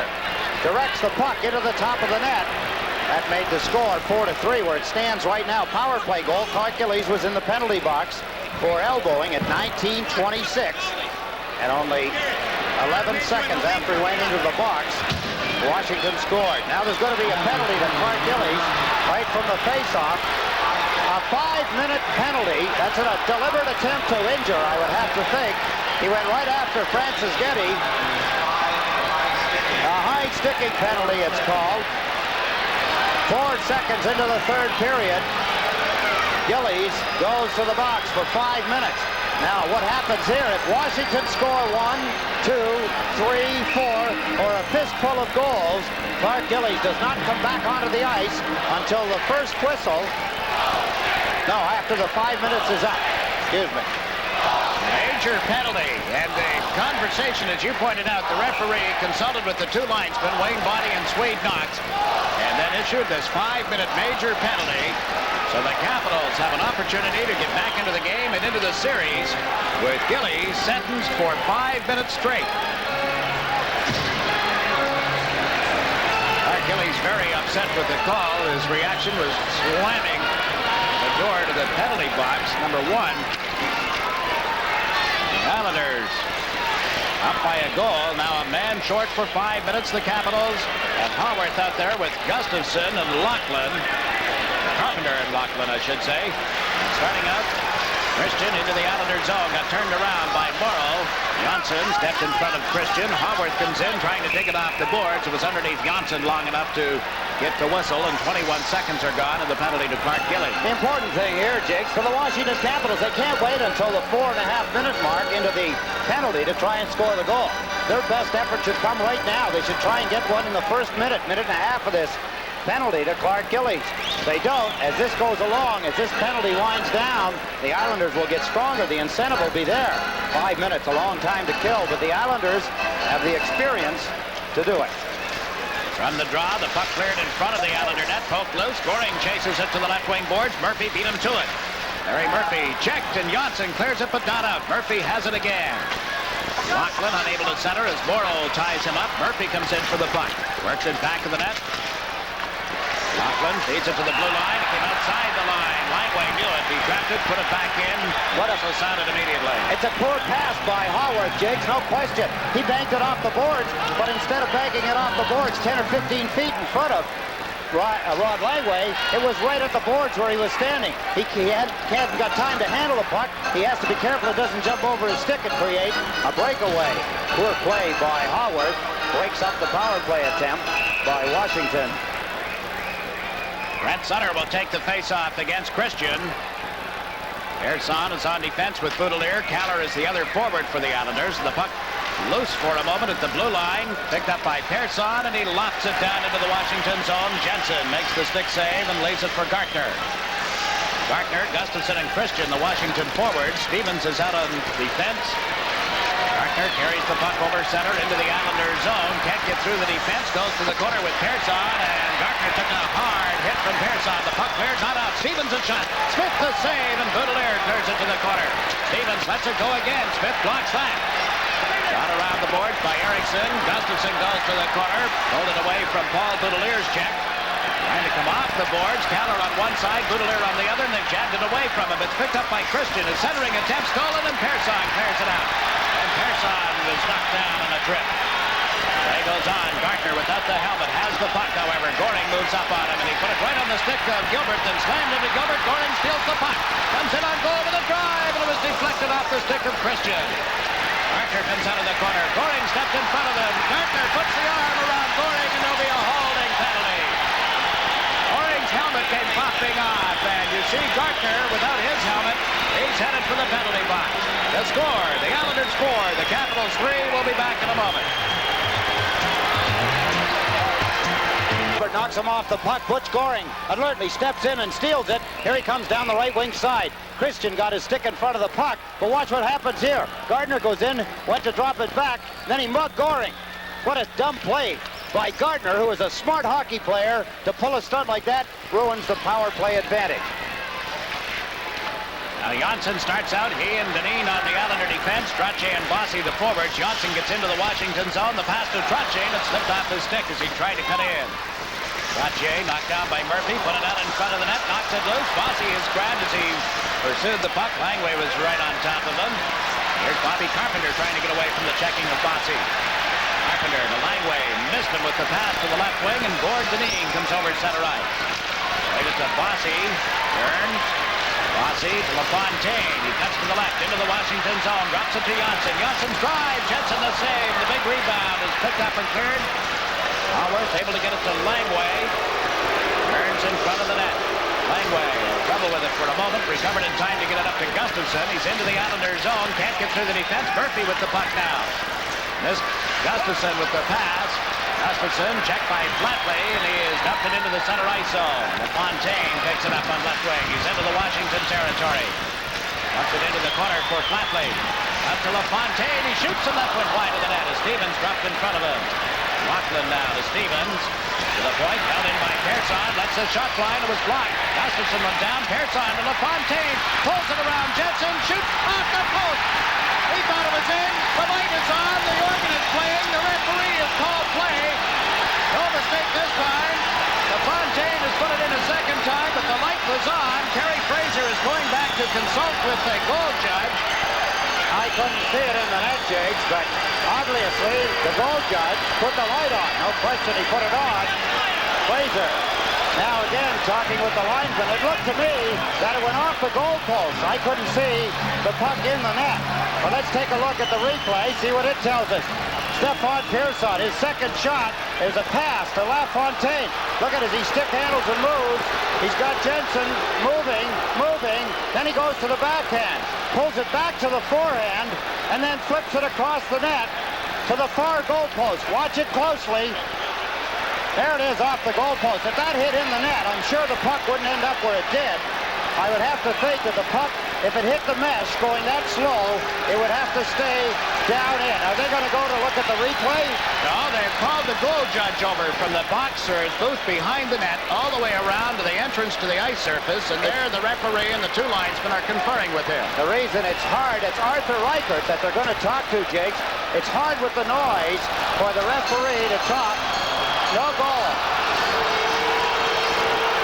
directs the puck into the top of the net. That made the score 4-3 where it stands right now. Power play goal. Clark Gillies was in the penalty box for elbowing at 19:26. And only 11 seconds after he went into the box, Washington scored. Now there's going to be a penalty to Clark Gillies right from the face-off. A 5-minute penalty. That's a deliberate attempt to injure, I would have to think. He went right after Francis Getty. A high sticking penalty, it's called. 4 seconds into the third period. Gillies goes to the box for 5 minutes. Now, what happens here? If Washington score 1, 2, 3, 4, or a fistful of goals, Clark Gillies does not come back onto the ice until the first whistle. No, after the 5 minutes is up. Excuse me. Major penalty. And the conversation, as you pointed out, the referee consulted with the 2 linesmen, Wayne Bonney and Swede Knox, and then issued this 5-minute major penalty. So the Capitals have an opportunity to get back into the game and into the series with Gillies sentenced for 5 minutes straight. Gillies very upset with the call. His reaction was slamming the door to the penalty box, number 1. The Islanders Up by a goal. Now a man short for 5 minutes, the Capitals. And Haworth out there with Gustafson and Lachlan. Carpenter and Lachlan, I should say. Starting out, Christian into the Islander zone. Got turned around by Morrow. Johnson stepped in front of Christian. Haworth comes in trying to dig it off the boards. It was underneath Johnson long enough to get the whistle, and 21 seconds are gone, and the penalty to Clark Gillies. The important thing here, Jakes, for the Washington Capitals, they can't wait until the 4.5-minute mark into the penalty to try and score the goal. Their best effort should come right now. They should try and get one in the first minute and a half of this penalty to Clark Gillies. They don't. As this goes along, as this penalty winds down, the Islanders will get stronger. The incentive will be there. 5 minutes, a long time to kill, but the Islanders have the experience to do it. From the draw, the puck cleared in front of the Islander net, poked loose. Goring chases it to the left wing boards. Murphy beat him to it. Larry Murphy checked, and Johnson clears it, but not out. Murphy has it again. Lachlan unable to center as Morrow ties him up. Murphy comes in for the puck. Works it back of the net. Lachlan feeds it to the blue line. It came outside the line. Lineway knew it. He trapped it, put it back in. What whistle sounded immediately. It's a poor pass by Haworth, Jakes, no question. He banked it off the boards, but instead of banking it off the boards 10 or 15 feet in front of Rod Lineway, it was right at the boards where he was standing. He hasn't got time to handle the puck. He has to be careful it doesn't jump over his stick and create a breakaway. Poor play by Haworth. Breaks up the power play attempt by Washington. Brent Sutter will take the face-off against Christian. Pearson is on defense with Boudelier. Caller is the other forward for the Islanders. The puck loose for a moment at the blue line. Picked up by Pearson, and he lofts it down into the Washington zone. Jensen makes the stick save and leaves it for Gartner. Gartner, Gustafson, and Christian, the Washington forwards. Stevens is out on defense. Gartner carries the puck over center into the Islanders zone. Can't get through the defense. Goes to the corner with Pearson, and Gartner took a hard hit from Pearson. The puck cleared, not out. Stevens a shot. Smith the save, and Boudelier clears it to the corner. Stevens lets it go again. Smith blocks that. Shot around the boards by Erickson. Gustafson goes to the corner. Pulled it away from Paul Boudelier's check. Trying to come off the boards. Caller on one side, Boudelier on the other, and then jabbed it away from him. It's picked up by Christian. His centering attempt stolen, and Pearson clears it out. And Pearson was knocked down on a trip. Play goes on. Gartner without the helmet has the puck, however. Goring moves up on him, and he put it right on the stick of Gilbert, then slammed into Gilbert. Goring steals the puck. Comes in on goal with a drive, and it was deflected off the stick of Christian. Gartner comes out of the corner. Goring stepped in front of him. Gartner puts the arm around Goring, and there'll be a holding penalty. Goring's helmet came popping off, and you see Gartner without his helmet. He's headed for the penalty box. The score, the Islanders 4, the Capitals 3. We'll be back in a moment. Knocks him off the puck. Butch Goring alertly steps in and steals it. Here he comes down the right wing side. Christian got his stick in front of the puck, but watch what happens here. Gardner goes in, went to drop it back, then he mugged Goring. What a dumb play by Gardner, who is a smart hockey player. To pull a stunt like that ruins the power play advantage. Now Janssen starts out, he and Deneen on the Islander defense. Trottier and Bossy the forwards. Janssen gets into the Washington zone. The pass to Trottier, and it slipped off his stick as he tried to cut in. Trottier knocked down by Murphy, put it out in front of the net, knocks it loose. Bossy is grabbed as he pursued the puck. Langway was right on top of him. Here's Bobby Carpenter trying to get away from the checking of Bossy. Carpenter to Langway, missed him with the pass to the left wing, and Gord Deneen comes over center ice. Right it to Bossy, turns. Bossy to LaFontaine. He cuts to the left into the Washington zone. Drops it to Janssen. Janssen's drive. Jensen the save. The big rebound is picked up and cleared. Haworth able to get it to Langway. Turns in front of the net. Langway in trouble with it for a moment. Recovered in time to get it up to Gustafson. He's into the Islanders zone. Can't get through the defense. Murphy with the puck now. Missed Gustafson with the pass. Gustafson checked by Flatley, and he is dumped it into the center ice zone. LaFontaine picks it up on left wing. He's into the Washington territory. Dumps it into the corner for Flatley. Up to LaFontaine. He shoots, and that went wide of the net as Stevens dropped in front of him. Lachlan now to Stevens. To the point, held in by Pearson. Lets the shot fly, and it was blocked. Gustafson went down. Pearson to LaFontaine. Pulls it around. Jensen shoots off the post. He thought it was in. The light is on. The organ is playing. The referee has called play. No mistake this time. LaFontaine has put it in a second time, but the light was on. Terry Fraser is going back to consult with the goal judge. I couldn't see it in the net, Jakes, but obviously the goal judge put the light on. No question he put it on. Fraser. Now again, talking with the linesman, it looked to me that it went off the goalpost. I couldn't see the puck in the net. But let's take a look at the replay, see what it tells us. Stephon Pearson, his second shot is a pass to LaFontaine. Look at as he stick handles and moves. He's got Jensen moving, then he goes to the backhand, pulls it back to the forehand, and then flips it across the net to the far goalpost. Watch it closely. There it is off the goalpost. If that hit in the net, I'm sure the puck wouldn't end up where it did. I would have to think that the puck, if it hit the mesh going that slow, it would have to stay down in. Are they going to go to look at the replay? No, they've called the goal judge over from the boxer's booth behind the net all the way around to the entrance to the ice surface, and there the referee and the two linesmen are conferring with him. The reason it's hard, it's Arthur Reichert that they're going to talk to, Jakes. It's hard with the noise for the referee to talk. No goal.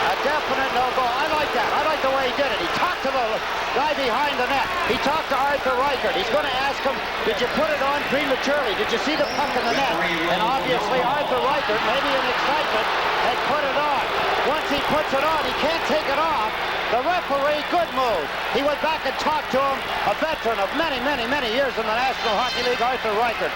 A definite no goal. I like that. I like the way he did it. He talked to the guy behind the net. He talked to Arthur Reichert. He's going to ask him, did you put it on prematurely? Did you see the puck in the net? And obviously Arthur Reichert, maybe in excitement, had put it on. Once he puts it on, he can't take it off. The referee, good move. He went back and talked to him, a veteran of many years in the National Hockey League, Arthur Reichert.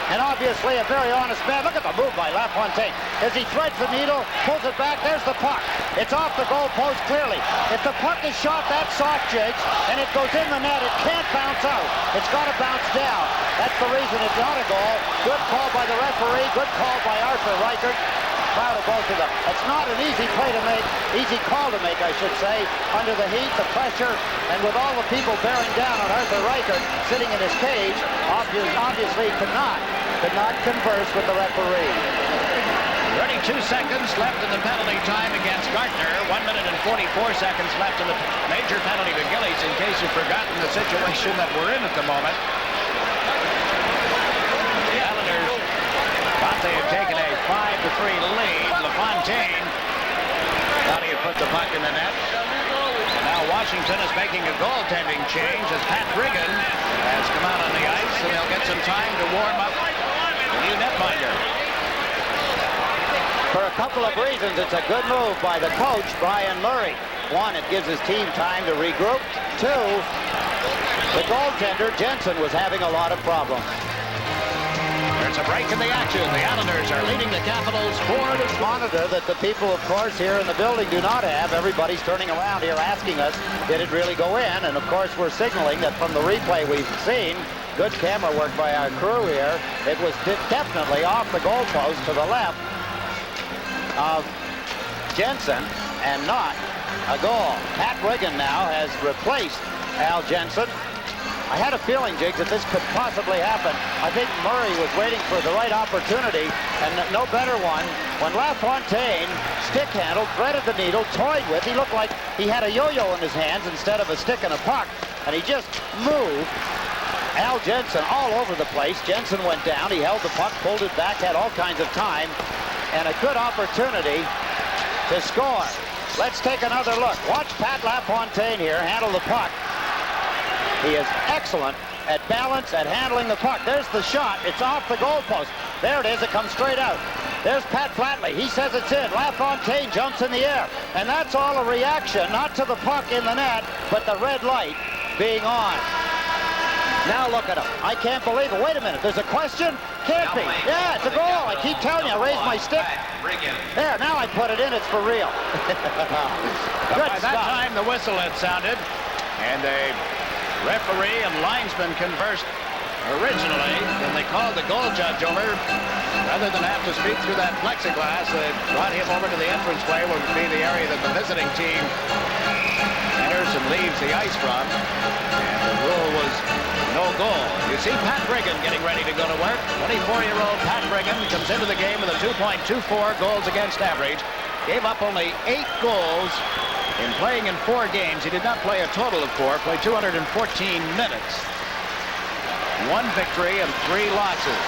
And obviously a very honest man. Look at the move by LaFontaine. As he threads the needle, pulls it back, there's the puck. It's off the goalpost clearly. If the puck is shot that soft, Jakes, and it goes in the net, it can't bounce out. It's got to bounce down. That's the reason it's not a goal. Good call by the referee, good call by Arthur Reichert. Proud of both of them. It's not an easy play to make, easy call to make, I should say, under the heat, the pressure, and with all the people bearing down on Arthur Reichert sitting in his cage, obviously could not converse with the referee. 32 seconds left in the penalty time against Gartner. 1 minute and 44 seconds left in the major penalty to Gillies, in case you've forgotten the situation that we're in at the moment. The Islanders thought they had taken a 5-3 lead. LaFontaine thought he had put the puck in the net. And now Washington is making a goaltending change as Pat Riggin has come out on the ice, and they'll get some time to warm up the new netminder. For a couple of reasons, it's a good move by the coach, Brian Murray. One, it gives his team time to regroup. Two, the goaltender, Jensen, was having a lot of problems. There's a break in the action. The Islanders are leading the Capitals 4-2. Monitor that the people, of course, here in the building do not have. Everybody's turning around here asking us, did it really go in? And, of course, we're signaling that from the replay we've seen, good camera work by our crew here, it was definitely off the goalpost to the left of Jensen and not a goal. Pat Riggin now has replaced Al Jensen. I had a feeling, Jiggs, that this could possibly happen. I think Murray was waiting for the right opportunity, and no better one. When LaFontaine stick-handled, threaded the needle, toyed with, he looked like he had a yo-yo in his hands instead of a stick and a puck, and he just moved Al Jensen all over the place. Jensen went down, he held the puck, pulled it back, had all kinds of time, and a good opportunity to score. Let's take another look. Watch Pat LaFontaine here handle the puck. He is excellent at balance, at handling the puck. There's the shot. It's off the goalpost. There it is. It comes straight out. There's Pat Flatley. He says it's in. LaFontaine jumps in the air. And that's all a reaction, not to the puck in the net, but the red light being on. Now look at him. I can't believe it. Wait a minute. There's a question? Can't be. Yeah, it's a goal. I keep telling you. I raised my stick. There, now I put it in. It's for real. Good By that time, the whistle had sounded, and a referee and linesman conversed originally. Then they called the goal judge over. Rather than have to speak through that plexiglass, they brought him over to the entranceway, where would be the area that the visiting team enters and leaves the ice from. And the rule was no goal. You see Pat Riggin getting ready to go to work. 24-year-old Pat Riggin comes into the game with a 2.24 goals against average. Gave up only 8 goals in playing in 4 games. He did not play a total of 4, played 214 minutes. 1 victory and 3 losses.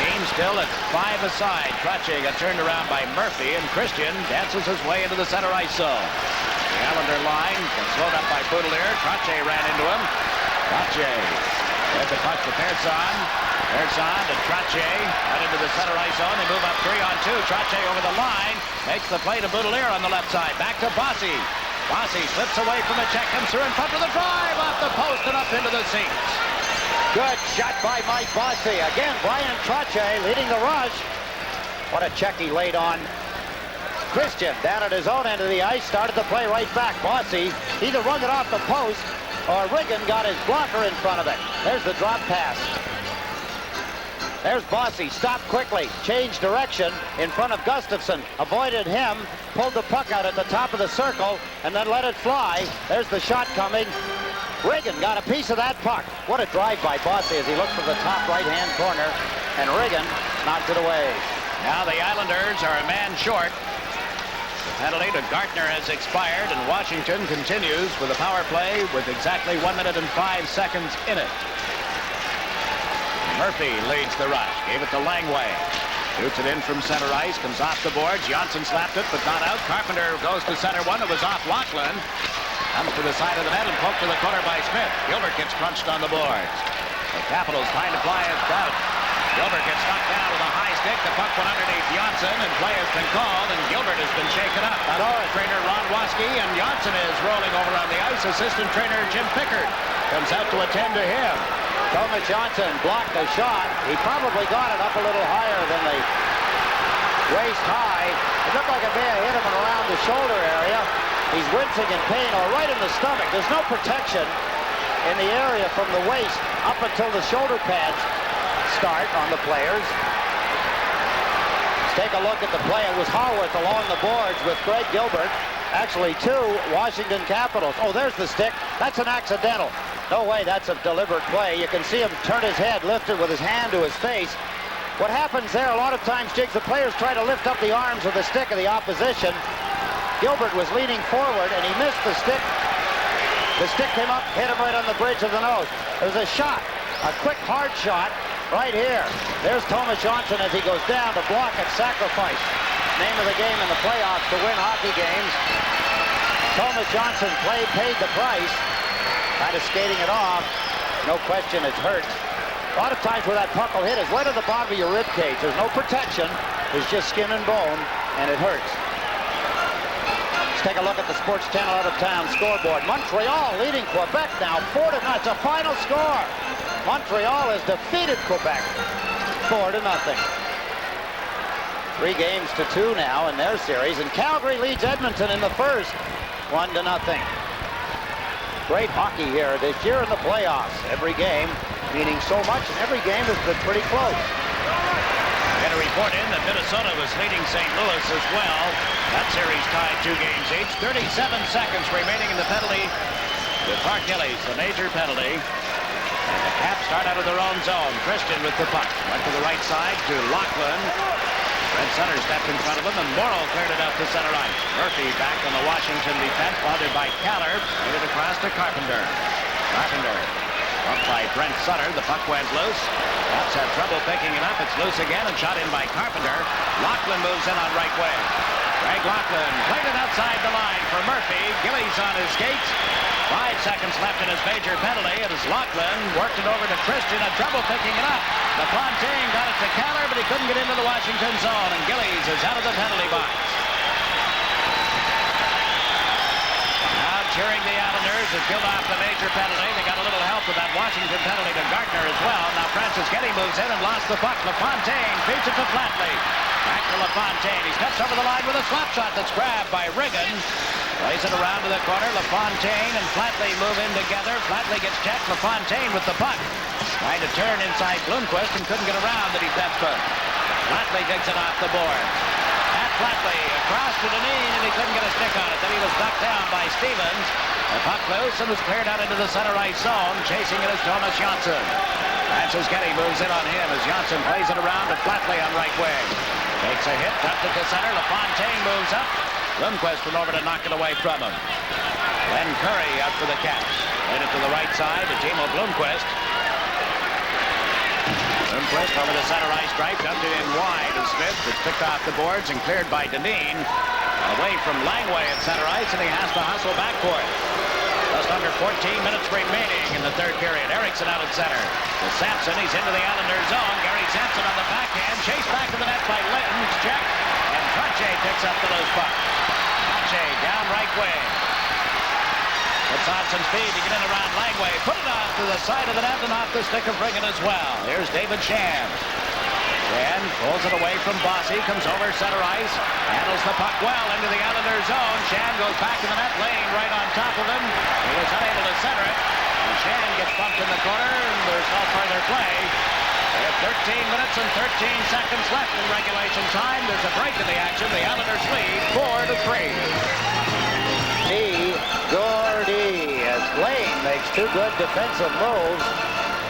Team still at 5 aside. Trache got turned around by Murphy, and Christian dances his way into the center ice zone. The Islander line got slowed up by Boudelier. Trache ran into him. Trache with the puck to Pearson. Pearson to Trache. Out into the center ice zone. They move up 3-on-2. Trache over the line. Makes the play to Boudelier on the left side. Back to Bossy. Bossy slips away from the check. Comes through in front of the drive. Off the post and up into the seats. Good shot by Mike Bossy. Again, Brian Trache leading the rush. What a check he laid on Christian down at his own end of the ice. Started the play right back. Bossy either run it off the post or Riggin got his blocker in front of it. There's the drop pass. There's Bossy. Stopped quickly. Changed direction in front of Gustafson. Avoided him. Pulled the puck out at the top of the circle and then let it fly. There's the shot coming. Riggin got a piece of that puck. What a drive by Bossy as he looked for the top right-hand corner. And Riggin knocked it away. Now the Islanders are a man short. The penalty to Gartner has expired, and Washington continues with a power play with exactly 1 minute and 5 seconds in it. Murphy leads the rush. Gave it to Langway. Shoots it in from center ice. Comes off the boards. Johnson slapped it, but not out. Carpenter goes to center one. It was off Lachlan. Comes to the side of the net and poked to the corner by Smith. Gilbert gets crunched on the boards. The Capitals trying to fly it out. Gilbert gets knocked down with a high stick. The puck went underneath Johnson, and play has been called, and Gilbert has been shaken up. Trainer Ron Waskey, and Johnson is rolling over on the ice. Assistant trainer Jim Pickard comes out to attend to him. Thomas Johnson blocked the shot. He probably got it up a little higher than the waist high. It looked like it may have hit him around the shoulder area. He's wincing in pain, or right in the stomach. There's no protection in the area from the waist up until the shoulder pads start on the players. Let's take a look at the play. It was Harworth along the boards with Greg Gilbert. Actually, 2 Washington Capitals. Oh, there's the stick. That's an accidental. No way that's a deliberate play. You can see him turn his head, lift it with his hand to his face. What happens there, a lot of times, Jigs, the players try to lift up the arms of the stick of the opposition. Gilbert was leaning forward, and he missed the stick. The stick came up, hit him right on the bridge of the nose. There's a shot, a quick, hard shot right here. There's Thomas Johnson as he goes down to block at sacrifice. Name of the game in the playoffs to win hockey games. Thomas Johnson paid the price. Kind of skating it off. No question it's hurt. A lot of times where that puck will hit is right at the bottom of your rib cage. There's no protection. It's just skin and bone, and it hurts. Let's take a look at the Sports Channel out-of-town scoreboard. Montreal leading Quebec now 4-0. It's a final score. Montreal has defeated Quebec 4-0. 3 games to 2 now in their series, and Calgary leads Edmonton in the first 1-0. Great hockey here this year in the playoffs. Every game meaning so much, and every game has been pretty close. Get a report in that Minnesota was leading St. Louis as well. That series tied 2 games each. 37 seconds remaining in the penalty with Park Gillies, the major penalty. And the Caps start out of their own zone. Christian with the puck. Went to the right side to Lachlan. Red Center stepped in front of him, and Morrill cleared it out to center ice. Murphy back on the Washington defense, bothered by Keller. Put it across to Carpenter. Carpenter up by Brent Sutter. The puck went loose. Caps had trouble picking it up. It's loose again and shot in by Carpenter. Lachlan moves in on right wing. Greg Lachlan played it outside the line for Murphy. Gillies on his skates. 5 seconds left in his major penalty. It is Lachlan worked it over to Christian. Had trouble picking it up. LaFontaine got it to Keller, but he couldn't get into the Washington zone, and Gillies is out of the penalty box. Now cheering the Islanders has killed off the major penalty. They got a little help with that Washington penalty to Gartner as well. Now Francis Getty moves in and lost the puck. LaFontaine feeds it to Flatley. Back to LaFontaine. He steps over the line with a slap shot that's grabbed by Riggin. Plays it around to the corner. LaFontaine and Flatley move in together. Flatley gets checked. LaFontaine with the puck. Trying to turn inside Bloomquist and couldn't get around the defenseman. Flatley digs it off the board. At Flatley, across to Deneen, and he couldn't get a stick on it. Then he was knocked down by Stevens. The puck loose and was cleared out into the center ice zone. Chasing it is Thomas Johnson. Francis Getty moves in on him as Johnson plays it around to Flatley on right wing. Takes a hit, dumped it to center. LaFontaine moves up. Lundqvist went over to knock it away from him. Len Curry out for the Caps. Played it to the right side to Timo Blomqvist. Blomqvist over the center ice stripe, dumped it in wide to Smith. It's picked off the boards and cleared by Deneen. Away from Langway at center ice, and he has to hustle back for it. Just under 14 minutes remaining in the third period. Erickson out at center. To Sampson, he's into the Islanders zone. Gary Sampson on the backhand. Chased back to the net by Linton. Check. And Trottier picks up the loose puck. Trottier down right wing. Puts on some speed to get in around Langway. Put it on to the side of the net and off the stick of Riggin as well. Here's David Shan. Shan pulls it away from Bossy. Comes over center ice. Handles the puck well into the Islanders zone. Shan goes back to the net. Lane right on top of him. He was unable to center it. And Shan gets bumped in the corner. And there's no further play. We have 13 minutes and 13 seconds left in regulation time. There's a break in the action. The Islanders lead 4-3. Gordy as Lane makes two good defensive moves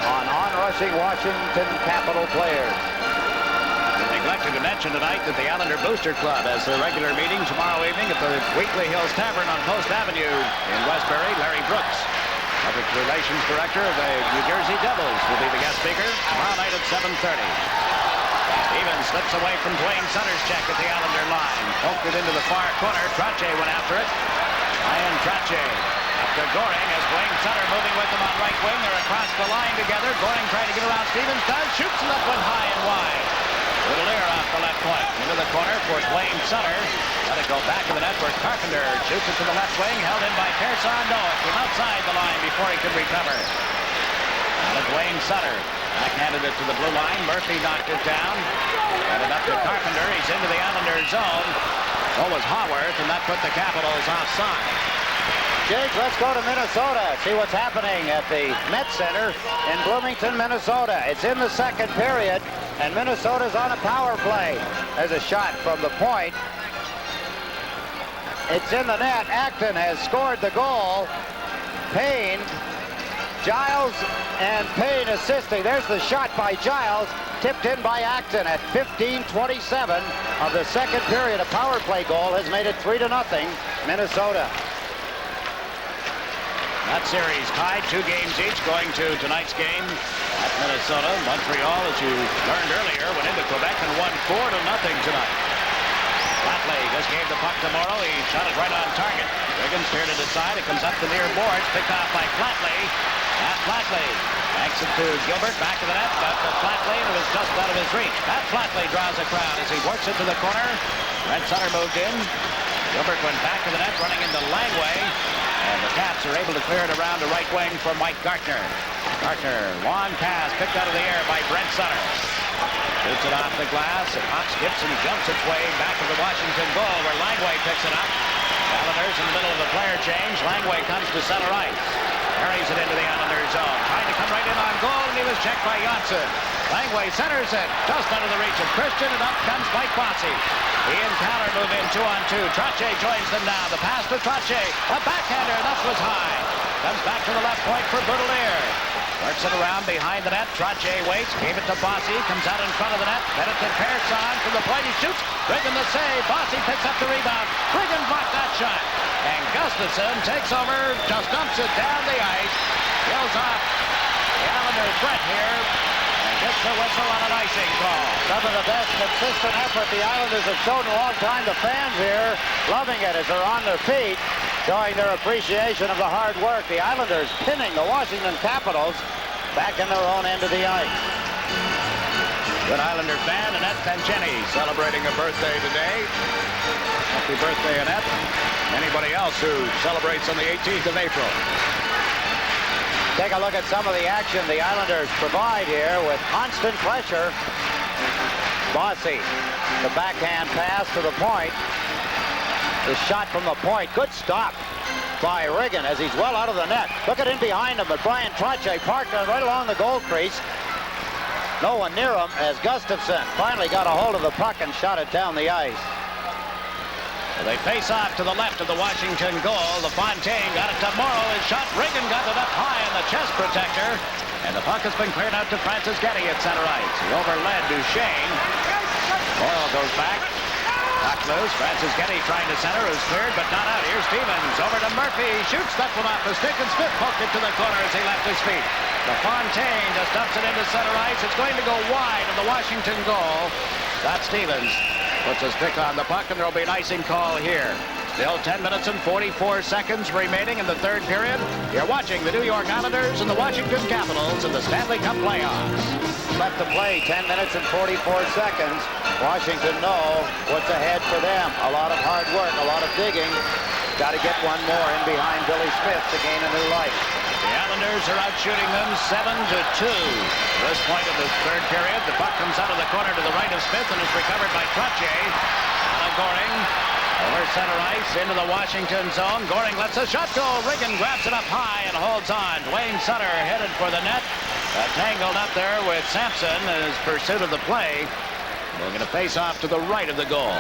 on on-rushing Washington Capital players. Neglected to mention tonight that the Islander Booster Club has their regular meeting tomorrow evening at the Weekly Hills Tavern on Post Avenue in Westbury. Larry Brooks, Public Relations Director of the New Jersey Devils, will be the guest speaker tomorrow night at 7:30. Stevens slips away from Dwayne Sutter's check at the Islander line. Poked it into the far corner. Trottier went after it. Ryan Trottier up to Goring as Dwayne Sutter moving with him on right wing. They're across the line together. Goring trying to get around Stevens. Does. Shoots and that one high and wide. Little ear off the left point. Into the corner for Dwayne Sutter. Let it go back to the net where Carpenter shoots it to the left wing. Held in by Pearson. No, it came outside the line before he could recover. Now to Dwayne Sutter. Backhanded it to the blue line. Murphy knocked it down. Got it up to Carpenter. He's into the Islanders zone. So was Haworth, and that put the Capitals offside. Jake, let's go to Minnesota. See what's happening at the Met Center in Bloomington, Minnesota. It's in the second period, and Minnesota's on a power play. There's a shot from the point. It's in the net. Acton has scored the goal. Payne, Giles, and Payne assisting. There's the shot by Giles, tipped in by Acton at 15:27 of the second period. A power play goal has made it 3-0, Minnesota. That series tied 2 games each going to tonight's game at Minnesota. Montreal, as you learned earlier, went into Quebec and won 4-0 tonight. Flatley just gave the puck to Morrow. He shot it right on target. Riggin steered it aside. It comes up the near boards. Picked off by Flatley. Pat Flatley backs it to Gilbert. Back to the net. But to Flatley, and it was just out of his reach. Pat Flatley draws a crowd as he works it to the corner. Red Sutter moved in. Gilbert went back to the net, running into Langway. And the Caps are able to clear it around the right wing for Mike Gartner. Gartner, long pass, picked out of the air by Brent Sutter. Shoots it off the glass. It hops, skips, and jumps its way back to the Washington goal where Langway picks it up. Islanders in the middle of the player change. Langway comes to center ice. Carries it into the Islanders zone. Trying to come right in on goal, and he was checked by Janssen. Langway centers it. Just out of the reach of Christian, and up comes Mike Bossy. He and Caller move in 2-on-2. Trottier joins them now. The pass to Trottier. A backhander, and that was high. Comes back to the left point for Boudelier. Works it around behind the net. Trottier waits. Gave it to Bossy. Comes out in front of the net. Headed to Pearson from the point. He shoots. Riggin the save. Bossy picks up the rebound. Riggin blocked that shot. And Gustafson takes over. Just dumps it down the ice. Kills off the Islanders' threat here. And gets the whistle on an icing call. Some of the best consistent effort the Islanders have shown in a long time. The fans here loving it as they're on their feet, showing their appreciation of the hard work. The Islanders pinning the Washington Capitals back in their own end of the ice. Good Islander fan, Annette Pencheni, celebrating a birthday today. Happy birthday, Annette. Anybody else who celebrates on the 18th of April. Take a look at some of the action the Islanders provide here with constant pressure. Bossy, the backhand pass to the point. The shot from the point. Good stop by Riggin as he's well out of the net. Look at in behind him, but Brian Trottier parked right along the goal crease. No one near him as Gustafson finally got a hold of the puck and shot it down the ice. They face off to the left of the Washington goal. The Fontaine got it to Morrow. His shot. Riggin got it up high in the chest protector. And the puck has been cleared out to Francis Getty at center ice. He overled Duchesne. Morrow goes back. Puck loose. Francis Getty trying to center. Who's cleared but not out. Here's Stevens. Over to Murphy. Shoots that one off the stick. And Smith poked it to the corner as he left his feet. The Fontaine just dumps it into center ice. It's going to go wide of the Washington goal. That's Stevens. Puts his stick on the puck, and there'll be an icing call here. Still 10 minutes and 44 seconds remaining in the third period. You're watching the New York Islanders and the Washington Capitals in the Stanley Cup playoffs. Left to play, 10 minutes and 44 seconds. Washington know what's ahead for them. A lot of hard work, a lot of digging. Got to get one more in behind Billy Smith to gain a new life. The Islanders are out shooting them 7-2. At this point of the third period, the puck comes out of the corner to the right of Smith and is recovered by Trottier. Alan Goring over center ice into the Washington zone. Goring lets a shot go. Riggin grabs it up high and holds on. Dwayne Sutter headed for the net. Tangled up there with Sampson in his pursuit of the play. We're going to face off to the right of the goal.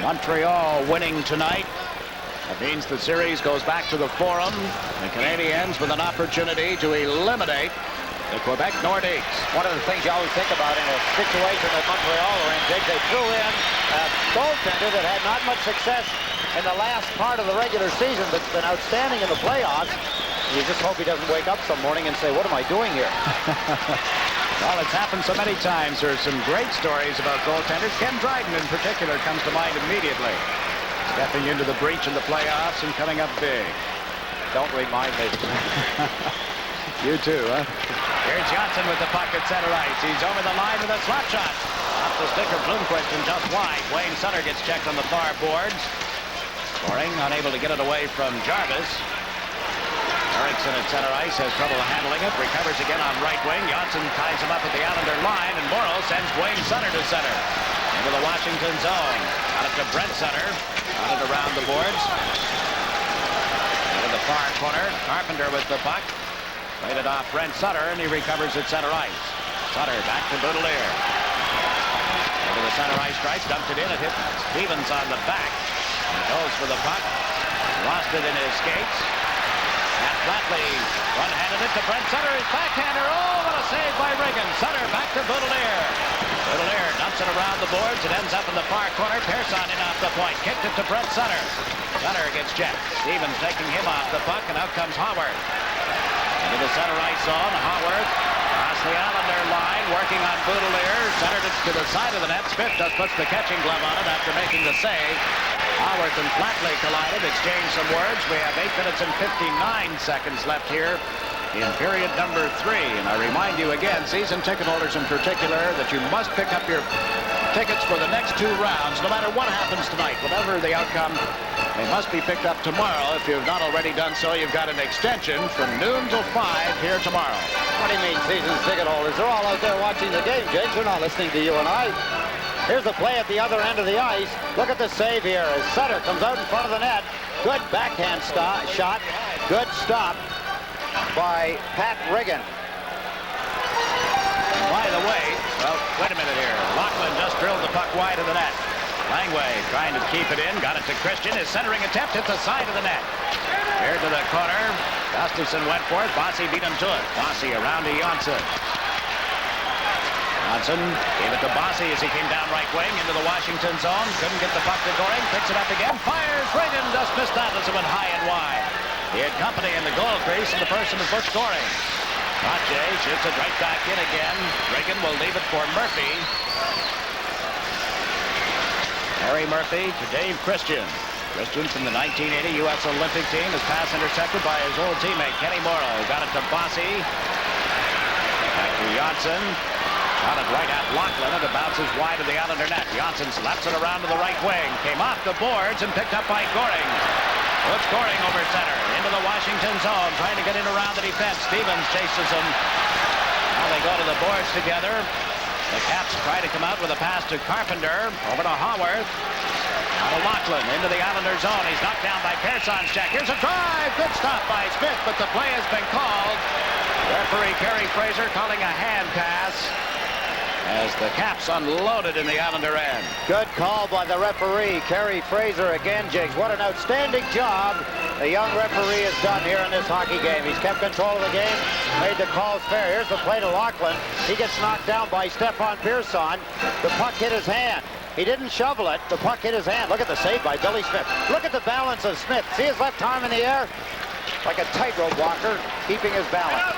Montreal winning tonight. That means the series goes back to the Forum. The Canadiens with an opportunity to eliminate the Quebec Nordiques. One of the things you always think about in a situation that Montreal are in, Jake, they threw in a goaltender that had not much success in the last part of the regular season, but's been outstanding in the playoffs. You just hope he doesn't wake up some morning and say, what am I doing here? Well, it's happened so many times. There's some great stories about goaltenders. Ken Dryden in particular comes to mind immediately. Stepping into the breach in the playoffs and coming up big. Don't remind me. You too, huh? Here's Johnson with the puck at center ice. He's over the line with a slap shot. Off the stick of Bloomquist and just wide. Wayne Sutter gets checked on the far boards. Goring unable to get it away from Jarvis. Eriksson at center ice has trouble handling it. Recovers again on right wing. Johnson ties him up at the Islander line, and Morrow sends Wayne Sutter to center. Into the Washington zone. Out it to Brent Sutter. Out it around the boards. Into the far corner. Carpenter with the puck. Played it off Brent Sutter, and he recovers at center ice. Sutter back to Boudelier. Over the center ice stripe, dumped it in. It hit Stevens on the back. He goes for the puck. Lost it in his skates. And flatly one-handed it to Brent Sutter. His backhander. Oh, what a save by Riggin. Sutter back to Boudelier. Boudelier dumps it around the boards. It ends up in the far corner. Pearson in off the point. Kicked it to Brent Sutter. Sutter gets checked. Stevens taking him off the puck, and out comes Howard. Into the center ice zone. Howard across the Islander line, working on Boudelier. Centered it to the side of the net. Smith just puts the catching glove on it after making the save. Howard and Flatley collided, exchanged some words. We have 8 minutes and 59 seconds left here in period number 3. And I remind you again, season ticket holders in particular, that you must pick up your tickets for the next 2 rounds, no matter what happens tonight. Whatever the outcome, they must be picked up tomorrow. If you've not already done so, you've got an extension from noon till 5 here tomorrow. What do you mean, season ticket holders? They're all out there watching the game, Jake. They're not listening to you and I. Here's the play at the other end of the ice. Look at the save here as Sutter comes out in front of the net. Good backhand shot. Good stop by Pat Riggin. By the way, well, wait a minute here. Lachlan just drilled the puck wide of the net. Langway trying to keep it in. Got it to Christian. His centering attempt hit the side of the net. Here to the corner. Gustafson went for it. Bossy beat him to it. Bossy around to Johnson. Johnson gave it to Bossy as he came down right wing into the Washington zone. Couldn't get the puck to Goring. Picks it up again. Fires. Riggin just missed that as it went high and wide. He had company in the goal crease in the person of Butch Goring. Pache shoots it right back in again. Riggin will leave it for Murphy. Harry Murphy to Dave Christian. Christian from the 1980 U.S. Olympic team. His pass intercepted by his old teammate Kenny Morrow. Got it to Bossy. Back to Johnson. Got it right at Lachlan, and it bounces wide of the Islander net. Johnson slaps it around to the right wing. Came off the boards and picked up by Goring. Puts Goring over center into the Washington zone, trying to get in around the defense. Stevens chases him. Now they go to the boards together. The Caps try to come out with a pass to Carpenter. Over to Haworth. Now to Lachlan into the Islander zone. He's knocked down by Pearson's check. Here's a drive. Good stop by Smith, but the play has been called. Referee Kerry Fraser calling a hand pass as the Caps unloaded in the Islander end. Good call by the referee, Kerry Fraser again, Jigs. What an outstanding job the young referee has done here in this hockey game. He's kept control of the game, made the calls fair. Here's the play to Lachlan. He gets knocked down by Stefan Pearson. The puck hit his hand. He didn't shovel it. The puck hit his hand. Look at the save by Billy Smith. Look at the balance of Smith. See his left arm in the air? Like a tightrope walker, keeping his balance.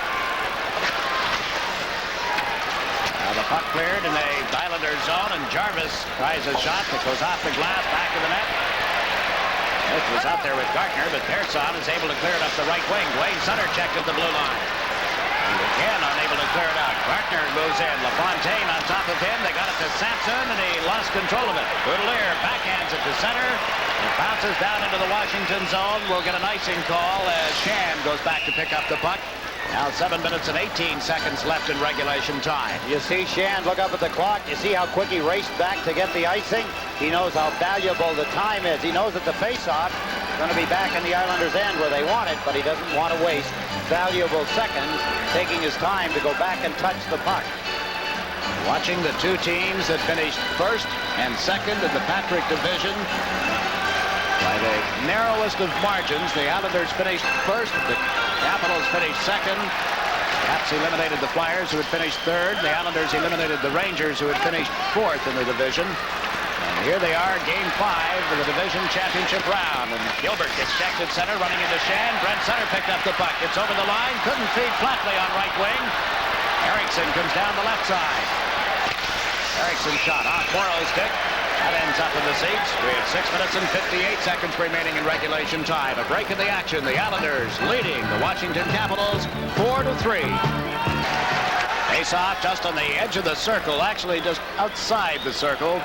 Now the puck cleared in the Islanders zone, and Jarvis tries a shot that goes off the glass, back of the net. This was out there with Gartner, but Pearson is able to clear it up the right wing. Dwayne Sutter checked at the blue line. And again, unable to clear it out. Gartner moves in. LaFontaine on top of him. They got it to Sampson, and he lost control of it. Boudelier backhands it to center. It bounces down into the Washington zone. We'll get an icing call as Shan goes back to pick up the puck. Now 7 minutes and 18 seconds left in regulation time. You see Shan look up at the clock. You see how quick he raced back to get the icing? He knows how valuable the time is. He knows that the face-off is going to be back in the Islanders' end where they want it, but he doesn't want to waste valuable seconds taking his time to go back and touch the puck. Watching the two teams that finished first and second in the Patrick Division. By the narrowest of margins, the Islanders finished first. The Capitals finished second. Caps eliminated the Flyers, who had finished third. The Islanders eliminated the Rangers, who had finished fourth in the division. And here they are, Game 5 of the division championship round. And Gilbert gets checked at center, running into Shan. Brent Sutter picked up the puck. It's over the line. Couldn't feed flatly on right wing. Erickson comes down the left side. Erickson shot off Morrow's stick. That ends up in the seats. We have 6 minutes and 58 seconds remaining in regulation time. A break in the action. The Islanders leading the Washington Capitals 4-3. Face-off just on the edge of the circle, actually just outside the circle.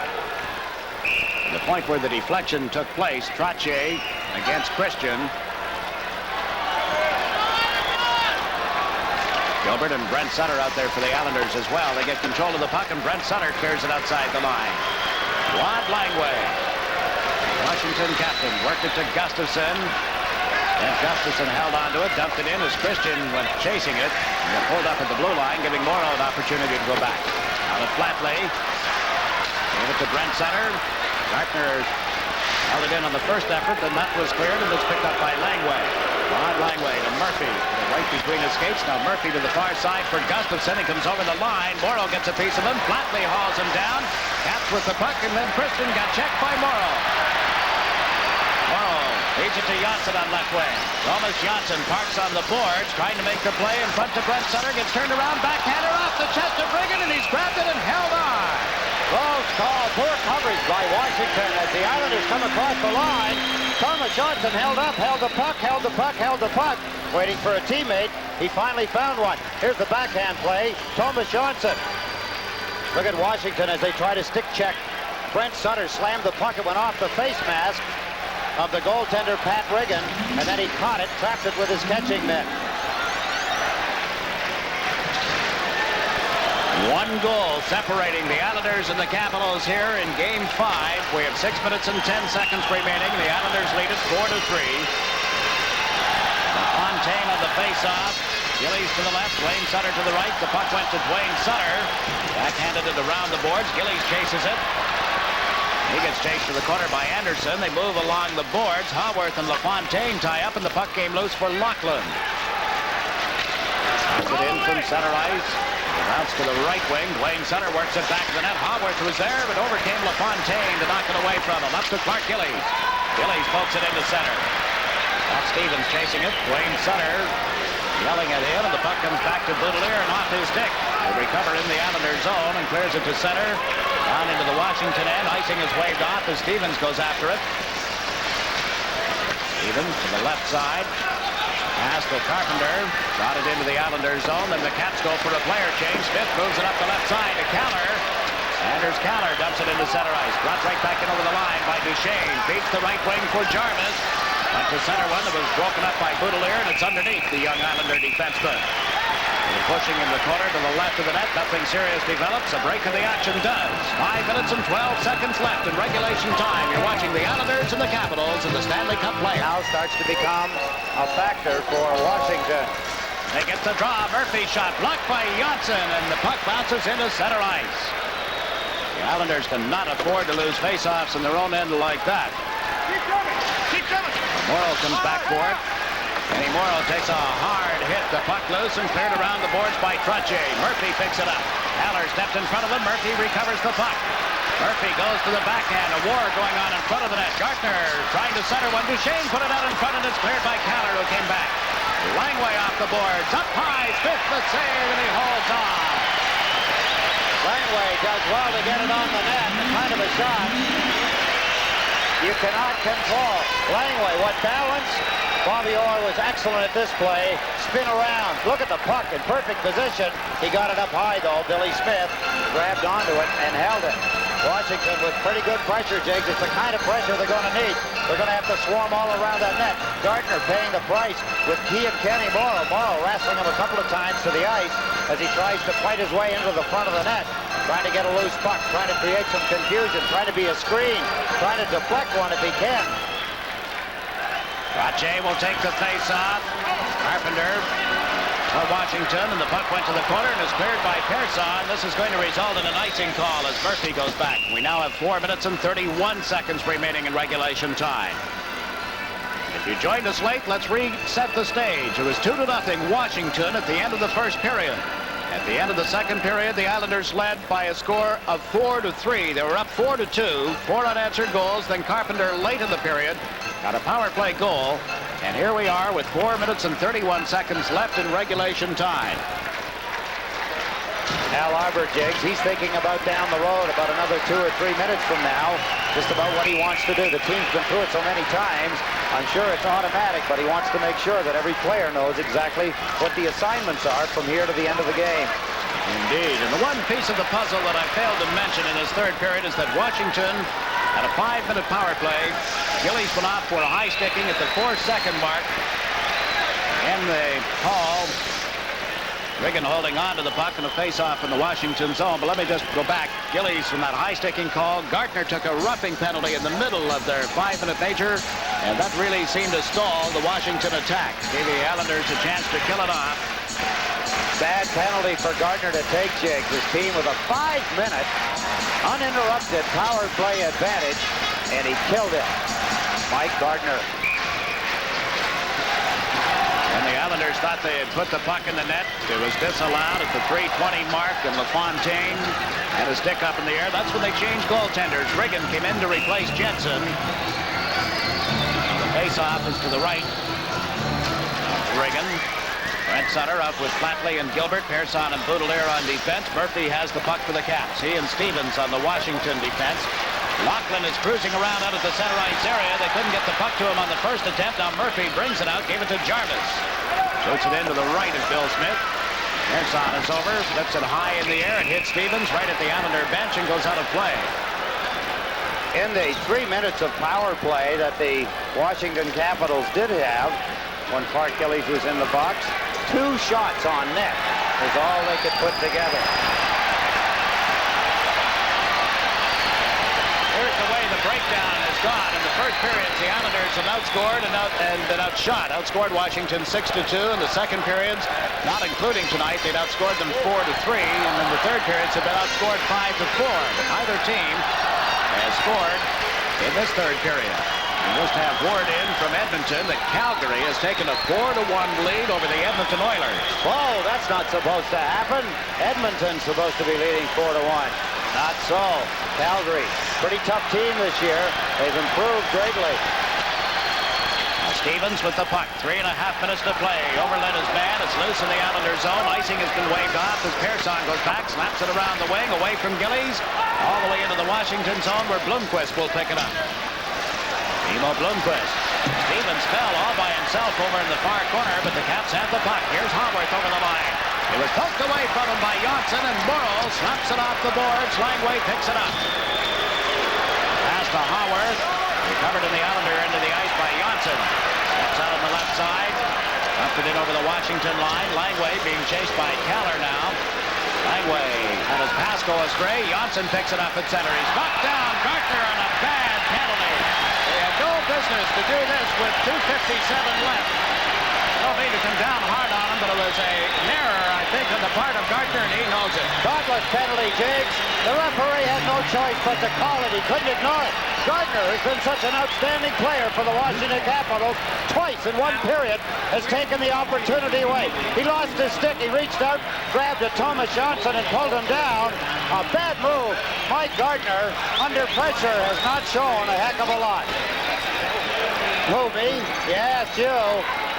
The point where the deflection took place, Trottier against Christian. Gilbert and Brent Sutter out there for the Islanders as well. They get control of the puck, and Brent Sutter clears it outside the line. Rod Langway, Washington captain, worked it to Gustafson. And Gustafson held onto it, dumped it in as Christian went chasing it. And got pulled up at the blue line, giving Morrow an opportunity to go back. Out of Flatley. Gave it to Brent Sutter. Gartner held it in on the first effort, then that was cleared, and it's picked up by Langway. Rod Langway to Murphy. Right between his skates. Now Murphy to the far side for Gustafson. He comes over the line. Morrow gets a piece of him. Flatley hauls him down. Caps with the puck, and then Christian got checked by Morrow. Morrow feeds it to Janssen on left wing. Thomas Janssen parks on the boards, trying to make the play in front to Brent Sutter. Gets turned around, backhander off the chest of Riggin, and he's grabbed it and held on. Close call, poor coverage by Washington as the Islanders come across the line. Thomas Johnson held up, held the puck, held the puck, held the puck, waiting for a teammate. He finally found one. Here's the backhand play. Thomas Johnson. Look at Washington as they try to stick check. Brent Sutter slammed the puck. It went off the face mask of the goaltender, Pat Riggin, and then he caught it, trapped it with his catching mitt. One goal separating the Islanders and the Capitals here in Game 5. We have 6 minutes and 10 seconds remaining. The Islanders lead it 4-3. Fontaine on the face-off. Gillies to the left, Dwayne Sutter to the right. The puck went to Dwayne Sutter. Backhanded it around the boards. Gillies chases it. He gets chased to the corner by Anderson. They move along the boards. Haworth and LaFontaine tie up, and the puck came loose for Lachlan. Puts it in from center ice. Bounce to the right wing. Dwayne Sutter works it back to the net. Haworth was there, but overcame LaFontaine to knock it away from him. Up to Clark Gillies. Gillies pokes it into center. Bob Stevens chasing it. Dwayne Sutter yelling at him, and the puck comes back to Boudelier and off his stick. They recover in the Islanders zone and clears it to center. Down into the Washington end. Icing is waved off as Stevens goes after it. Stevens to the left side. Pass to Carpenter. Got it into the Islanders zone. Then the Caps go for a player change. Smith moves it up the left side to Caller. Anders Caller dumps it into center ice. Brought right back in over the line by Duchesne. Beats the right wing for Jarvis. Went to center one that was broken up by Boudelier, and it's underneath the young Islander defenseman. They're pushing in the corner to the left of the net. Nothing serious develops. A break of the action does. 5 minutes and 12 seconds left in regulation time. You're watching the Islanders and the Capitals in the Stanley Cup playoffs. Now starts to become a factor for Washington. They get the draw. Murphy shot blocked by Janssen, and the puck bounces into center ice. The Islanders cannot afford to lose faceoffs in their own end like that. Keep coming! Keep coming! Morrow comes back for it. Kenny Morrow takes a hard hit. The puck loose and cleared around the boards by Trottier. Murphy picks it up. Haller stepped in front of him. Murphy recovers the puck. Murphy goes to the backhand. A war going on in front of the net. Gartner trying to center one. Duchesne put it out in front, and it's cleared by Caller, who came back. Langway off the boards. Up high. Smith the save, and he holds on. Langway does well to get it on the net. The kind of a shot you cannot control. Langway, what balance? Bobby Orr was excellent at this play. Spin around. Look at the puck in perfect position. He got it up high, though. Billy Smith grabbed onto it and held it. Washington with pretty good pressure, Jigs. It's the kind of pressure they're going to need. They're going to have to swarm all around that net. Gardner paying the price with Key and Kenny Morrow. Morrow wrestling him a couple of times to the ice as he tries to fight his way into the front of the net. Trying to get a loose puck, trying to create some confusion, trying to be a screen, trying to deflect one if he can. Rache will take the face-off. Carpenter for Washington, and the puck went to the corner and is cleared by Pearson. This is going to result in an icing call as Murphy goes back. We now have 4 minutes and 31 seconds remaining in regulation time. If you joined us late, let's reset the stage. It was 2-0 Washington at the end of the first period. At the end of the second period, the Islanders led by a score of 4-3. They were up 4-2, 4 unanswered goals. Then Carpenter late in the period got a power play goal. And here we are with 4 minutes and 31 seconds left in regulation time. Al Arbor, Jigs, he's thinking about down the road, about another 2 or 3 minutes from now, just about what he wants to do. The team's been through it so many times. I'm sure it's automatic, but he wants to make sure that every player knows exactly what the assignments are from here to the end of the game. Indeed, and the one piece of the puzzle that I failed to mention in this third period is that Washington had a 5-minute power play. Gillies went off for a high sticking at the 4-second mark. In the call, Riggin holding on to the puck in a face-off in the Washington zone. But let me just go back. Gillies from that high-sticking call. Gardner took a roughing penalty in the middle of their 5-minute major, and that really seemed to stall the Washington attack. Gave the Islanders a chance to kill it off. Bad penalty for Gardner to take, Jigs. His team with a 5-minute uninterrupted power play advantage, and he killed it. Mike Gardner. And the Islanders thought they had put the puck in the net. It was disallowed at the 3:20 mark, and LaFontaine had his stick up in the air. That's when they changed goaltenders. Riggin came in to replace Jensen. The face-off is to the right. Riggin. Brent Sutter out with Flatley and Gilbert. Pearson and Boudelier on defense. Murphy has the puck for the Caps. He and Stevens on the Washington defense. Laughlin is cruising around out of the center ice area. They couldn't get the puck to him on the first attempt. Now Murphy brings it out, gave it to Jarvis. Shoots it into the right of Bill Smith. Pearson is over, lifts it high in the air and hits Stevens right at the Islander bench and goes out of play. In the 3 minutes of power play that the Washington Capitals did have when Clark Gillies was in the box, 2 shots on net is all they could put together. Here's the way the breakdown has gone. In the first period, the Islanders have outscored and been outshot. Outscored Washington 6-2. In the second periods, not including tonight, they'd outscored them 4-3. And in the third periods, they've been outscored 5-4. But neither team has scored in this third period. We just have word in from Edmonton that Calgary has taken a 4-1 lead over the Edmonton Oilers. Whoa, that's not supposed to happen. Edmonton's supposed to be leading 4-1. Not so. Calgary, pretty tough team this year. They've improved greatly. Stevens with the puck. 3.5 minutes to play. Overlet is bad. It's loose in the Islander zone. Icing has been waved off as Pearson goes back, slaps it around the wing, away from Gillies, all the way into the Washington zone where Blomqvist will pick it up. Timo Blomqvist. Stevens fell all by himself over in the far corner, but the Caps have the puck. Here's Haworth over the line. It was poked away from him by Johnson, and Morrow slaps it off the boards. Langway picks it up. Pass to Haworth. Recovered in the Islander into the ice by Johnson. Steps out on the left side. Dumped it in over the Washington line. Langway being chased by Keller now. Langway had his pass go astray. Johnson picks it up at center. He's knocked down. Gardner on a bad penalty. They had no business to do this with 2:57 left. I don't mean to come down hard on him, but it was an error, I think, on the part of Gardner, and he knows it. Thoughtless penalty, Jigs. The referee had no choice but to call it. He couldn't ignore it. Gardner has been such an outstanding player for the Washington Capitals. Twice in one period has taken the opportunity away. He lost his stick. He reached out, grabbed at Thomas Johnson and pulled him down. A bad move. Mike Gardner, under pressure, has not shown a heck of a lot. Who, me? Yes, you.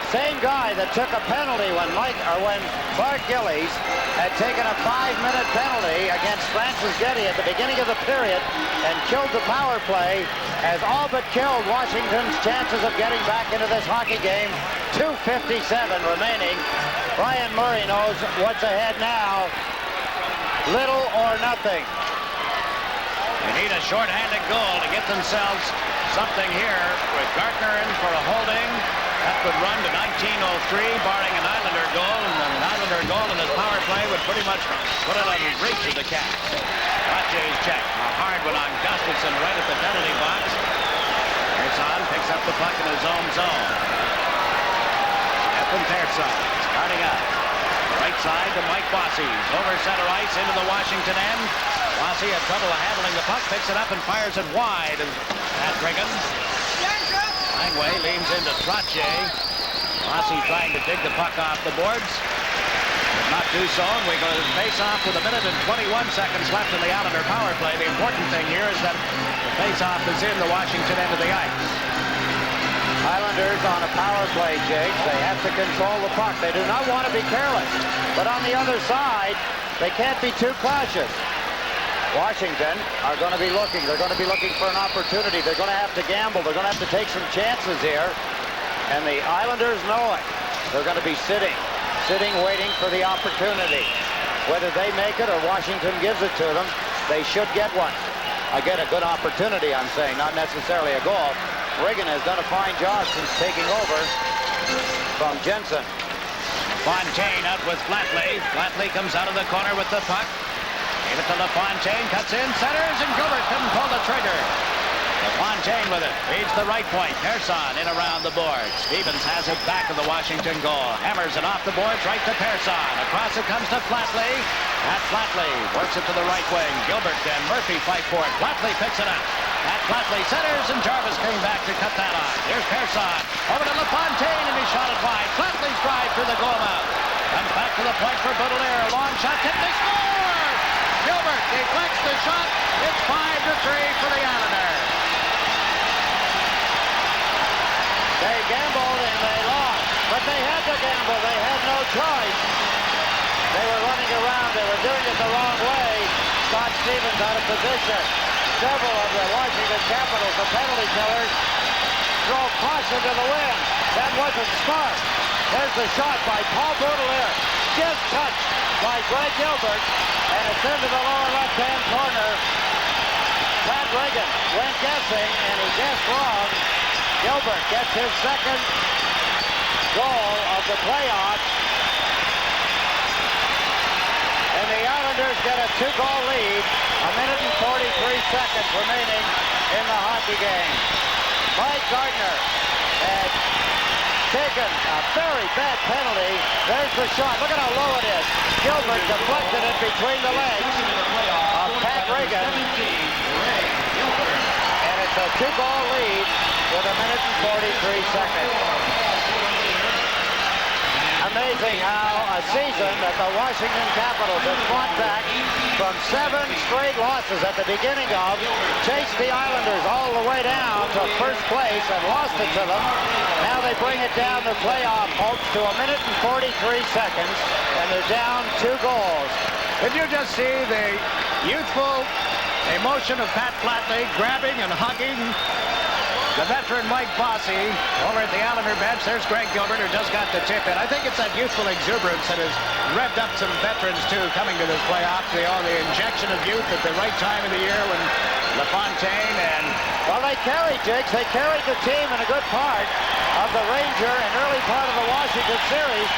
Same guy that took a penalty when Bart Gillies had taken a 5-minute penalty against Francis Getty at the beginning of the period and killed the power play, has all but killed Washington's chances of getting back into this hockey game. 2:57 remaining. Brian Murray knows what's ahead now. Little or nothing. They need a short-handed goal to get themselves something here with Gartner in for a holding. That would run to 19:03, barring an Islander goal, and an Islander goal in his power play would pretty much put it on the reach of the Caps. Rajay's check. A hard one on Gustafson right at the penalty box. Pearson picks up the puck in his own zone. Stefan Pearson starting up. Right side to Mike Bossy. Over center ice into the Washington end. Bossy had trouble handling the puck, picks it up and fires it wide. Pat Riggin. Langway leans into Trottier. Bossy trying to dig the puck off the boards. Did not do so, and we go to face off with 1 minute and 21 seconds left in the Islander power play. The important thing here is that the face-off is in the Washington end of the ice. Islanders on a power play, Jake. They have to control the puck. They do not want to be careless. But on the other side, they can't be too cautious. Washington are going to be looking. They're going to be looking for an opportunity. They're going to have to gamble. They're going to have to take some chances here. And the Islanders know it. They're going to be sitting, waiting for the opportunity. Whether they make it or Washington gives it to them, they should get one. Again, a good opportunity, I'm saying, not necessarily a goal. Riggin has done a fine job since taking over from Jensen. Fontaine out with Flatley. Flatley comes out of the corner with the puck. Gave it to LaFontaine, cuts in, centers, and Gilbert couldn't pull the trigger. LaFontaine with it, feeds the right point. Pearson in around the boards. Stevens has it back of the Washington goal. Hammers it off the boards, right to Pearson. Across it comes to Flatley. Pat Flatley works it to the right wing. Gilbert and Murphy fight for it. Flatley picks it up. Pat Flatley centers, and Jarvis came back to cut that off. Here's Pearson. Over to LaFontaine, and he shot it wide. Flatley's drive through the goal mouth. Comes back to the point for Baudelaire. Long shot, tipped, they score! Gilbert deflects the shot. It's 5-3 for the Islanders. They gambled and they lost, but they had to gamble. They had no choice. They were running around. They were doing it the wrong way. Scott Stevens out of position. Several of the Washington Capitals, the penalty killers, drove caution to the wind. That wasn't smart. There's the shot by Paul Baudelaire. Just touched by Greg Gilbert, and it's into the lower left-hand corner. Pat Riggin went guessing, and he guessed wrong. Gilbert gets his second goal of the playoffs. And the Islanders get a 2-goal lead. 1 minute and 43 seconds remaining in the hockey game. Mike Gardner had taken a very bad penalty. There's the shot. Look at how low it is. Gilbert deflected it between the legs of Pat Riggin. And it's a 2-goal lead with 1 minute and 43 seconds. Amazing how a season that the Washington Capitals have fought back from 7 straight losses at the beginning of, chased the Islanders all the way down to first place and lost it to them. Now they bring it down to playoff hopes to 1 minute and 43 seconds, and they're down 2 goals. Did you just see the youthful emotion of Pat Flatley grabbing and hugging the veteran Mike Bossy over at the Islander bench? There's Greg Gilbert, who just got the tip in. I think it's that youthful exuberance that has revved up some veterans, too, coming to this playoff. The injection of youth at the right time of the year when LaFontaine and... Well, they carried, Jakes. They carried the team in a good part of the Ranger and early part of the Washington series.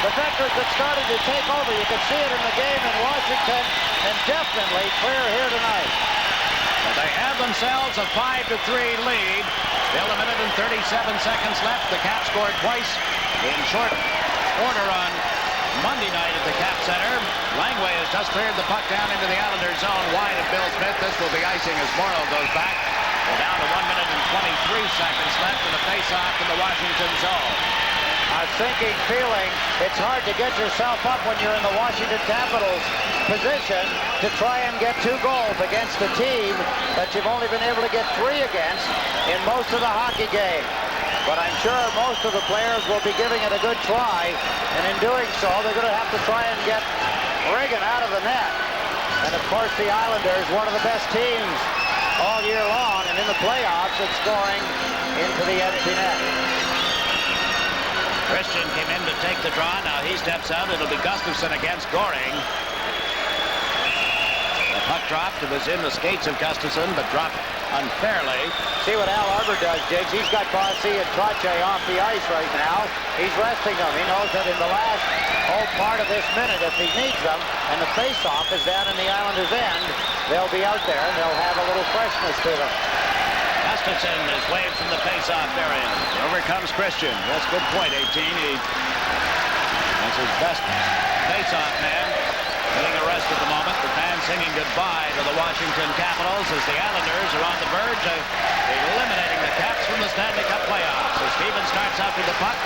The veterans that started to take over. You could see it in the game in Washington, and definitely clear here tonight. But they have themselves a 5-3 lead. Still 1 minute and 37 seconds left. The Caps scored twice in short order on Monday night at the Cap Center. Langway has just cleared the puck down into the Islanders zone wide of Bill Smith. This will be icing as Morrow goes back. We're down to 1 minute and 23 seconds left in the face-off in the Washington zone. A sinking feeling. It's hard to get yourself up when you're in the Washington Capitals position to try and get 2 goals against a team that you've only been able to get 3 against in most of the hockey game. but I'm sure most of the players will be giving it a good try, and in doing so, they're going to have to try and get Reagan out of the net. And of course, the Islanders, one of the best teams all year long, and in the playoffs, it's scoring into the empty net. Christian came in to take the draw. Now he steps out. It'll be Gustafsson against Goring. The puck dropped. It was in the skates of Gustafsson, but dropped unfairly. See what Al Arbor does, Diggs. He's got Bossy and Trache off the ice right now. He's resting them. He knows that in the last whole part of this minute, if he needs them, and the face-off is down in the Islanders' end, they'll be out there and they'll have a little freshness to them. Gustafsson is waved from the face-off area. Over comes Christian. That's a good point, 18. That's his best face-off man. Being arrested at the moment. The fans singing goodbye to the Washington Capitals as the Islanders are on the verge of eliminating the Caps from the Stanley Cup playoffs. So Stevens starts out with the puck.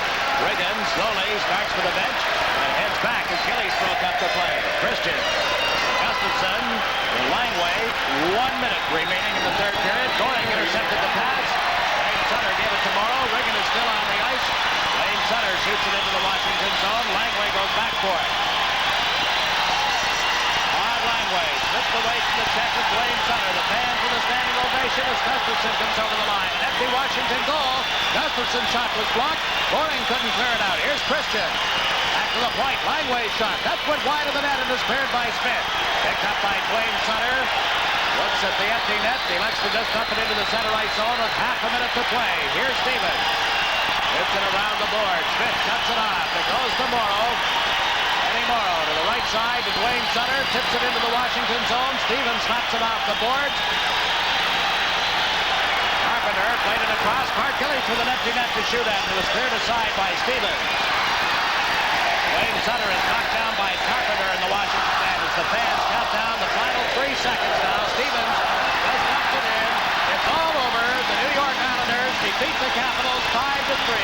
Reagan slowly starts with the bench and heads back as Gillies broke up the play. Christian, Gustafsson, Langway, 1 minute remaining in the third period. Goring intercepted the pass. Wayne Sutter gave it to Morrow. Reagan is still on the ice. Wayne Sutter shoots it into the Washington zone. Langway goes back for it. Langway slipped away from the check of Wayne Sutter. The fans with a standing ovation as Gustafsson comes over the line. Empty Washington goal. Gustafsson's shot was blocked. Goring couldn't clear it out. Here's Christian. Back to the point. Langway's shot. That went wide of the net and is cleared by Smith. Picked up by Wayne Sutter. Looks at the empty net. He elects to just dump it into the center ice zone with half a minute to play. Here's Stevens. Hits it around the board. Smith cuts it off. It goes to Morrow. Morrow to the right side to Wayne Sutter, tips it into the Washington zone. Stevens slaps it off the boards. Carpenter played it across. Mark Gillies with an empty net to shoot at. It was cleared aside by Stevens. Wayne Sutter is knocked down by Carpenter in the Washington end as the fans count down the final 3 seconds now. Stevens has knocked it in. It's all over. The New York Islanders defeat the Capitals 5-3.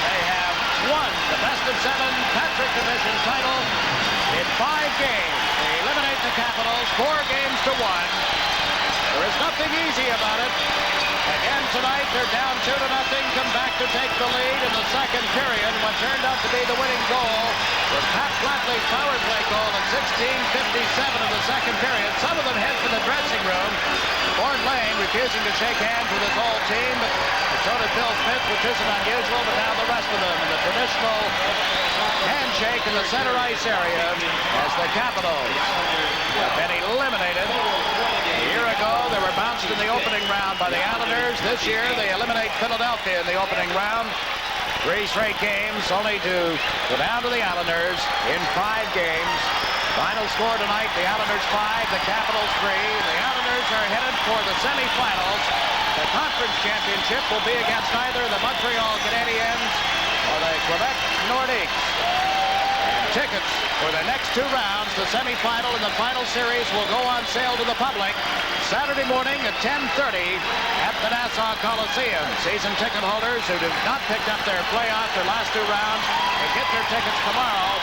They have won the best-of-7 Patrick Division title in 5 games. They eliminate the Capitals 4 games to 1. There is nothing easy about it. Again tonight, they're down 2-0, come back to take the lead in the second period. What turned out to be the winning goal was Pat Flatley's power play goal at 16:57 of the second period. Some of them head for the dressing room. Ford Lane refusing to shake hands with his whole team. So did Bill Smith, which isn't unusual, but now the rest of them in the traditional handshake in the center ice area as the Capitals have been eliminated. A year ago, they were bounced in the opening round by the Islanders. This year, they eliminate Philadelphia in the opening round. 3 straight games, only to go down to the Islanders in 5 games. Final score tonight, the Islanders 5, the Capitals 3. The Islanders are headed for the semifinals. The conference championship will be against either the Montreal Canadiens or the Quebec Nordiques. Tickets for the next 2 rounds, the semifinal and the final series, will go on sale to the public Saturday morning at 10:30 at the Nassau Coliseum. Season ticket holders who have not picked up their playoff, their last 2 rounds, can get their tickets tomorrow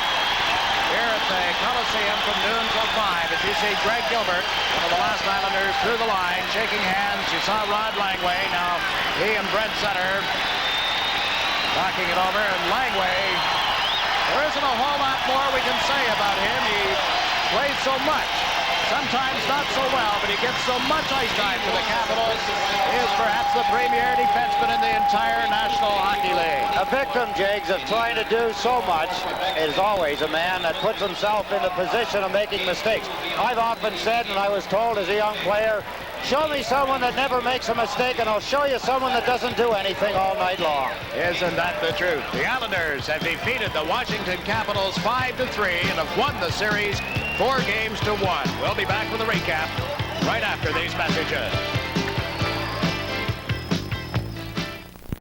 here at the Coliseum from noon till 5. As you see Greg Gilbert, one of the last Islanders, through the line, shaking hands. You saw Rod Langway. Now he and Brent Sutter talking it over, and Langway, there isn't a whole lot more we can say about him. He plays so much. Sometimes not so well, but he gets so much ice time for the Capitals. He is perhaps the premier defenseman in the entire National Hockey League. A victim, Jags, of trying to do so much is always a man that puts himself in the position of making mistakes. I've often said, and I was told as a young player, show me someone that never makes a mistake, and I'll show you someone that doesn't do anything all night long. Isn't that the truth? The Islanders have defeated the Washington Capitals 5-3 and have won the series 4 games to 1. We'll be back with a recap right after these messages.